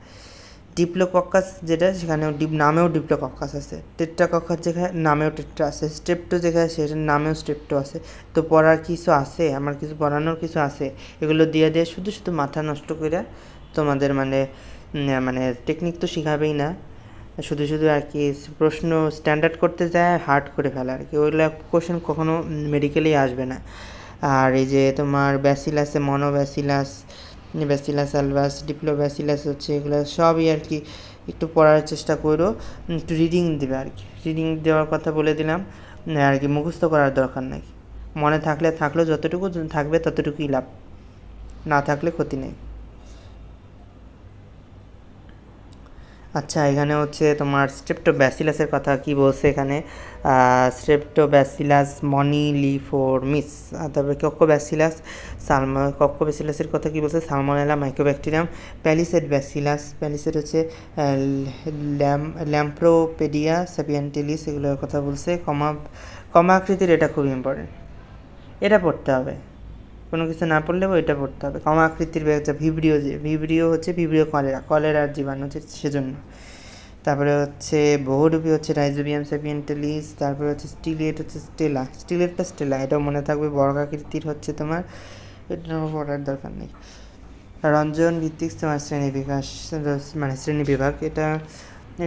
ডিপ্লোকক্কাস যেটা, সেখানেও নামেও ডিপ্লোকক্কাস আছে। টেট্রাকক্কাস যেখানে, নামেও টেট্রা আছে। স্ট্রেপ্টো যেখানে, সেটার নামেও স্ট্রেপ্টো আছে। তো পড়ার কিছু আছে, আমার কিছু পড়ানোর কিছু আছে, এগুলো দিয়ে শুধু মাথা নষ্ট করে তোমাদের মানে টেকনিক তো শেখাবেই না, শুধু আর কি প্রশ্ন স্ট্যান্ডার্ড করতে যায়, হার্ড করে ফেলা আর কি। ওইগুলো কোশ্চেন কখনো মেডিকেলেই আসবে না। আর এই যে তোমার ব্যাসিলাসে মনোব্যাসিলাস, ব্যাসিলাস আলবাস, ডিপ্লোব্যাসিলাস হচ্ছে, এগুলো সবই আর কি একটু পড়ার চেষ্টা করো, একটু রিডিং দেবে আর কি। রিডিং দেওয়ার কথা বলে দিলাম আর কি, মুখস্থ করার দরকার নাই। মনে থাকলেও যতটুকু থাকবে ততটুকুই লাভ, না থাকলে ক্ষতি নেই। আচ্ছা, এখানে হচ্ছে তোমার স্ট্রেপ্টোব্যাসিলাসের কথা কি বলছে এখানে? স্ট্রেপ্টোব্যাসিলাস মনিলিফর্মিস। তারপরে কক্কোব্যাসিলাসের কথা কি বলছে? Salmonella mycobacterium. প্যালিসেড হচ্ছে ল্যাম্প্রোপেডিয়া স্যাপিয়েন্টিলিস, এগুলোর কথা বলছে। কমা আকৃতির, এটা খুব ইম্পর্টেন্ট, এটা পড়তে হবে, কোনো কিছু না পড়লেও এটা পড়তে হবে। কমা আকৃতির ভিব্রিও হচ্ছে কলেরার জীবাণু হচ্ছে, সেজন্য। তারপরে হচ্ছে বহুরূপী হচ্ছে রাইজোবিয়াম স্যাপিয়েন্টিলিস। তারপরে হচ্ছে স্টিলেট হচ্ছে স্টেলা, এটাও মনে থাকবে। বর্গাকৃতির হচ্ছে তোমার, এটা পড়ার দরকার নেই। রঞ্জন ভিত্তিক তোমার শ্রেণীবিভাগ, এটা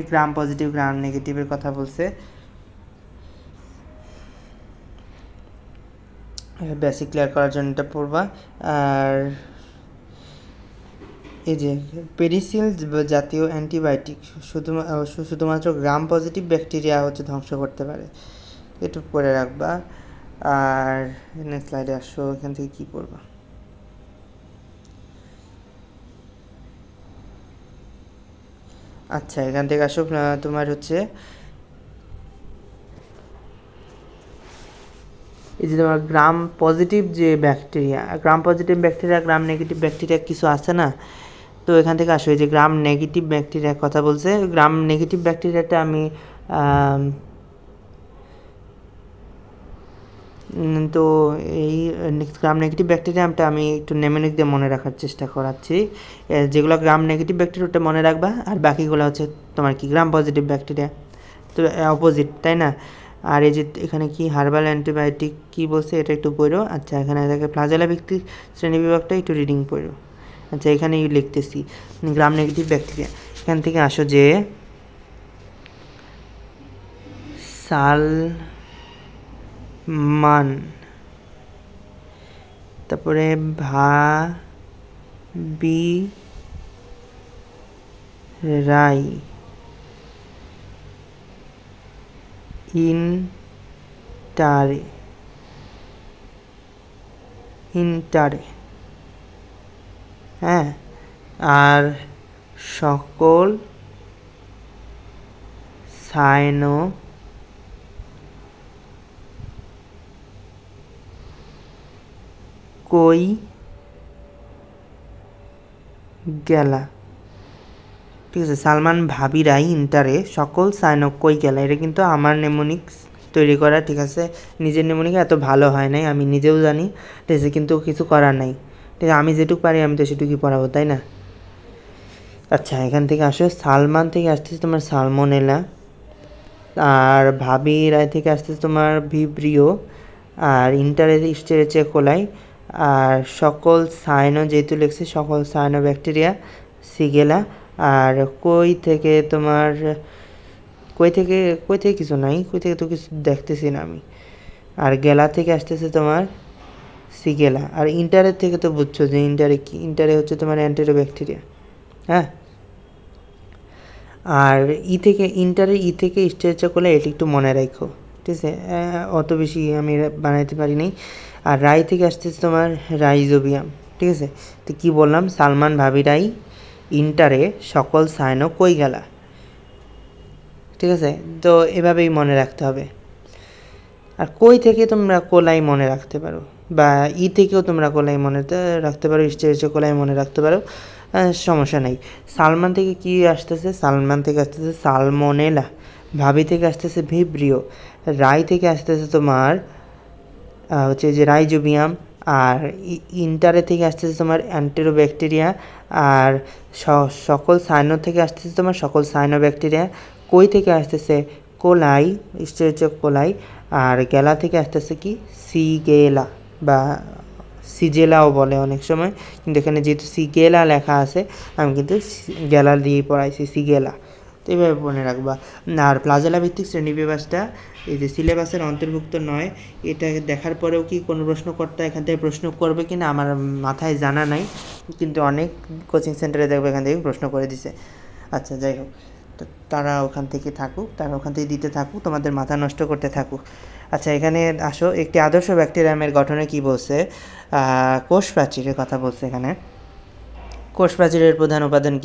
গ্রাম পজিটিভ গ্রাম নেগেটিভের কথা বলছে। বেসিক ক্লিয়ার করার জন্য এটা পড়বা। আর এই যে পেরিসিল জাতীয় অ্যান্টিবায়োটিক শুধুমাত্র গ্রাম পজিটিভ ব্যাকটেরিয়া হচ্ছে ধ্বংস করতে পারে, একটু পড়ে রাখবা। আর নেক্সট স্লাইডে আসো, এখান থেকে কী পড়বা? আচ্ছা, এখান থেকে আসো, তোমার হচ্ছে এই যে তোমার gram positive bacteria, gram negative bacteria কিছু আছে না, তো এখান থেকে আসো। এই যে গ্রাম নেগেটিভ ব্যাকটেরিয়ার কথা বলছে। গ্রাম নেগেটিভ ব্যাকটেরিয়াটা আমি তো এই গ্রাম নেগেটিভ ব্যাকটেরিয়ামটা আমি একটু নেমোনিক দিয়ে মনে রাখার চেষ্টা করাচ্ছি। যেগুলো গ্রাম নেগেটিভ ব্যাকটেরিয়া ওটা মনে রাখবা, আর বাকিগুলো হচ্ছে তোমার কি গ্রাম পজিটিভ ব্যাকটেরিয়া, তো অপোজিট, তাই না? আর এই যে এখানে কি হার্বাল অ্যান্টিবায়োটিক কী বলছে এটা একটু পড়ো। আচ্ছা, এখানে দেখে ফ্লাজেলা ভিত্তিক শ্রেণীবিভাগটা একটু রিডিং পড়ো। আচ্ছা, এখানে লিখতেছি গ্রাম নেগেটিভ ব্যাকটেরিয়া। এখান থেকে আসো যে সালমান, তারপরে ভাবিরাই, ইন্টারে, হ্যাঁ, আর সকল সাইনো কই গেলা, ঠিক আছে। সালমান ভাবিরাই ইন্টারে সকল সাইনো কই গেলা, এটা কিন্তু আমার নেমোনিক্স তৈরি করা, ঠিক আছে। নিজের নেমোনিক এত ভালো হয় নাই, আমি নিজেও জানি, ঠিক আছে, কিন্তু কিছু করার নাই, ঠিক আছে। আমি যেটুকু পারি আমি তো সেটুকুই পড়াবো, তাই না? আচ্ছা, এখান থেকে আসো সালমান থেকে আসতেছে তোমার সালমোনেলা, আর ভাবিরাই থেকে আসতেছে তোমার ভিব্রিও, আর ইন্টারে ইস্টেরেচে কোলাই, আর সকল সাইনো যেহেতু লিখছে সকল সাইনো ব্যাকটেরিয়া সিগেলা, আর কই থেকে তোমার কই থেকে কিছু নাই, কই থেকে তো কিছু দেখতেছি না আমি। আর গেলা থেকে আসতেছে তোমার সিগেলা, আর ইন্টারের থেকে তো বুঝছো যে ইন্টারে কি, ইন্টারে হচ্ছে তোমার অ্যান্টেরো ব্যাকটেরিয়া, হ্যাঁ। আর ইন্টারের থেকে স্ট্রেচার করলে এটি একটু মনে রাখো, ঠিক আছে। অত বেশি আমি বানাইতে পারি নাই। আর রাই থেকে আসতেছে তোমার রাইজোবিয়াম, ঠিক আছে। তো কী বললাম, সালমান ভাবিরাই ইন্টারে সকল সাইনো কই গেলা, ঠিক আছে। তো এভাবেই মনে রাখতে হবে। আর কই থেকে তোমরা কোলাই মনে রাখতে পারো, বা থেকেও তোমরা কোলাই মনে রাখতে পারো, স্টেজে কোলাই মনে রাখতে পারো, সমস্যা নেই। সালমান থেকে কি আসতেছে, সালমান থেকে আসতেছে সালমোনেলা, ভাবি থেকে আসতেছে ভিব্রিও, রাই থেকে আসতেছে তোমার হচ্ছে যে রাইজোবিয়াম, আর ইন্টারে থেকে আসতেছে তোমার অ্যান্টেরোব্যাকটেরিয়া, আর সকল সাইনো থেকে আসতেছে তোমার সকল সাইনো ব্যাকটেরিয়া, কই থেকে আসতেছে কোলাই, স্টেরিচো কোলাই, আর গেলা থেকে আসতেছে কি সিগেলা বা সিজেলাও বলে অনেক সময়, কিন্তু এখানে যেহেতু সিগেলা লেখা আছে আমি কিন্তু গেলা দিয়ে পড়াইছি, সিগেলা। তো এইভাবে মনে রাখবা। আর প্লাজেলা ভিত্তিক শ্রেণীবিভাগটা এই যে সিলেবাসের অন্তর্ভুক্ত নয়, এটা দেখার পরেও কি কোনো প্রশ্নকর্তা এখান থেকে প্রশ্ন করবে কি না আমার মাথায় জানা নাই, কিন্তু অনেক কোচিং সেন্টারে দেখবে এখান থেকে প্রশ্ন করে দিছে। আচ্ছা, যাই হোক, তো তারা ওখান থেকে থাকুক, তারা ওখান থেকে দিতে থাকুক, তোমাদের মাথা নষ্ট করতে থাকুক। আচ্ছা, এখানে আসো, একটি আদর্শ ব্যাকটেরিয়ামের গঠনে কি বলছে, কোষ প্রাচীরের কথা বলছে এখানে। কোষ প্রাচীরের প্রধান উপাদান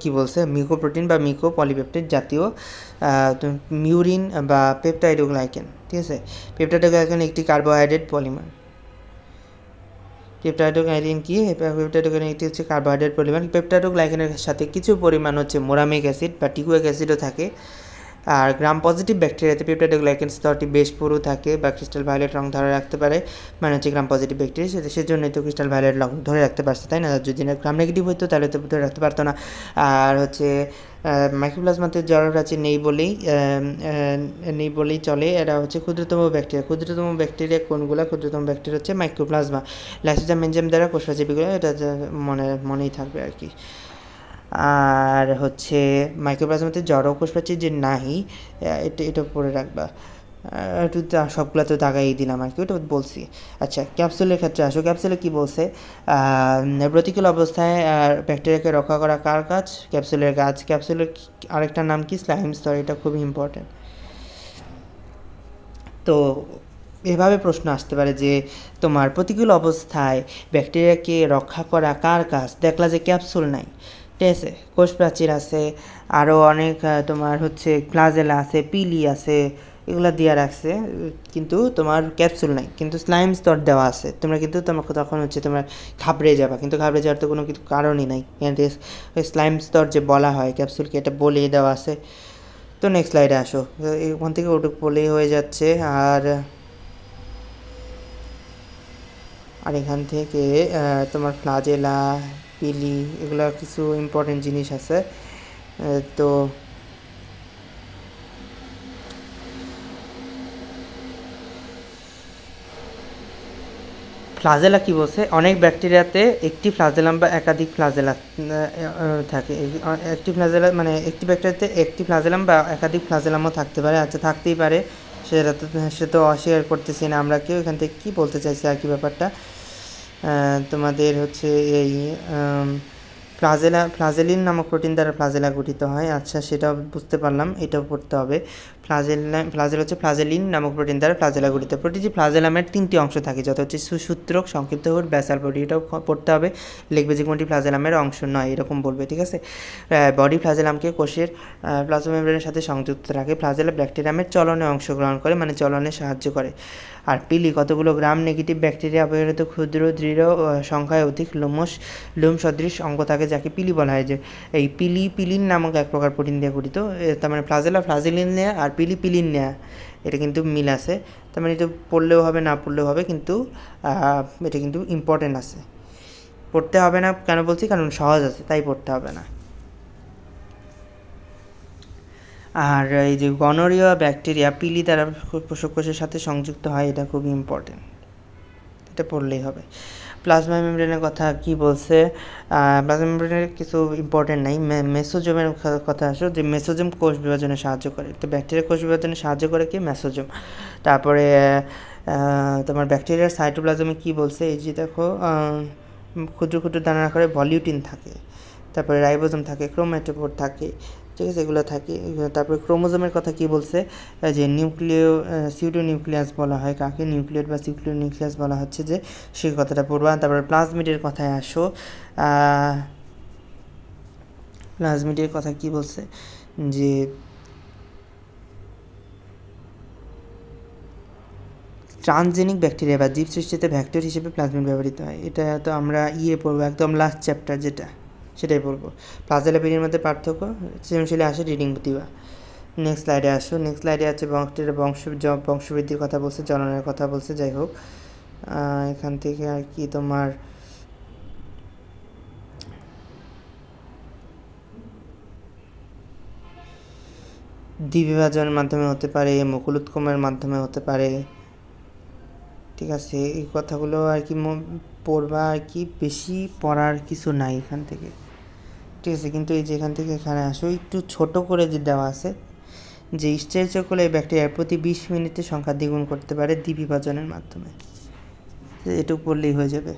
কী বলছে, মিউকোপ্রোটিন বা মিউকোপলিপেপটাইড জাতীয় মিউরিন বা পেপটাইডোগ্লাইকেন, ঠিক আছে। পেপটাইডোগ্লাইকেন একটি কার্বোহাইড্রেট পলিমার। পেপটাইডোগ্লাইকেন কি, পেপটাইডোগ্লাইকেন একটি হচ্ছে কার্বোহাইড্রেট পলিমার। পেপটাইডোগ্লাইকেনের সাথে কিছু পরিমাণ হচ্ছে মোরামিক অ্যাসিড বা টিকুইক অ্যাসিডও থাকে। আর গ্রাম পজিটিভ ব্যাকটেরিয়াতে পেপটাইডোগ্লাইকেন স্তরটি বেশ পুরু থাকে বা ক্রিস্টাল ভায়োলেট রং ধরে রাখতে পারে, মানে হচ্ছে গ্রাম পজিটিভ ব্যাকটেরিয়া, সেজন্যই তো ক্রিস্টাল ভায়োলেট রং ধরে রাখতে পারছে, তাই না? যদি না গ্রাম নেগেটিভ হতো তাহলে তো ধরে রাখতে পারতো না। আর হচ্ছে মাইক্রোপ্লাজমাতে জড়প্রাচীর নেই বলেই চলে, এরা হচ্ছে ক্ষুদ্রতম ব্যাকটেরিয়া। ক্ষুদ্রতম ব্যাকটেরিয়া কোনগুলো, ক্ষুদ্রতম ব্যাকটেরিয়া হচ্ছে মাইক্রোপ্লাজমা, লাইসোজাইম এনজাইম দ্বারা কোষপ্রাচীরগুলো, এটা মনেই থাকবে আর কি। আর হচ্ছে মাইক্রোপ্লাজমাতে জড় কোষপ্রাচীর যে নাহি, এটা পড়ে রাখবা। একটু সবগুলো তো দাগাই দিলাম আর কি, ওটা বলছি। আচ্ছা, ক্যাপসুলের ক্ষেত্রে আসো। ক্যাপসুলে কি বলছে, প্রতিকূল অবস্থায় ব্যাকটেরিয়াকে রক্ষা করা কার কাজ, ক্যাপসুলের কাজ। ক্যাপসুলের আরেকটা নাম কি, স্লাইম স্তর, এটা খুবই ইম্পর্টেন্ট। তো এভাবে প্রশ্ন আসতে পারে যে তোমার প্রতিকূল অবস্থায় ব্যাকটেরিয়াকে রক্ষা করা কার কাজ, দেখলা যে ক্যাপসুল নাই, ঠিক আছে। কোষ প্রাচীর আছে, আরও অনেক তোমার হচ্ছে ফ্লাজেলা আছে, পিলি আছে, এগুলো দেওয়া রাখছে, কিন্তু তোমার ক্যাপসুল নাই, কিন্তু স্লাইম স্তর দেওয়া আছে। তোমরা কিন্তু তোমাকে তখন হচ্ছে তোমরা ঘাবড়ে যাবা, কিন্তু ঘাবড়ে যাওয়ার তো কোনো কিছু কারণই নাই, স্লাইম স্তর যে বলা হয় ক্যাপসুলকে, এটা বলেই দেওয়া আছে। তো নেক্সট স্লাইডে আসো, ওখান থেকে ওটুকু বলেই হয়ে যাচ্ছে। আর আর এখান থেকে তোমার ফ্লাজেলা, পিলি, এগুলো কিছু ইম্পর্টেন্ট জিনিস আছে। তো ফ্লাজেলা কি বলছে, অনেক ব্যাকটেরিয়াতে একটি ফ্লাজেলাম বা একাধিক ফ্লাজেলা থাকে। একটি ফ্লাজেলা মানে একটি ব্যাকটেরিয়াতে একটি ফ্লাজেলাম বা একাধিক ফ্লাজেলামও থাকতে পারে। আচ্ছা, থাকতেই পারে, সে তো অস্বীকার করতেছি না আমরা কেউ। এখান থেকে কী বলতে চাইছে আর কি ব্যাপারটা, তোমাদের হচ্ছে এই ফ্লাজেলিন নামক প্রোটিন দ্বারা ফ্লাজেলা গঠিত হয়। আচ্ছা, সেটাও বুঝতে পারলাম, এটাও পড়তে হবে। ফ্লাজেল হচ্ছে ফ্লাজেলিন নামক প্রোটিন দ্বারা ফ্লাজেলা গঠিত। প্রতিটি ফ্লাজেলামের 3টি অংশ থাকে, যত হচ্ছে সূত্রক, সংক্ষিপ্ত হুড, ব্যাসাল বডি। এটাও পড়তে হবে, লিখবে যে কোনটি ফ্লাজেলামের অংশ নয়, এরকম বলবে, ঠিক আছে। বডি ফ্লাজেলামকে কোষের প্লাজমা মেমব্রেনের সাথে সংযুক্ত রাখে। ফ্লাজেলা ব্যাকটেরিয়ামের চলনে অংশগ্রহণ করে, মানে চলনে সাহায্য করে। আর পিলি কতগুলো গ্রাম নেগেটিভ ব্যাকটেরিয়া অপরিণত ক্ষুদ্র দৃঢ় সংখ্যায় অধিক লোম সদৃশ অঙ্গ থাকে, যাকে পিলি বলা হয়। যে এই পিলিন নামক এক প্রকার প্রোটিন দিয়ে গঠিত। তার মানে ফ্লাজেলিন নেয়া আর পিলিন নেয়া, এটা কিন্তু মিল আছে। তার মানে এটা পড়লেও হবে, না পড়লেও হবে, কিন্তু এটা কিন্তু ইম্পর্টেন্ট আছে। পড়তে হবে না কেন বলছি, কারণ সহজ আছে, তাই পড়তে হবে না। আর এই যে গনোরিয়া ব্যাকটেরিয়া পিলি দ্বারা পোষককোষের সাথে সংযুক্ত হয়, এটা খুবই ইম্পর্টেন্ট, এটা পড়লেই হবে। প্লাজমা মেমব্রেনের কথা কি বলছে, প্লাজমা মেমব্রেনের কিছু ইম্পর্টেন্ট নাই। মেসোজোমের কথা আসো, যে মেসোজোম কোষ বিভাজনে সাহায্য করে। তো ব্যাকটেরিয়া কোষ বিভাজনে সাহায্য করে কি, মেসোজোম। তারপরে তোমার ব্যাকটেরিয়ার সাইটোপ্লাজমে কি বলছে, এই যে দেখো ক্ষুদ্র ক্ষুদ্র দানার আকারে ভলিউটিন থাকে, তারপরে রাইবোজোম থাকে, ক্রোম্যাটোফোর থাকে, ঠিক আছে, এগুলো থাকে। তারপরে ক্রোমোজোমের কথা কি বলছে, যে সিউডো নিউক্লিয়াস বলা হয় কাকে, নিউক্লিয়েট বা সিউক্লিও নিউক্লিয়াস বলা হচ্ছে, যে সেই কথাটা পড়বা। তারপরে প্লাজমিডের কথায় আসো, প্লাজমিডের কথা কি বলছে, যে ট্রান্সজেনিক ব্যাকটেরিয়া বা জীব সৃষ্টিতে ভ্যাক্টর হিসেবে প্লাজমিড ব্যবহৃত হয়। এটা তো আমরা পড়বো, একদম লাস্ট চ্যাপ্টার যেটা, সেটাই বলবো। ফ্লাজেলা পিলির মধ্যে পার্থক্য, সৃজনশীলে আসে, রিডিং দিবা। নেক্সট স্লাইডে আসো। নেক্সট স্লাইডে আছে ব্যাকটেরিয়া বংশবৃদ্ধির কথা বলছে, জননের কথা বলছে। যাই হোক, এখান থেকে আর কি তোমার দ্বিবিভাজনের মাধ্যমে হতে পারে, মুকুলোৎগমের মাধ্যমে হতে পারে, ঠিক আছে। এই কথাগুলো আর কি পড়বা, আর কি বেশি পড়ার কিছু নাই এখান থেকে, ঠিক আছে। কিন্তু এই যে এখান থেকে এখানে আসো, একটু ছোট করে যে দেওয়া আছে, যে স্টেরিচার করলে ব্যাকটেরিয়া প্রতি 20 মিনিটে সংখ্যা দ্বিগুণ করতে পারে দ্বিবিভাজনের মাধ্যমে, এটুকু পড়লেই হয়ে যাবে।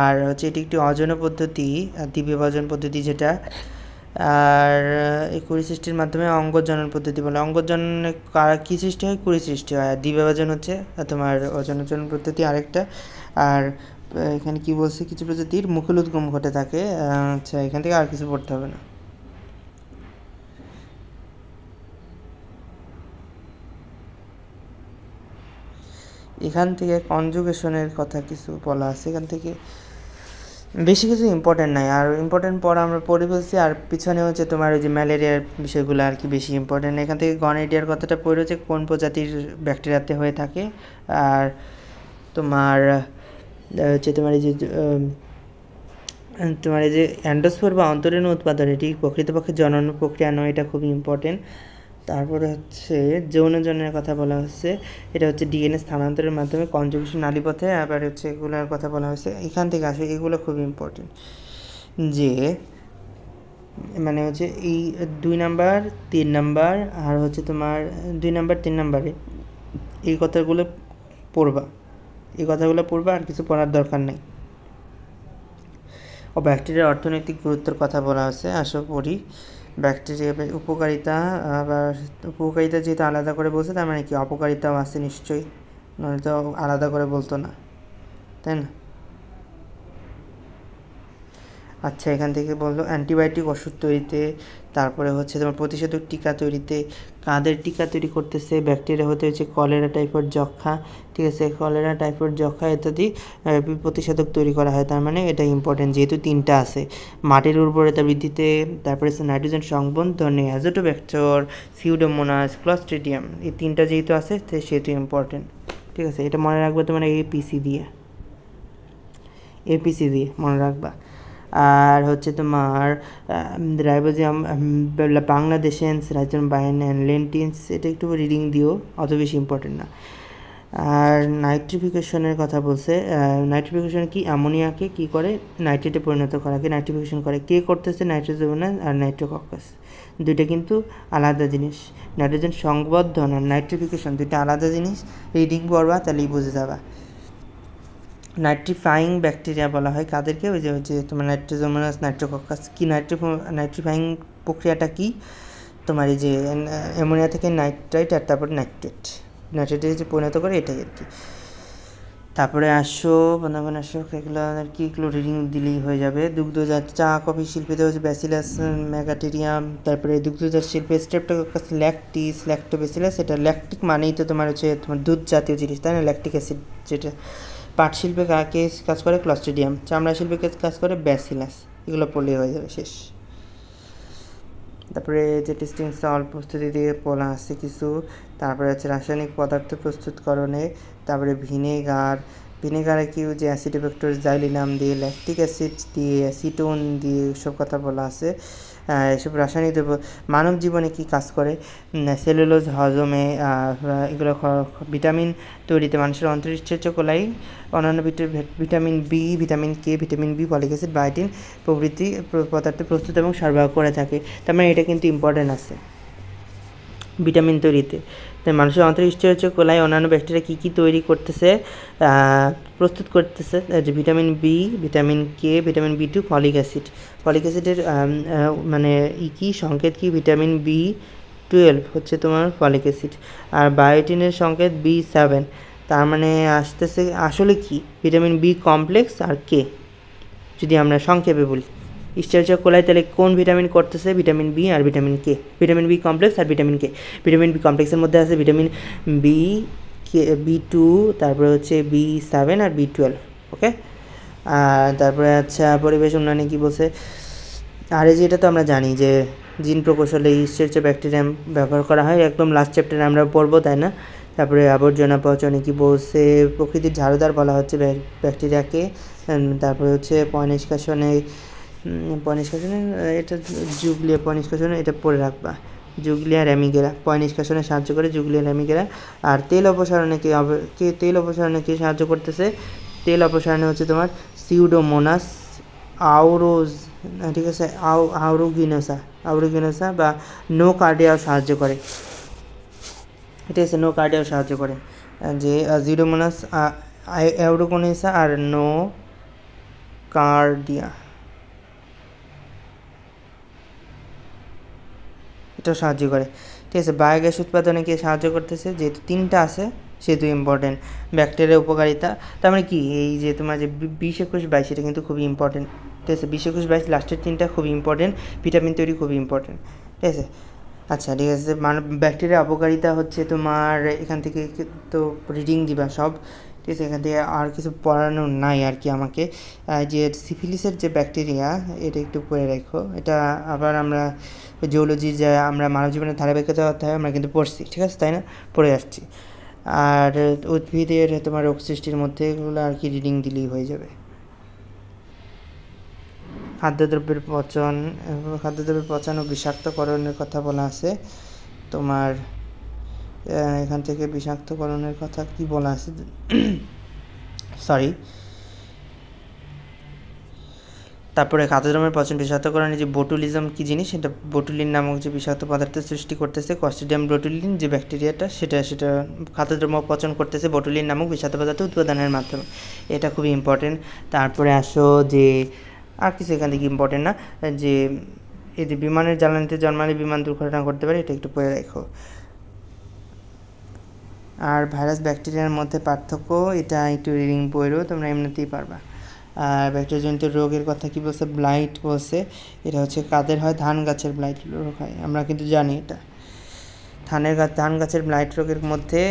আর হচ্ছে এটি একটি অযৌন পদ্ধতি, দ্বিবিভাজন পদ্ধতি যেটা। আর এই কুড়ি সৃষ্টির মাধ্যমে অঙ্গজনন পদ্ধতি বলে। অঙ্গজননে কী সৃষ্টি হয়, কুড়ি সৃষ্টি হয়। আর দ্বিবিভাজন হচ্ছে তোমার অজনন পদ্ধতি আরেকটা। আর এখানে কি বলছে, কিছু প্রজাতির মুকুলোদ্গম ঘটে থাকে। আচ্ছা, এখান থেকে আর কিছু পড়তে হবে না। এখান থেকে কনজুগেশনের কথা কিছু বলা আছে, এখান থেকে বেশি কিছু ইম্পর্টেন্ট নাই। আর ইম্পর্টেন্ট পড়া আমরা পড়ে বলছি, আর পিছনে হচ্ছে তোমার ওই যে ম্যালেরিয়ার বিষয়গুলো আর কি বেশি ইম্পর্টেন্ট। এখান থেকে গনোরিয়ার কথাটা পড়ে হচ্ছে কোন প্রজাতির ব্যাকটেরিয়াতে হয়ে থাকে। আর তোমার হচ্ছে তোমার এই যে অ্যান্ডোস্পোর বা অন্তরীণ উৎপাদন, এটি প্রকৃতপক্ষে জনন প্রক্রিয়া নয়, এটা খুবই ইম্পর্টেন্ট। তারপরে হচ্ছে যৌনজনের কথা বলা হচ্ছে, এটা হচ্ছে ডিএনএ স্থানান্তরের মাধ্যমে কনজুগেশন নালীপথে। আবার হচ্ছে এগুলোর কথা বলা হয়েছে, এখান থেকে আসে, এগুলো খুবই ইম্পর্টেন্ট। যে মানে হচ্ছে এই 2 নাম্বার 3 নাম্বার আর হচ্ছে তোমার 2 নাম্বার 3 নাম্বারে এই কথাগুলো পড়বা, আর কিছু পড়ার দরকার নেই। ও ব্যাকটেরিয়ার অর্থনৈতিক গুরুত্বের কথা বলা হয়েছে, আসো পড়ি। ব্যাকটেরিয়া উপকারিতা, আবার উপকারিতা যেহেতু আলাদা করে বলছে, তার মানে কি অপকারিতাও আছে নিশ্চয়ই, নয়তো তো আলাদা করে বলতো না, তাই না। আচ্ছা, এখান থেকে বললো অ্যান্টিবায়োটিক ওষুধ তৈরিতে, তারপরে হচ্ছে তোমার প্রতিষেধক টিকা তৈরিতে। কাদের টিকা তৈরি করতেছে, ব্যাকটেরিয়া হতে হচ্ছে কলেরা, টাইফয়েড, যক্ষা, ঠিক আছে। কলেরা, টাইফয়েড, যক্ষা ইত্যাদি প্রতিষেধক তৈরি করা হয়। তার মানে এটা ইম্পর্টেন্ট, যেহেতু 3টা আছে। মাটির উর্বরতা বৃদ্ধিতে, তারপরে নাইট্রোজেন সংবন্ধনে, অ্যাজোটোব্যাক্টর, সিউডোমোনাস, ক্লস্ট্রিডিয়াম, এই 3টা যেহেতু আছে সেহেতু ইম্পর্টেন্ট, ঠিক আছে। এটা মনে রাখবে তোমার APC দিয়ে। এপিসি দিয়ে মনে রাখবা। আর হচ্ছে তোমার রাইবোজিয়াম বাংলাদেশেন্স রাইজোবাইন অ্যান্ড লেন্টিন্স, এটা একটু রিডিং দিও, অত বেশি ইম্পর্টেন্ট না। আর নাইট্রিফিকেশনের কথা বলছে। নাইট্রিফিকেশন কি? অ্যামোনিয়াকে কি করে? নাইট্রেটে পরিণত করাকে নাইট্রিফিকেশন করে। কে করতেছে? নাইট্রোজেনাস আর নাইট্রোকক্কাস, দুইটা কিন্তু আলাদা জিনিস। নাইট্রোজেন সংবর্ধন আর নাইট্রিফিকেশন দুইটা আলাদা জিনিস। রিডিং পড়বা তাহলেই বুঝে যাবা। নাইট্রিফাইং ব্যাকটেরিয়া বলা হয় কাদেরকে? ওই যে তোমার নাইট্রোজেনাস নাইট্রোকক্কাস। কি নাইট্রিফাইং প্রক্রিয়াটা কি? তোমার এই যে অ্যামোনিয়া থেকে নাইট্রাইট আর তারপরে নাইট্রেটে যে পরিণত করে, এটাই আর কি। তারপরে বন্ধুগণ এগুলো আর কি, এগুলো রিডিং দিলেই হয়ে যাবে। দুগ্ধজাত চা কফি শিল্পীতে হচ্ছে ব্যাসিলাস ম্যাগাটেরিয়াম। তারপরে দুগ্ধজাত শিল্পে স্ট্রেপ্টোকক্কাস ল্যাকটিস, ল্যাক্টোব্যাসিলাস। এটা ল্যাকটিক মানেই তো তোমার হচ্ছে তোমার দুধ জাতীয় জিনিস, তাই না? Lactic acid. যেটা পাট শিল্পে কাজ করে ক্লস্ট্রিডিয়াম, চামড়া শিল্পে কাজ করে ব্যাসিলাস। এগুলো পড়লেই হয়ে যাবে, শেষ। তারপরে যে টেস্টিং সল্ট প্রস্তুতি দিয়ে বলা আছে কিছু। তারপরে হচ্ছে রাসায়নিক পদার্থ প্রস্তুতকরণে। তারপরে ভিনেগারে কি যে অ্যাসিডোব্যাক্টর জাইলিনাম দিয়ে, ল্যাকটিক অ্যাসিড দিয়ে, অ্যাসিটোন দিয়ে, সব কথা বলা আছে। এসব রাসায়নিক দ্রব্য মানব জীবনে কি কাজ করে? সেলুলোজ হজমে, এগুলো ভিটামিন তৈরিতে, মানুষের অন্তরিষ্টের কোলাই, অন্যান্য vitamin B, vitamin K, vitamin B, folic acid, biotin প্রভৃতি পদার্থ প্রস্তুত এবং সরবরাহ করে থাকে। তার মানে এটা কিন্তু ইম্পর্টেন্ট আছে ভিটামিন তৈরিতে। তাই মানুষের অন্তরিষ্টের কোলাই অন্যান্য ব্যাকটেরিয়া কী তৈরি করতেছে, প্রস্তুত করতেছে? যে vitamin B, vitamin K, vitamin B two, folic অ্যাসিডের মানে কি সংকেত কি? ভিটামিন বি12 হচ্ছে তোমার ফলিক অ্যাসিড। আর বায়োটিনের সংকেত B7। তার মানে আসতেছে আসলে কি? ভিটামিন বি কমপ্লেক্স আর কে, যদি আমরা সংক্ষেপে বলি। স্টেরচা কোলাই তাহলে কোন ভিটামিন করতেছে? ভিটামিন বি আর vitamin K. Vitamin B complex আর ভিটামিন কে। ভিটামিন বি কমপ্লেক্সের মধ্যে আছে ভিটামিন বি, B2, তারপরে হচ্ছে B7 আর B12। ওকে। আর তারপরে আচ্ছা পরিবেশ উন্নয়নে কী বলছে? আর এই যে এটা তো আমরা জানি যে জিন প্রকৌশলে স্টেরচা ব্যাকটেরিয়াম ব্যবহার করা হয়, একদম লাস্ট চ্যাপ্টারে আমরা পড়বো, তাই না? তারপরে আবর্জনা পচনে কী বলছে? প্রকৃতির ঝাড়ুদার বলা হচ্ছে ব্যাকটেরিয়াকে। তারপরে হচ্ছে পয় নিষ্কাশনে এটা জুগলিয়া, পয় নিষ্কাশনে এটা পড়ে রাখবা। জুগলিয়া র্যামিগেরা পয় নিষ্কাশনে সাহায্য করে, জুগলিয়া র্যামিগেরা। আর তেল অপসারণে তেল অপসারণে কে সাহায্য করতেছে? তেল অপসারণে হচ্ছে তোমার সিউডোমোনাস আউরোজ, ঠিক আছে, আউরোগিনোসা বা নো কার্ডিয়াও সাহায্য করে। ঠিক আছে, নো কার্ডিয়াও সাহায্য করে। যে জিউডোমোনাস আউরোগিনোসা আর নো কার্ডিয়া, এটাও সাহায্য করে। ঠিক আছে, বায়োগ্যাস উৎপাদনে কে সাহায্য করতেছে? যেহেতু তিনটা আছে সেহেতু ইম্পর্টেন্ট। ব্যাকটেরিয়ার উপকারিতা, তার মানে কি? এই যে তোমার যে 20, 21, 22 এটা কিন্তু খুবই ইম্পর্টেন্ট। ঠিক আছে, 20, 21, 22 লাস্টের তিনটা খুবই ইম্পর্টেন্ট। ভিটামিন তৈরি খুবই ইম্পর্টেন্ট। ঠিক আছে, আচ্ছা ঠিক আছে। ব্যাকটেরিয়া অপকারিতা হচ্ছে তোমার এখান থেকে তো রিডিং দিবা সব। ঠিক আছে, এখান থেকে আর কিছু পড়ানো নাই আর কি আমাকে। যে সিফিলিসের যে ব্যাকটেরিয়া, এটা একটু পড়ে রাখো। এটা আবার আমরা জিওলজি যে আমরা মানব জীবনের ধারাবাহিকতা অধ্যায় আমরা কিন্তু পড়ছি, ঠিক আছে, তাই না? পড়ে আসছি। আর উদ্ভিদের তোমার রোগ সৃষ্টির মধ্যে এগুলো আর কি রিডিং দিলেই হয়ে যাবে। খাদ্যদ্রব্যের পচন ও বিষাক্তকরণের কথা বলা আছে তোমার। এখান থেকে বিষাক্তকরণের কথা কি বলা আছে? সরি। তারপরে খাদ্যদ্রব্যের পচন বিষাক্তকরণে যে বোটুলিজম কি জিনিস, সেটা বোটুলিন নামক যে বিষাক্ত পদার্থের সৃষ্টি করতেছে, ক্লস্ট্রিডিয়াম বোটুলিন যে ব্যাকটেরিয়াটা, সেটা খাদ্যদ্রব্য পচন করতেছে বোটুলিন নামক বিষাক্ত পদার্থ উৎপাদনের মাধ্যমে। এটা খুবই ইম্পর্টেন্ট। তারপরে আসো যে আর কিছু এখান থেকে ইম্পর্টেন্ট না, যে এই যে বিমানের জ্বালানিতে জন্মালে বিমান দুর্ঘটনা করতে পারে, এটা একটু পড়ে রাখো। আর ভাইরাস ব্যাকটেরিয়ার মধ্যে পার্থক্য, এটা একটু রিডিং পড়ো, তোমরা এমনিতেই পারবা। আর ব্যাকটেরিয়াজনিত রোগের কথা কি বলছে? ব্লাইট বলছে। এটা হচ্ছে কাদের হয়? ধান গাছের ব্লাইট রোগ হয়, আমরা কিন্তু জানি এটা। ধান গাছের ব্লাইট রোগের মধ্যে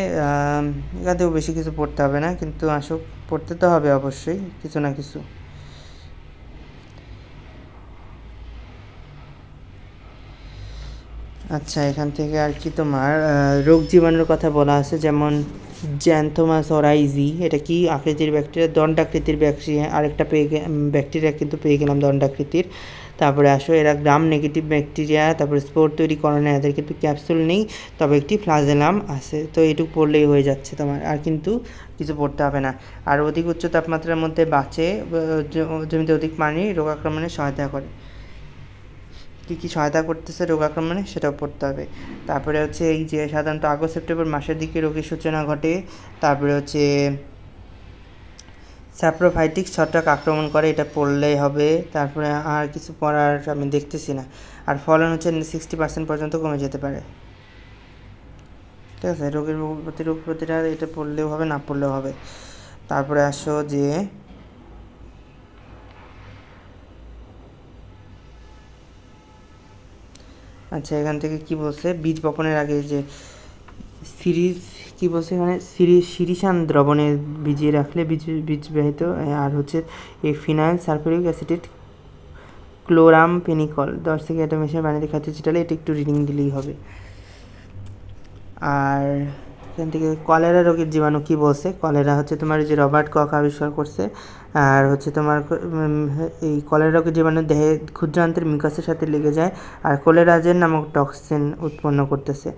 এখানেও বেশি কিছু পড়তে হবে না, কিন্তু আসুক পড়তে তো হবে অবশ্যই কিছু না কিছু। আচ্ছা, এখান থেকে আর কি তোমার রোগ জীবাণুর কথা বলা আছে, যেমন জ্যান্থোমাস অরাইজি, এটা কি আকৃতির ব্যাকটেরিয়া, দণ্ডাকৃতির ব্যাকটেরিয়া, আরেকটা ব্যাকটেরিয়া কিন্তু পেয়ে গেলাম দণ্ডাকৃতির। তারপরে আসো এরা গ্রাম নেগেটিভ ব্যাকটেরিয়া, তারপরে স্পোর তৈরি করে না, এদের কিন্তু ক্যাপসুল নেই, তবে একটি ফ্লাজেলাম আছে। তো এইটুকু পড়লেই হয়ে যাচ্ছে তোমার, আর কিন্তু কিছু পড়তে হবে না। আর অধিক উচ্চ তাপমাত্রার মধ্যে বাঁচে, জমিতে অধিক পানি রোগ আক্রমণে সহায়তা করে। কী কী সহায়তা করতেছে রোগ আক্রমণে সেটাও পড়তে হবে। তারপরে হচ্ছে এই যে সাধারণত আগস্ট সেপ্টেম্বর মাসের দিকে রোগের সূচনা ঘটে। তারপরে হচ্ছে স্যাপ্রোফাইটিক ছত্রাক আক্রমণ করে, এটা পড়লেই হবে। তারপরে আর কিছু পড়ার আমি দেখতেছি না। আর ফলন হচ্ছে 60% পর্যন্ত কমে যেতে পারে। ঠিক আছে, রোগের রোগ প্রতিরোধ, এটা পড়লেও হবে, না পড়লেও হবে। তারপরে আসো যে আচ্ছা, এখান থেকে কি বলছে, বীজ বপনের আগে যে সিরিজ কি বলছে এখানে, সিরিসান দ্রবণে ভিজিয়ে রাখলে বীজ বাহিত। আর হচ্ছে এই ফিনাইল সালফিউরিক অ্যাসিড ক্লোরামফেনিকল 10 থেকে এটা মেশিনে পানিতে খাতে ছিটালে এটা একটু রিডিং দিলেই হবে। আর এখান থেকে কলেরা রোগের জীবাণু কি বলছে, কলেরা হচ্ছে তোমার যে রবার্ট কক আবিষ্কার করছে। আর হচ্ছে তোমার এই কলেরা রোগের জীবাণু দেহে ক্ষুদ্রান্তের মিকাসের সাথে লেগে যায় আর কোলেরাজেন নামক টক্সিন উৎপন্ন করতেছে।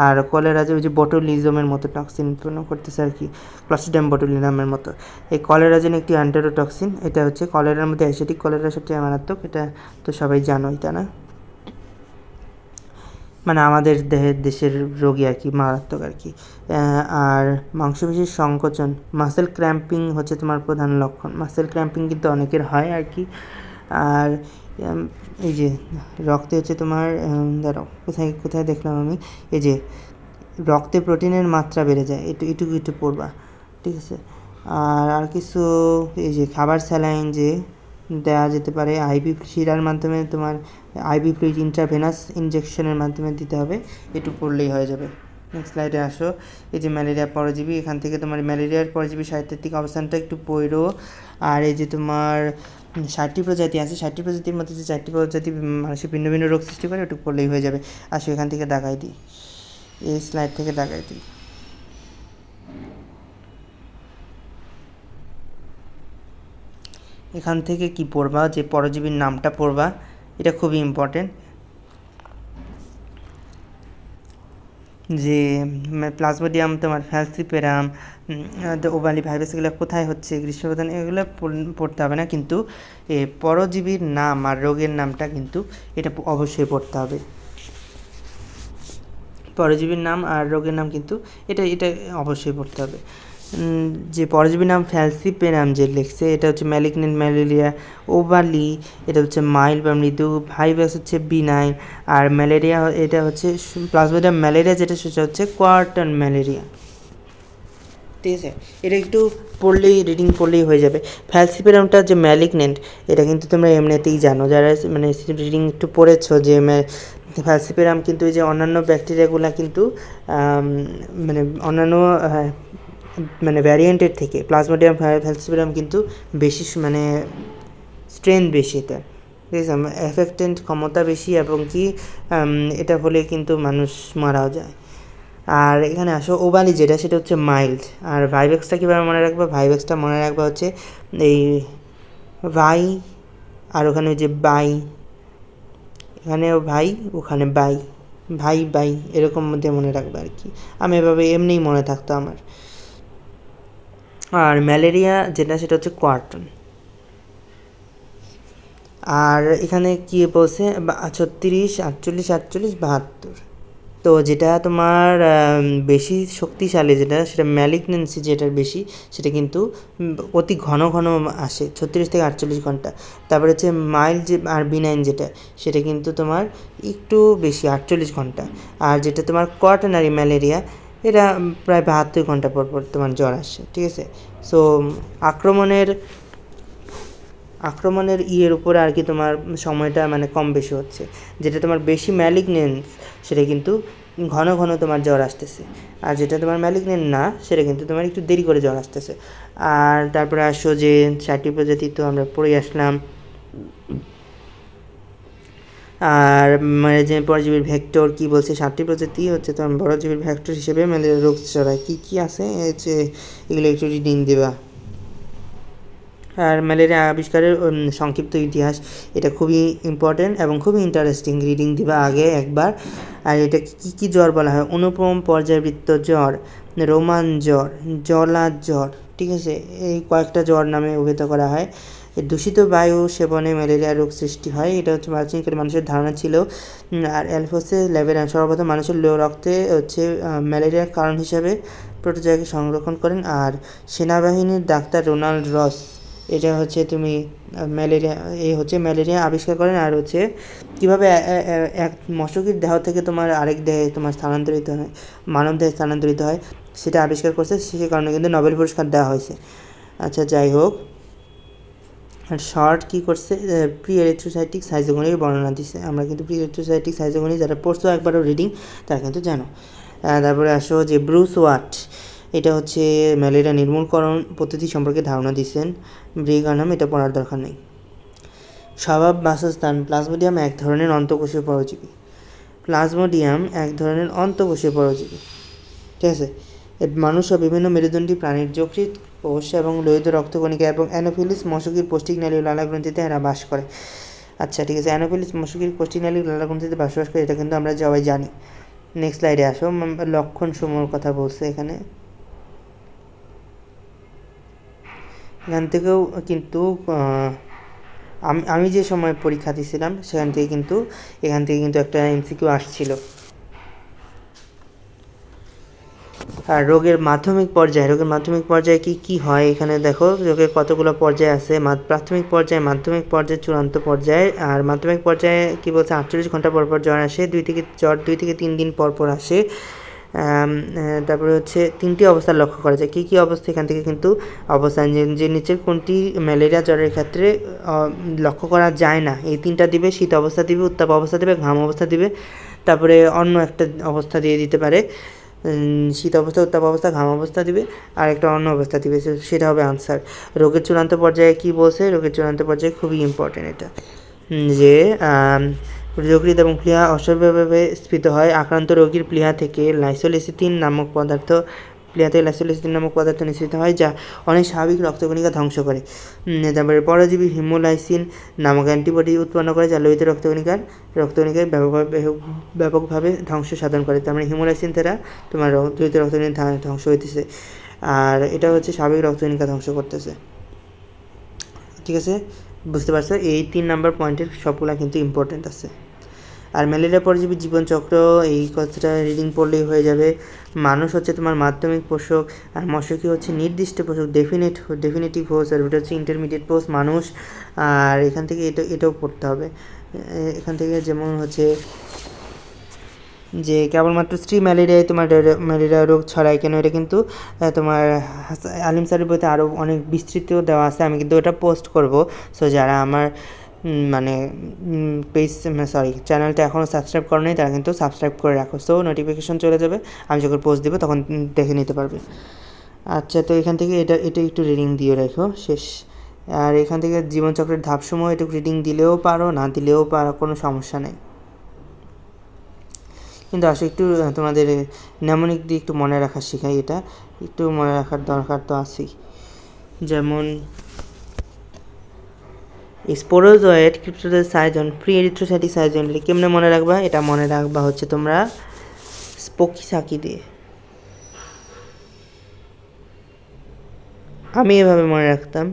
আর কোলেরাজে ওই যে বটুলিজমের মতো টক্সিন উৎপন্ন করতেছে আর কি, ক্লস্ট্রিডিয়াম বটুলিনামের মতো। এই কলেরাজেন একটি অ্যান্টেরোটক্সিন, এটা হচ্ছে কলেরার মধ্যে অ্যাসিডিক কলেরা সবচেয়ে মারাত্মক, এটা তো সবাই জানোই, তাই না? মানে আমাদের দেশের রোগী আর কি, মারাত্মক আর কি। আর মাংসপেশির সংকোচন, মাসেল ক্র্যাম্পিং হচ্ছে তোমার প্রধান লক্ষণ। মাসেল ক্র্যাম্পিং কিন্তু অনেকের হয় আর কি। আর এই যে রক্তে হচ্ছে তোমার, দাঁড়াও কোথায় দেখলাম আমি, এই যে রক্তে প্রোটিনের মাত্রা বেড়ে যায়, একটু পড়বা, ঠিক আছে? আর কিছু এই যে খাবার স্যালাইন যে দেওয়া যেতে পারে আইভি শিরার মাধ্যমে, তোমার আইভি ফ্লুইড ইন্ট্রাভেনাস ইনজেকশনের মাধ্যমে দিতে হবে, একটু পড়লেই হয়ে যাবে। নেক্সট স্লাইডে আসো। এই যে ম্যালেরিয়া পরজীবী, এখান থেকে তোমার ম্যালেরিয়ার পরজীবী সাহিত্যিক অবস্থানটা একটু পড়ো। আর এই যে তোমার 60টি প্রজাতি আছে, 60টি প্রজাতির মধ্যে যে 4টি প্রজাতি মানুষের ভিন্ন ভিন্ন রোগ সৃষ্টি করে, একটু পড়লেই হয়ে যাবে। আসো এখান থেকে দাগাই দিই, এই স্লাইড থেকে দাগাই দিই। এখান থেকে কি পড়বা, যে পরজীবীর নামটা পড়বা, এটা খুবই ইম্পর্টেন্ট। যে প্লাজমোডিয়াম, তোমার ফ্যালসিপেরাম, ওভালি ভাইরাস, এগুলো কোথায় হচ্ছে, গ্রীষ্মপ্রধান, এগুলো পড়তে হবে না, কিন্তু পরজীবীর নাম আর রোগের নামটা কিন্তু এটা অবশ্যই পড়তে হবে। পরজীবীর নাম আর রোগের নাম কিন্তু এটা অবশ্যই পড়তে হবে। যে পরজীবীর নাম ফ্যালসিপেরাম যে লিখছে, এটা হচ্ছে ম্যালিগনেন্ট ম্যালেরিয়া। ওভালি এটা হচ্ছে মাইল্ড বা মৃদু। ভাইরাস হচ্ছে বিনাইন। আর ম্যালেরিয়া এটা হচ্ছে প্লাজমোডিয়াম ম্যালেরিয়া, যেটা সেটা হচ্ছে কোয়ার্টার ম্যালেরিয়া। ঠিক আছে, এটা একটু পড়লেই, রিডিং পড়লেই হয়ে যাবে। ফ্যালসিপেরামটা যে ম্যালিগনেন্ট, এটা কিন্তু তোমরা এমনিতেই জানো, যারা মানে রিডিং একটু পড়েছো, যে ফ্যালসিপেরাম কিন্তু এই যে অন্যান্য ব্যাকটেরিয়াগুলো কিন্তু মানে অন্যান্য মানে ভ্যারিয়েন্টের থেকে প্লাজমোডিয়াম ফ্যালসিপেরাম কিন্তু বেশি, মানে স্ট্রেংথ বেশি, এটা ঠিক আছে, এফেক্টেন্ট ক্ষমতা বেশি, এবং কি এটা হলে কিন্তু মানুষ মারাও যায়। আর এখানে আসো ওভালি যেটা, সেটা হচ্ছে মাইল্ড। আর ভাইভেক্সটা কীভাবে মনে রাখবে, ভাইভেক্সটা মনে রাখবে হচ্ছে এই ভাই, আর ওখানে যে বাই, এখানেও ভাই, ওখানে ভাই এরকম মধ্যে মনে রাখবে আর কি। আমি এভাবে এমনিই মনে থাকতো আমার। আর ম্যালেরিয়া যেটা, সেটা হচ্ছে কোয়ার্টন। আর এখানে কী বলছে, 36, 48, 48, 72। তো যেটা তোমার বেশি শক্তিশালী, যেটা সেটা ম্যালিগনেন্সি যেটার বেশি, সেটা কিন্তু অতি ঘন আসে, 36 থেকে 48 ঘন্টা। তারপরে হচ্ছে মাইল্ড যে আর বিনাইন যেটা, সেটা কিন্তু তোমার একটু বেশি, 48 ঘন্টা। আর যেটা তোমার কোয়াটারনারি ম্যালেরিয়া, এটা প্রায় 72 ঘন্টা পর তোমার জ্বর আসে, ঠিক আছে। সো আক্রমণের ইয়ের উপরে আর কি তোমার সময়টা মানে কম বেশি হচ্ছে। যেটা তোমার বেশি ম্যালিগনেন্ট, সেটা কিন্তু ঘন তোমার জ্বর আসতেছে। আর যেটা তোমার ম্যালিগনেন্ট না, সেটা কিন্তু তোমার একটু দেরি করে জ্বর আসতেছে। আর তারপরে আসো যে 60টি প্রজাতি তো আমরা পড়ে আসলাম। আর মানে যে পরজীবীর ভেক্টর কি বলছে 7টি প্রজাতি হচ্ছে তোমার পরজীবীর ভেক্টর হিসেবে ম্যালেরিয়া রোগ ছড়ায়। কী আছে যে এগুলো একটু রিডিং দেবা। আর ম্যালেরিয়া আবিষ্কারের সংক্ষিপ্ত ইতিহাস, এটা খুবই ইম্পর্টেন্ট এবং খুবই ইন্টারেস্টিং, রিডিং দিবা আগে একবার। আর এটা কী কী জ্বর বলা হয়? অনুপম পর্যায়বৃত্ত জ্বর, রোমান জ্বর, জলা জ্বর, ঠিক আছে, এই কয়েকটা জ্বর নামে অভিহিত করা হয়। দূষিত বায়ু সেবনে ম্যালেরিয়া রোগ সৃষ্টি হয়, এটা হচ্ছে প্রাচীনকালে মানুষের ধারণা ছিল। আর অ্যালফোসে ল্যাবেরান সর্বপ্রথম মানুষের রক্তে হচ্ছে ম্যালেরিয়ার কারণ হিসাবে প্রোটোজোয়াকে সংরক্ষণ করেন। আর সেনাবাহিনীর ডাক্তার রোনাল্ড রস এটা হচ্ছে তুমি ম্যালেরিয়া আবিষ্কার করেন। আর হচ্ছে কীভাবে এক মশকির দেহ থেকে তোমার আরেক দেহে তোমার স্থানান্তরিত হয়, মানব দেহে স্থানান্তরিত হয়, সেটা আবিষ্কার করছে, সে কারণে কিন্তু নোবেল পুরস্কার দেওয়া হয়েছে। আচ্ছা, যাই হোক। আর শর্ট কী করছে, প্রি এরিথ্রোসাইটিক সাইজোগনির বর্ণনা দিচ্ছে। আমরা কিন্তু প্রি এরিথ্রোসাইটিক সাইজোগনি যারা পড়ছো একবারও রিডিং, তারা কিন্তু জানো। তারপরে আসো যে ব্রুস ওয়াট, এটা হচ্ছে ম্যালেরিয়া নির্মূলকরণ পদ্ধতি সম্পর্কে ধারণা দিচ্ছেন। ব্রিগানাম, এটা পড়ার দরকার নেই। স্বভাব বাসস্থান, প্লাজমোডিয়াম এক ধরনের অন্তঃকোষীয় পরজীবী। প্লাজমোডিয়াম এক ধরনের অন্তঃকোষীয় পরজীবী, ঠিক আছে। মানুষ ও বিভিন্ন মেরুদণ্ডী প্রাণীর যকৃৎ কোষ এবং লোহিত রক্তকণিকা এবং অ্যানোফিলিস মশকির পৌষ্টিকনালী ও লালাগ্রন্থিতে এরা বাস করে। আচ্ছা, ঠিক আছে, অ্যানোফিলিস মশকির পৌষ্টিকনালী লালাগ্রন্থিতে বসবাস করে, এটা কিন্তু আমরা সবাই জানি। নেক্সট স্লাইডে আসো। লক্ষণ সমূহের কথা বলছে এখানে। এখান থেকেও কিন্তু আমি যে সময় পরীক্ষা দিয়েছিলাম এখান থেকে কিন্তু একটা এমসিকিউ আসছিল। আর রোগের মাধ্যমিক পর্যায়ে কি হয় এখানে দেখো, রোগের কতগুলো পর্যায় আছে। প্রাথমিক পর্যায়ে, মাধ্যমিক পর্যায়ে, চূড়ান্ত পর্যায়ে। আর মাধ্যমিক পর্যায়ে কি বলছে, 48 ঘন্টা পরপর জ্বর আসে, 2 থেকে 3 দিন পরপর আসে। তারপরে হচ্ছে 3টি অবস্থা লক্ষ্য করা যায়। কী অবস্থা এখান থেকে কিন্তু অবস্থান যে নিচের কোনটি ম্যালেরিয়া জ্বরের ক্ষেত্রে লক্ষ্য করা যায় না, এই 3টা দিবে। শীত অবস্থা দিবে, উত্তাপ অবস্থা দিবে, ঘাম অবস্থা দিবে, তারপরে অন্য একটা অবস্থা দিয়ে দিতে পারে। শীত অবস্থা, উত্তাপ অবস্থা, ঘাম অবস্থা দিবে, আর একটা অন্য অবস্থা দিবে, সেটা হবে আনসার। রোগের চূড়ান্ত পর্যায়ে কি বলছে, রোগের চূড়ান্ত পর্যায়ে খুবই ইম্পর্টেন্ট এটা, যে যকৃৎ এবং প্লীহা অস্বাভাবিকভাবে স্ফীত হয়। আক্রান্ত রোগীর প্লীহা থেকে লাইসোলিসিটিন নামক পদার্থ নিঃসৃত হয়, যা অনেক স্বাভাবিক রক্তকণিকা ধ্বংস করে। তারপরে পরজীবী হিমোলাইসিন নামক অ্যান্টিবডি উৎপন্ন করে, যা লোহিত রক্তকণিকায় ব্যাপকভাবে ধ্বংস সাধন করে। তার মানে হিমোলাইসিন দ্বারা তোমার লোহিত রক্তকণিকা ধ্বংস হইতেছে, আর এটা হচ্ছে স্বাভাবিক রক্তকণিকা ধ্বংস করতেছে, ঠিক আছে, বুঝতে পারছো? এই 3 নাম্বার পয়েন্টের সবগুলা কিন্তু ইম্পর্টেন্ট আছে। আর ম্যালেরিয়া পরজীবী জীবনচক্র, এই কথাটা রিডিং পড়লেই হয়ে যাবে। মানুষ হচ্ছে তোমার মাধ্যমিক পোষক, আর মশকি হচ্ছে নির্দিষ্ট পোষক, ডেফিনেটিভ হোস্ট, আর এটা হচ্ছে ইন্টারমিডিয়েট পোস্ট মানুষ। আর এখান থেকে এটাও পড়তে হবে। এখান থেকে যেমন হচ্ছে যে কেবলমাত্র স্ত্রী ম্যালেরিয়ায় তোমার ম্যালেরিয়া রোগ ছড়ায় কেন, এটা কিন্তু তোমার আলিম স্যারের বইতে আরও অনেক বিস্তৃত দেওয়া আছে। আমি কিন্তু ওটা পোস্ট করব। সো যারা আমার চ্যানেলটা এখনও সাবস্ক্রাইব করো নাই, তারা কিন্তু সাবস্ক্রাইব করে রাখো, সো নোটিফিকেশন চলে যাবে, আমি যখন পোস্ট দেবো তখন দেখে নিতে পারবে। আচ্ছা, তো এখান থেকে এটা একটু রিডিং দিয়ে রাখো, শেষ। আর এখান থেকে জীবনচক্রের ধাপসমূহ একটু রিডিং দিলেও পারো, না দিলেও পারো, কোনো সমস্যা নেই। কিন্তু আসলে একটু তোমাদের নেমনিক দিয়ে একটু মনে রাখার শেখাই, এটা একটু মনে রাখার দরকার তো আছেই। যেমন স্পোরোজয়েড, ক্রিপ্টোজয়েড, সাইজন, প্রি এরিথ্রোসাইটিক সাইজন, কেমনে মনে রাখবা? এটা মনে রাখবা হচ্ছে তোমরা স্পোকি সাকি দিয়ে। আমি এভাবে মনে রাখতাম,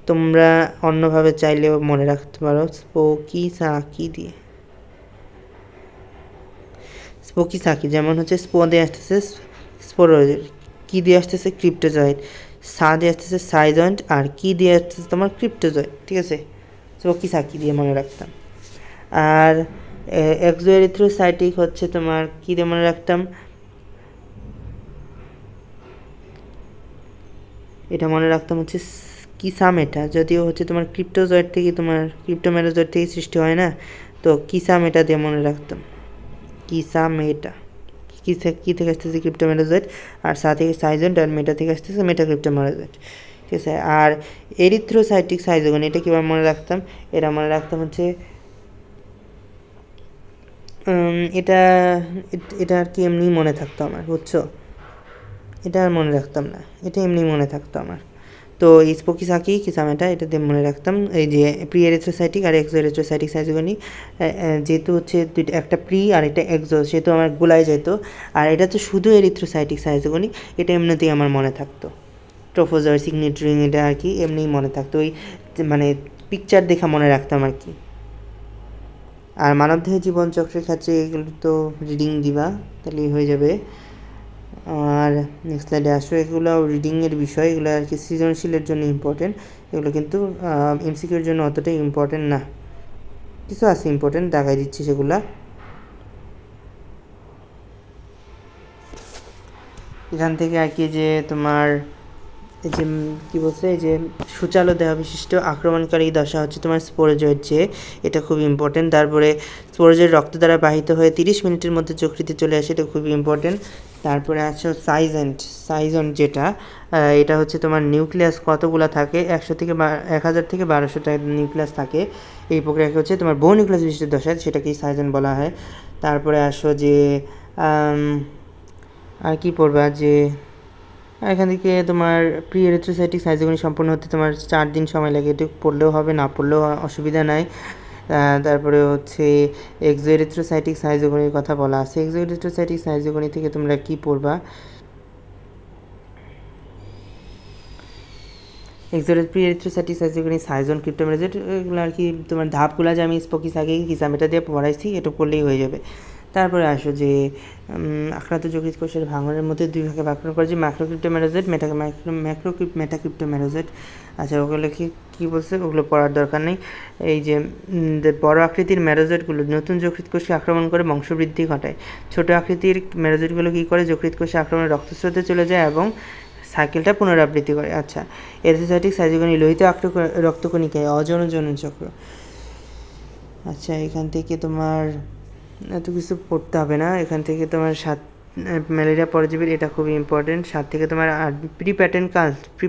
তোমরা অন্যভাবে চাইলেও মনে রাখতে পারো, স্পোকি সাকি দিয়ে। স্পোকি সাকি যেমন হচ্ছে স্পো দিয়ে আসতেছে স্পোরোজয়েড, কি দিয়ে আসতেছে ক্রিপ্টোজয়েড, সা দিয়ে আসতেছে সাইজয়েন্ট, আর কি দিয়ে আসতেছে তোমার ক্রিপ্টোজয়েড, ঠিক আছে। স্পোকি সাকি দিয়ে মনে রাখতাম। আর এক্সোএরিথ্রোসাইটিক হচ্ছে তোমার কি দিয়ে মনে রাখতাম, এটা মনে রাখতাম হচ্ছে কিসামেটা, যদিও হচ্ছে তোমার ক্রিপ্টোজয়েড থেকে, তোমার ক্রিপ্টোমেরোজয়েড থেকে সৃষ্টি হয় না, তো কিসামেটা দিয়ে মনে রাখতাম। কিসামেটা কি থেকে আসতেছে ক্রিপ্টোমেরোজয়েড, আর সা থেকে সাইজয়েন্ট, আর মেটা থেকে আসতেছে মেটাক্রিপ্টোমেরোজয়েড, ঠিক আছে। আর এরিথ্রোসাইটিক সাইজোগন, এটা কীভাবে মনে রাখতাম, এটা মনে রাখতাম হচ্ছে এটা এটা আর কি এমনি মনে থাকতো আমার, বুঝছো? এটা আর মনে রাখতাম না, এটা এমনি মনে থাকতো আমার। তো স্পোকিসাকি কিসামেটা এটা দিয়ে মনে রাখতাম। এই যে প্রি এরিথ্রোসাইটিক আর এক্সো এরিথ্রোসাইটিক সাইজোগনি, যেহেতু হচ্ছে দুইটা, একটা প্রি আর একটা এক্সো, সেহেতু আমার গুলায় যেত। আর এটা তো শুধু এরিথ্রোসাইটিক সাইজোগনি, এটা এমনিতেই আমার মনে থাকতো। ট্রোফোজয়েড সিগনেটরিং এটা আর কি এমনিই মনে থাকতো, ওই মানে পিকচার দেখা মনে রাখতাম আর কি। আর মানবদেহের জীবনচক্রের ক্ষেত্রে এগুলো তো রিডিং দিবা, তাহলেই হয়ে যাবে। আর নেক্সট স্লাইডে আসো, এগুলো রিডিংয়ের বিষয়, এগুলো আর কি সৃজনশীলের জন্য ইম্পর্টেন্ট, এগুলো কিন্তু এমসিকিউর জন্য অতটাই ইম্পর্টেন্ট না। কিছু আছে ইম্পর্টেন্ট, দেখাই দিচ্ছি সেগুলা। এখান থেকে আর কি যে তোমার এই যে কী বলছে, এই যে সুচালো দেহ বিশিষ্ট আক্রমণকারী দশা হচ্ছে তোমার স্পোরোজয়েড, যে এটা খুব ইম্পর্টেন্ট। তারপরে স্পোরোজয়েড রক্ত দ্বারা বাহিত হয়ে 30 মিনিটের মধ্যে যকৃতে চলে আসে, এটা খুবই ইম্পর্টেন্ট। তারপরে আছে সাইজন্ট যেটা, এটা হচ্ছে তোমার নিউক্লিয়াস কতগুলো থাকে, 1000 থেকে 1200টা নিউক্লিয়াস থাকে। এই প্রক্রিয়াকে হচ্ছে তোমার বহু নিউক্লিয়াস বিশিষ্ট দশা, সেটাকেই সাইজন্ট বলা হয়। তারপরে আসো যে আর কি পড়বা, যে এখান থেকে তোমার প্রি এরিথ্রোসাইটিক সাইজোগনি সম্পূর্ণ হতে তোমার 4 দিন সময় লাগে, এটুকু পড়লেও হবে, না পড়লেও অসুবিধা নাই। তারপরে হচ্ছে এক্সো এরিথ্রোসাইটিক সাইজোগনির কথা বলা আছে। এক্সো এরিথ্রোসাইটিক সাইজোগনি থেকে তোমরা কি পড়বা, প্রি এরিথ্রোসাইটিক সাইজোগনি, সাইজন, ক্রিপ্টোমেরাজেট, এগুলো আর কি তোমার ধাপগুলো যে আমি স্পোকিসাকি কিসামেটা দিয়ে পড়াইছি, এটা পড়লেই হয়ে যাবে। তারপরে আসো যে আক্রান্ত যকৃৎ কোষের ভাঙনের মধ্যে 2 ভাগে ভাগ করা যে ম্যাক্রোক্রিপ্টোমেরাজেট, ম্যাক্রোক্রিপ্টোমেরাজেট। আচ্ছা, ওগুলো কী বলছে, ওগুলো পড়ার দরকার নেই। এই যে বড় আকৃতির ম্যারোজেটগুলো নতুন যকৃৎ কোষকে আক্রমণ করে বংশবৃদ্ধি ঘটায়। ছোট আকৃতির ম্যারোজেটগুলো কী করে, যকৃৎ কোষে আক্রমণে রক্তস্রোতে চলে যায় এবং সাইকেলটা পুনরাবৃত্তি করে। আচ্ছা, এরিথ্রোসাইটিক সাইজোগনি লোহিত রক্তকণিকায় অজনজনন চক্র। আচ্ছা, এখান থেকে তোমার এত কিছু পড়তে হবে না। এখান থেকে তোমার ম্যালেরিয়া পরজীবীর, এটা খুবই ইম্পর্টেন্ট। 7 থেকে তোমার প্রি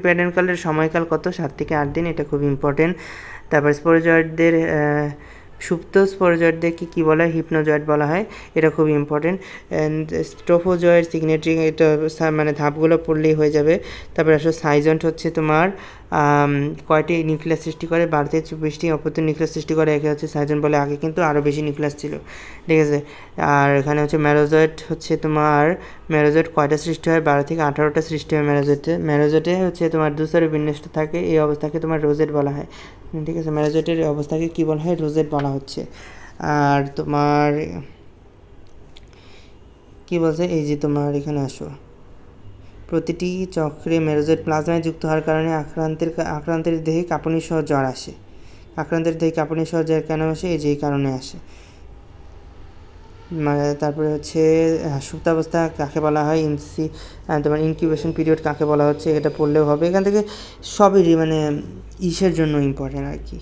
প্যাটেন্ট কালের সময়কাল কত, 7 থেকে 8 দিন, এটা খুব ইম্পর্টেন্ট। তারপর স্পোরোজয়েডদের সুপ্ত স্পোরোজয়েডদেরকে কী বলা হয়, হিপনোজয়েড বলা হয়, এটা খুব ইম্পর্টেন্ট। অ্যান্ড স্ট্রোফোজয়েড সিগনেটরিং, এটা মানে ধাপগুলো পড়লেই হয়ে যাবে। তারপরে আসলে সাইজন্ট হচ্ছে তোমার কয়টি নিউক্লিয়াস সৃষ্টি করে, 12 থেকে 24টি অপত্য নিউক্লিয়াস সৃষ্টি করে, একে হচ্ছে সাইজন্ট বলে। আগে কিন্তু আরও বেশি নিউক্লিয়াস ছিল, ঠিক আছে। আর এখানে হচ্ছে ম্যারোজয়েড হচ্ছে তোমার, ম্যারোজয়েড কয়টা সৃষ্টি হয়, 12 থেকে 18টা সৃষ্টি হয় ম্যারোজয়েডে হচ্ছে তোমার দুস্তরে বিন্যস্ত থাকে, এই অবস্থাকে তোমার রোজেট বলা হয়, ঠিক আছে। ম্যারোজয়েডের অবস্থাকে কী বলা হয়, রোজেট বলা হচ্ছে। আর তোমার কি বলছে, এই যে তোমার এখানে আসো, প্রতিটি চক্রে ম্যারোজয়েড প্লাজমায় যুক্ত হওয়ার কারণে আক্রান্তের দেহে কাঁপুনি সহ জ্বর আসে। আক্রান্তের দেহে কাঁপুনি সহ জ্বর কেন আসে, এই যে এই কারণে আসে। মানে তারপরে হচ্ছে সুপ্তাবস্থা কাকে বলা হয়, তোমার ইনকিউবেশন পিরিয়ড কাকে বলা হচ্ছে, এটা পড়লেও হবে। এখান থেকে সবই মানে ইসের জন্য ইম্পর্টেন্ট আর কি,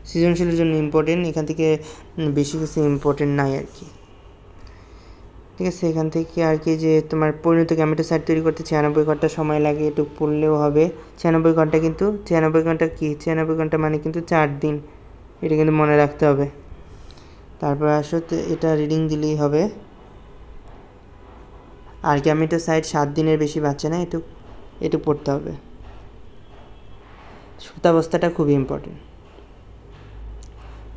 সৃজনশীলের জন্য ইম্পর্টেন্ট। এখান থেকে বেশি কিছু ইম্পর্টেন্ট নাই আর কি, ঠিক আছে। এখান থেকে আর কি যে তোমার পরিণত গ্যামেটোসাইট তৈরি করতে 96 ঘন্টা সময় লাগে, এটুকু পড়লেও হবে। 96 ঘন্টা, কিন্তু 96 ঘন্টা কি, 96 ঘন্টা মানে কিন্তু 4 দিন, এটা কিন্তু মনে রাখতে হবে। তারপর আসলে এটা রিডিং দিলেই হবে। আর গ্যামেটোসাইট 7 দিনের বেশি বাঁচে না, একটু পড়তে হবে। সুপ্তাবস্থাটা খুবই ইম্পর্টেন্ট,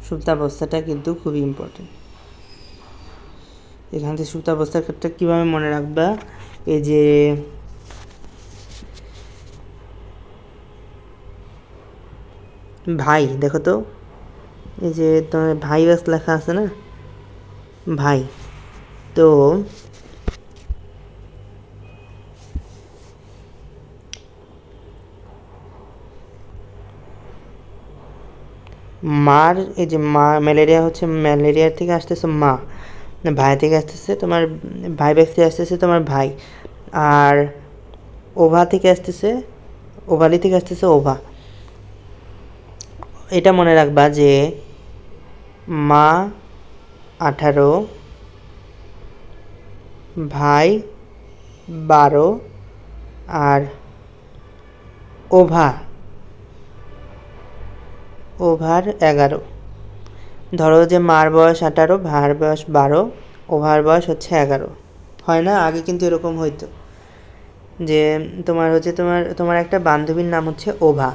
সুপ্তাবস্থাটা কিন্তু খুবই ইম্পর্টেন্ট। এখান থেকে সুপ্তাবস্থার ক্ষেত্রে কীভাবে মনে রাখবা, এই যে ভাই, দেখো তো এই যে তোমার ভাইরাস লেখা আছে না, ভাই, তো মার, এই যে মা, ম্যালেরিয়া হচ্ছে ম্যালেরিয়ার থেকে আসতেছে মা, ভাই থেকে আসতেছে তোমার ভাই, ব্যাগ থেকে আসতেছে তোমার ভাই। আর ওভা থেকে আসতেছে, ওভালি থেকে আসতেছে ওভা। এটা মনে রাখবা যে মা 18, ভাই 12, আর ওভার 11। ধরো যে মার বয়স 18, ভাইয়ের বয়স 12, ওভার বয়স হচ্ছে 11, হয় না? আগে কিন্তু এরকম হইতো যে তোমার হচ্ছে তোমার একটা বান্ধবীর নাম হচ্ছে ওভা,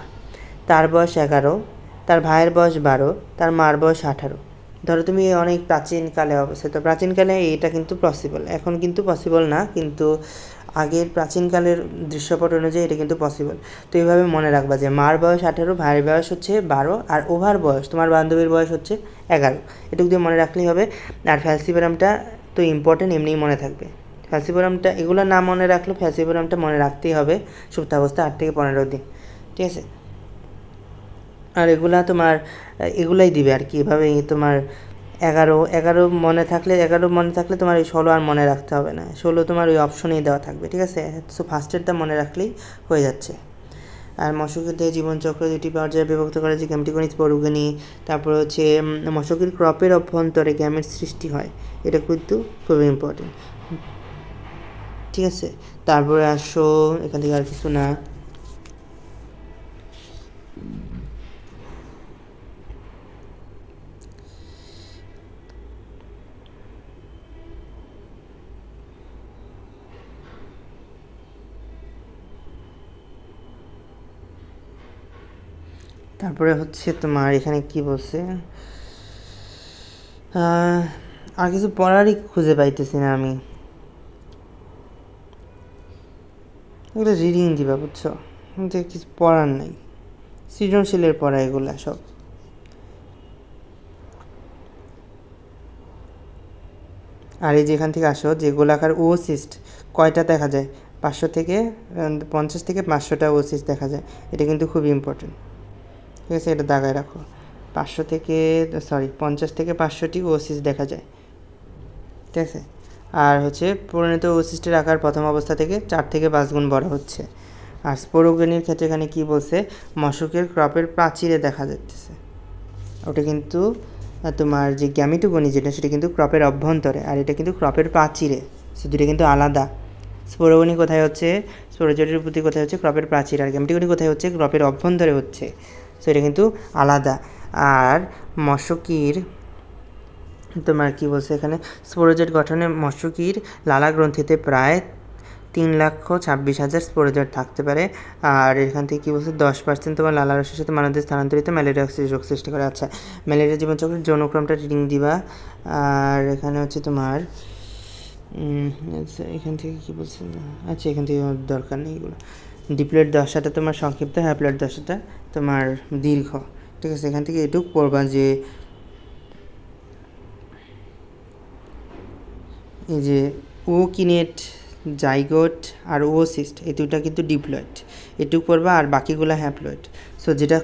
তার বয়স 11, তার ভাইয়ের বয়স 12, তার মার বয়স 18। ধরো তুমি অনেক প্রাচীনকালে অবস্থিত, প্রাচীনকালে এটা কিন্তু পসিবল, এখন কিন্তু পসিবল না, কিন্তু আগের প্রাচীনকালের দৃশ্যপট অনুযায়ী এটা কিন্তু পসিবল। তো এইভাবে মনে রাখবা যে মার বয়স 18, ভাইয়ের বয়স হচ্ছে 12, আর ওভার বয়স তোমার বান্ধবীর বয়স হচ্ছে 11, এটুকু দিয়ে মনে রাখলেই হবে। আর ফ্যালসিফারামটা তো ইম্পর্টেন্ট, এমনিই মনে থাকবে। ফ্যালসিফারামটা এগুলো না মনে রাখলেও ফ্যালসিফারামটা মনে রাখতেই হবে, সুপ্তাবস্থা 8 থেকে 15 দিন, ঠিক আছে? আর এগুলা তোমার এগুলাই দিবে আর কি, এভাবেই তোমার 11 মনে থাকলে তোমার এই 16 আর মনে রাখতে হবে না, 16 তোমার ওই অপশনেই দেওয়া থাকবে, ঠিক আছে? সো ফার্স্টেরটা মনে রাখলেই হয়ে যাচ্ছে। আর মশকের দেহে জীবনচক্র 2টি পর্যায়ে বিভক্ত করা যে গ্যামেটোগেনিস, স্পোরোগেনি, তারপর হচ্ছে মশকের ক্রপের অভ্যন্তরে গ্যামেট সৃষ্টি হয়, এটা কিন্তু খুবই ইম্পর্টেন্ট, ঠিক আছে? তারপরে আসো এখান থেকে আর কিছু না, তারপরে হচ্ছে তোমার এখানে কি বলছে, আর কিছু পড়ারই খুঁজে পাইতেছি না আমি, এগুলো রিডিং দিবা, বুঝছো? কিন্তু কিছু পড়ার নাই, সৃজনশীলের পড়া এগুলো সব। আর এই যেখান থেকে আসো যে গোলাকার ওসিস্ট কয়টা দেখা যায়, 50 থেকে 500টা ওসিস্ট দেখা যায়, এটা কিন্তু খুবই ইম্পর্টেন্ট, ঠিক আছে? এটা দাগায় রাখো, 50 থেকে 500টি ওসিস দেখা যায়, ঠিক আছে? আর হচ্ছে পরিণত ওসিস্টের আকার প্রথম অবস্থা থেকে 4 থেকে 5 গুণ বড় হচ্ছে। আর স্পোরোগেনির ক্ষেত্রে এখানে কী বলছে, মশকের ক্রপের প্রাচীরে দেখা যাচ্ছে, ওটা কিন্তু তোমার যে গ্যামেটোগনি যেটা সেটা কিন্তু ক্রপের অভ্যন্তরে, আর এটা কিন্তু ক্রপের প্রাচীরে, সে দুটো কিন্তু আলাদা। স্পোরোগনি কোথায় হচ্ছে, স্পোরোজয়েটের প্রতি কোথায় হচ্ছে ক্রপের প্রাচীর, আর গ্যামেটোগনি কোথায় হচ্ছে ক্রপের অভ্যন্তরে হচ্ছে, সো এটা কিন্তু আলাদা। আর মশকির তোমার কি বলছে এখানে, স্পোরোজয়েট গঠনে মশকির লালা গ্রন্থিতে প্রায় 3,26,000 স্পোরোজয়েট থাকতে পারে। আর এখান থেকে কী বলছে, 10% তোমার লালারসের সাথে মানবদেহে স্থানান্তরিত ম্যালেরিয়া রোগ সৃষ্টি করে। আচ্ছা, ম্যালেরিয়া জীবনচক্রের যৌনক্রমটা রিডিং দিবা। আর এখানে হচ্ছে তোমার আচ্ছা এখান থেকে কী বলছে, আচ্ছা এখান থেকে দরকার নেই এগুলো। ডিপ্লয়েড দশাটা তোমার সংক্ষিপ্ত, হ্যাপ্লয়েড দশাটা তোমার দীর্ঘ, ঠিক আছে? এখান থেকে এটুকু পড়বা যে এই যে ওকিনেট, জাইগোট আর ওসিস্ট, এই দুটা কিন্তু ডিপ্লয়েড, এটুকু পড়বা, আর বাকিগুলো হ্যাপ্লয়েড। সো যেটা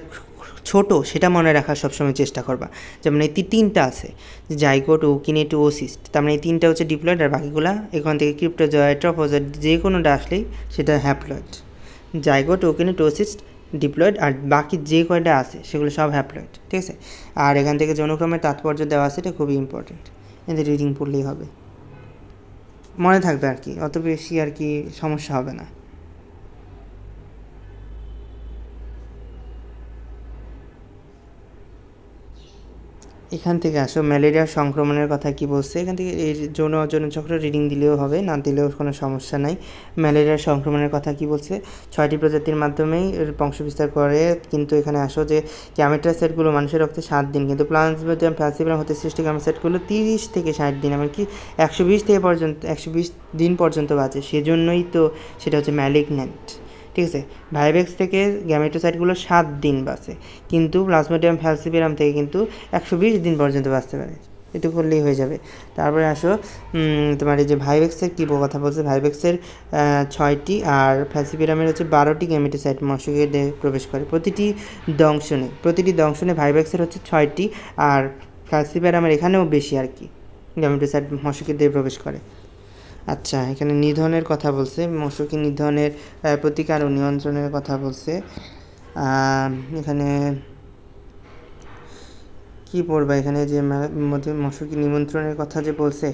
ছোট সেটা মনে রাখার সবসময় চেষ্টা করবা, যেমন এই তিনটা আছে, জাইগোট, ওকিনেট, ওসিস্ট, তার মানে এই তিনটা হচ্ছে ডিপ্লয়েড, আর বাকিগুলা এখান থেকে ক্রিপ্টোজয়েড, ট্রপোজয়েড যে কোনোটা আসলেই সেটা হ্যাপ্লয়েড। জাইগোট, ওকিনেট, ওসিস্ট ডিপ্লয়েড, আর বাকি যে কয়টা আছে সেগুলো সব হ্যাপ্লয়েড, ঠিক আছে? আর এখান থেকে যৌনক্রমের তাৎপর্য দেওয়া আছে, এটা খুবই ইম্পর্টেন্ট, এদের রিডিং পড়লেই হবে, মনে থাকবে আর কি, অত বেশি আর কি সমস্যা হবে না। এখান থেকে আসো ম্যালেরিয়ার সংক্রমণের কথা কি বলছে, এখান থেকে এই যৌনচক্র রিডিং দিলেও হবে, না দিলেও কোনো সমস্যা নাই। ম্যালেরিয়ার সংক্রমণের কথা কি বলছে, 6টি প্রজাতির মাধ্যমেই বংশবিস্তার করে, কিন্তু এখানে আসো যে গ্যামেটোসাইটগুলো মানুষের রক্তে 7 দিন, কিন্তু প্লাজমোডিয়াম ফ্যালসিপারাম হতে সৃষ্ট গ্যামেটোসাইটগুলো 30 থেকে 60 দিন, এমনকি 120 দিন পর্যন্ত বাঁচে, সেজন্যই তো সেটা হচ্ছে ম্যালিগন্যান্ট, ঠিক আছে? ভাইভেক্স থেকে গ্যামেটোসাইটগুলো 7 দিন বাঁচে, কিন্তু প্লাজমোডিয়াম ফ্যালসিপারাম থেকে কিন্তু 120 দিন পর্যন্ত বাঁচতে পারে, এটুকু করলেই হয়ে যাবে। তারপরে আসো তোমার এই যে ভাইভেক্সের কী কথা বলছে, ভাইভেক্সের 6টি আর ফ্যালসিপারামের হচ্ছে 12টি গ্যামেটোসাইট মশকের দেহে প্রবেশ করে প্রতিটি দংশনে ভাইভেক্সের হচ্ছে 6টি, আর ফ্যালসিপারামের এখানেও বেশি আর কি গ্যামেটোসাইট মশকের দেহে প্রবেশ করে। আচ্ছা, এখানে নিধনের কথা বলছে, মশকি নিধনের প্রতিকার ও নিয়ন্ত্রণের কথা বলছে। এখানে কি পড়বা, এখানে যে মশকি নিমন্ত্রণের কথা যে বলছে,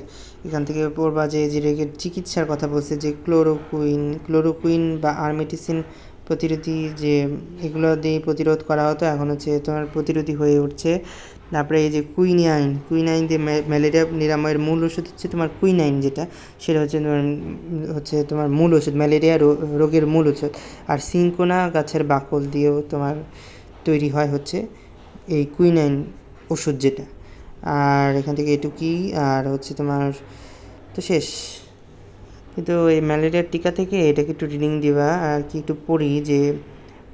এখান থেকে পড়বা যে চিকিৎসার কথা বলছে, যে ক্লোরোকুইন বা আর্মিটিসিন প্রতিরোধী, যে এগুলো দিয়ে প্রতিরোধ করা হতো, এখন হচ্ছে তোমার প্রতিরোধী হয়ে উঠছে তারপরে এই যে কুইনাইন দিয়ে ম্যালেরিয়া নিরাময়ের মূল ওষুধ হচ্ছে তোমার কুইনাইন, যেটা সেটা হচ্ছে তোমার মূল ওষুধ, ম্যালেরিয়া রোগের মূল ওষুধ। আর সিনকোনা গাছের বাকল দিয়েও তোমার তৈরি হয় হচ্ছে এই কুইনাইন ওষুধ যেটা। আর এখান থেকে এটুকুই, আর হচ্ছে তোমার তো শেষ। কিন্তু এই ম্যালেরিয়ার টিকা থেকে এটাকে একটু রিডিং দিবা আর কি, একটু পড়ি যে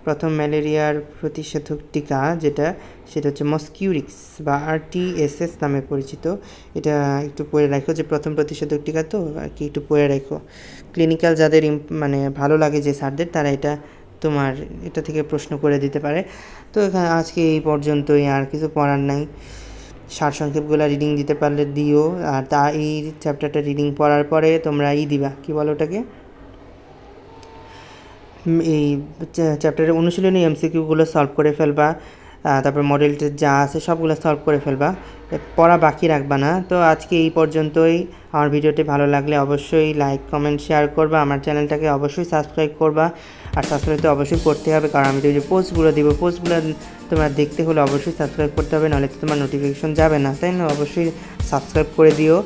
প্রথম ম্যালেরিয়ার প্রতিষেধক টিকা যেটা, সেটা হচ্ছে মস্কিউরিক্স বা RTS নামে পরিচিত। এটা একটু পড়ে রাখো, যে প্রথম প্রতিষেধক টিকা তো আর কি, একটু পড়ে রাখো। ক্লিনিক্যাল যাদের মানে ভালো লাগে যে স্যারদের, তারা এটা থেকে প্রশ্ন করে দিতে পারে। তো এখানে আজকে এই পর্যন্তই, আর কিছু পড়ার নাই। সারসংক্ষেপগুলো রিডিং দিতে পারলে দিও, আর এই চ্যাপ্টারটা রিডিং পড়ার পরে তোমরা দিবা, কি বলো ওটাকে, এই চ্যাপ্টারের অনুশীলনী MCQগুলো সলভ করে ফেলবা। তারপর মডেল টেস্ট যা আছে সবগুলো সলভ করে ফেলবা, পড়া বাকি রাখবা না। তো আজকে এই পর্যন্তই। আমার ভিডিওটি ভালো লাগলে অবশ্যই লাইক কমেন্ট শেয়ার করবা, আমার চ্যানেলটাকে অবশ্যই সাবস্ক্রাইব করবা। আর সাবস্ক্রাইব তো অবশ্যই করতে হবে, কারণ আমি যে পোস্টগুলো দিব, পোস্টগুলো তোমরা দেখতে হলে অবশ্যই সাবস্ক্রাইব করতে হবে, নাহলে তো তোমার নোটিফিকেশন যাবে না, তাই না? অবশ্যই সাবস্ক্রাইব করে দিও।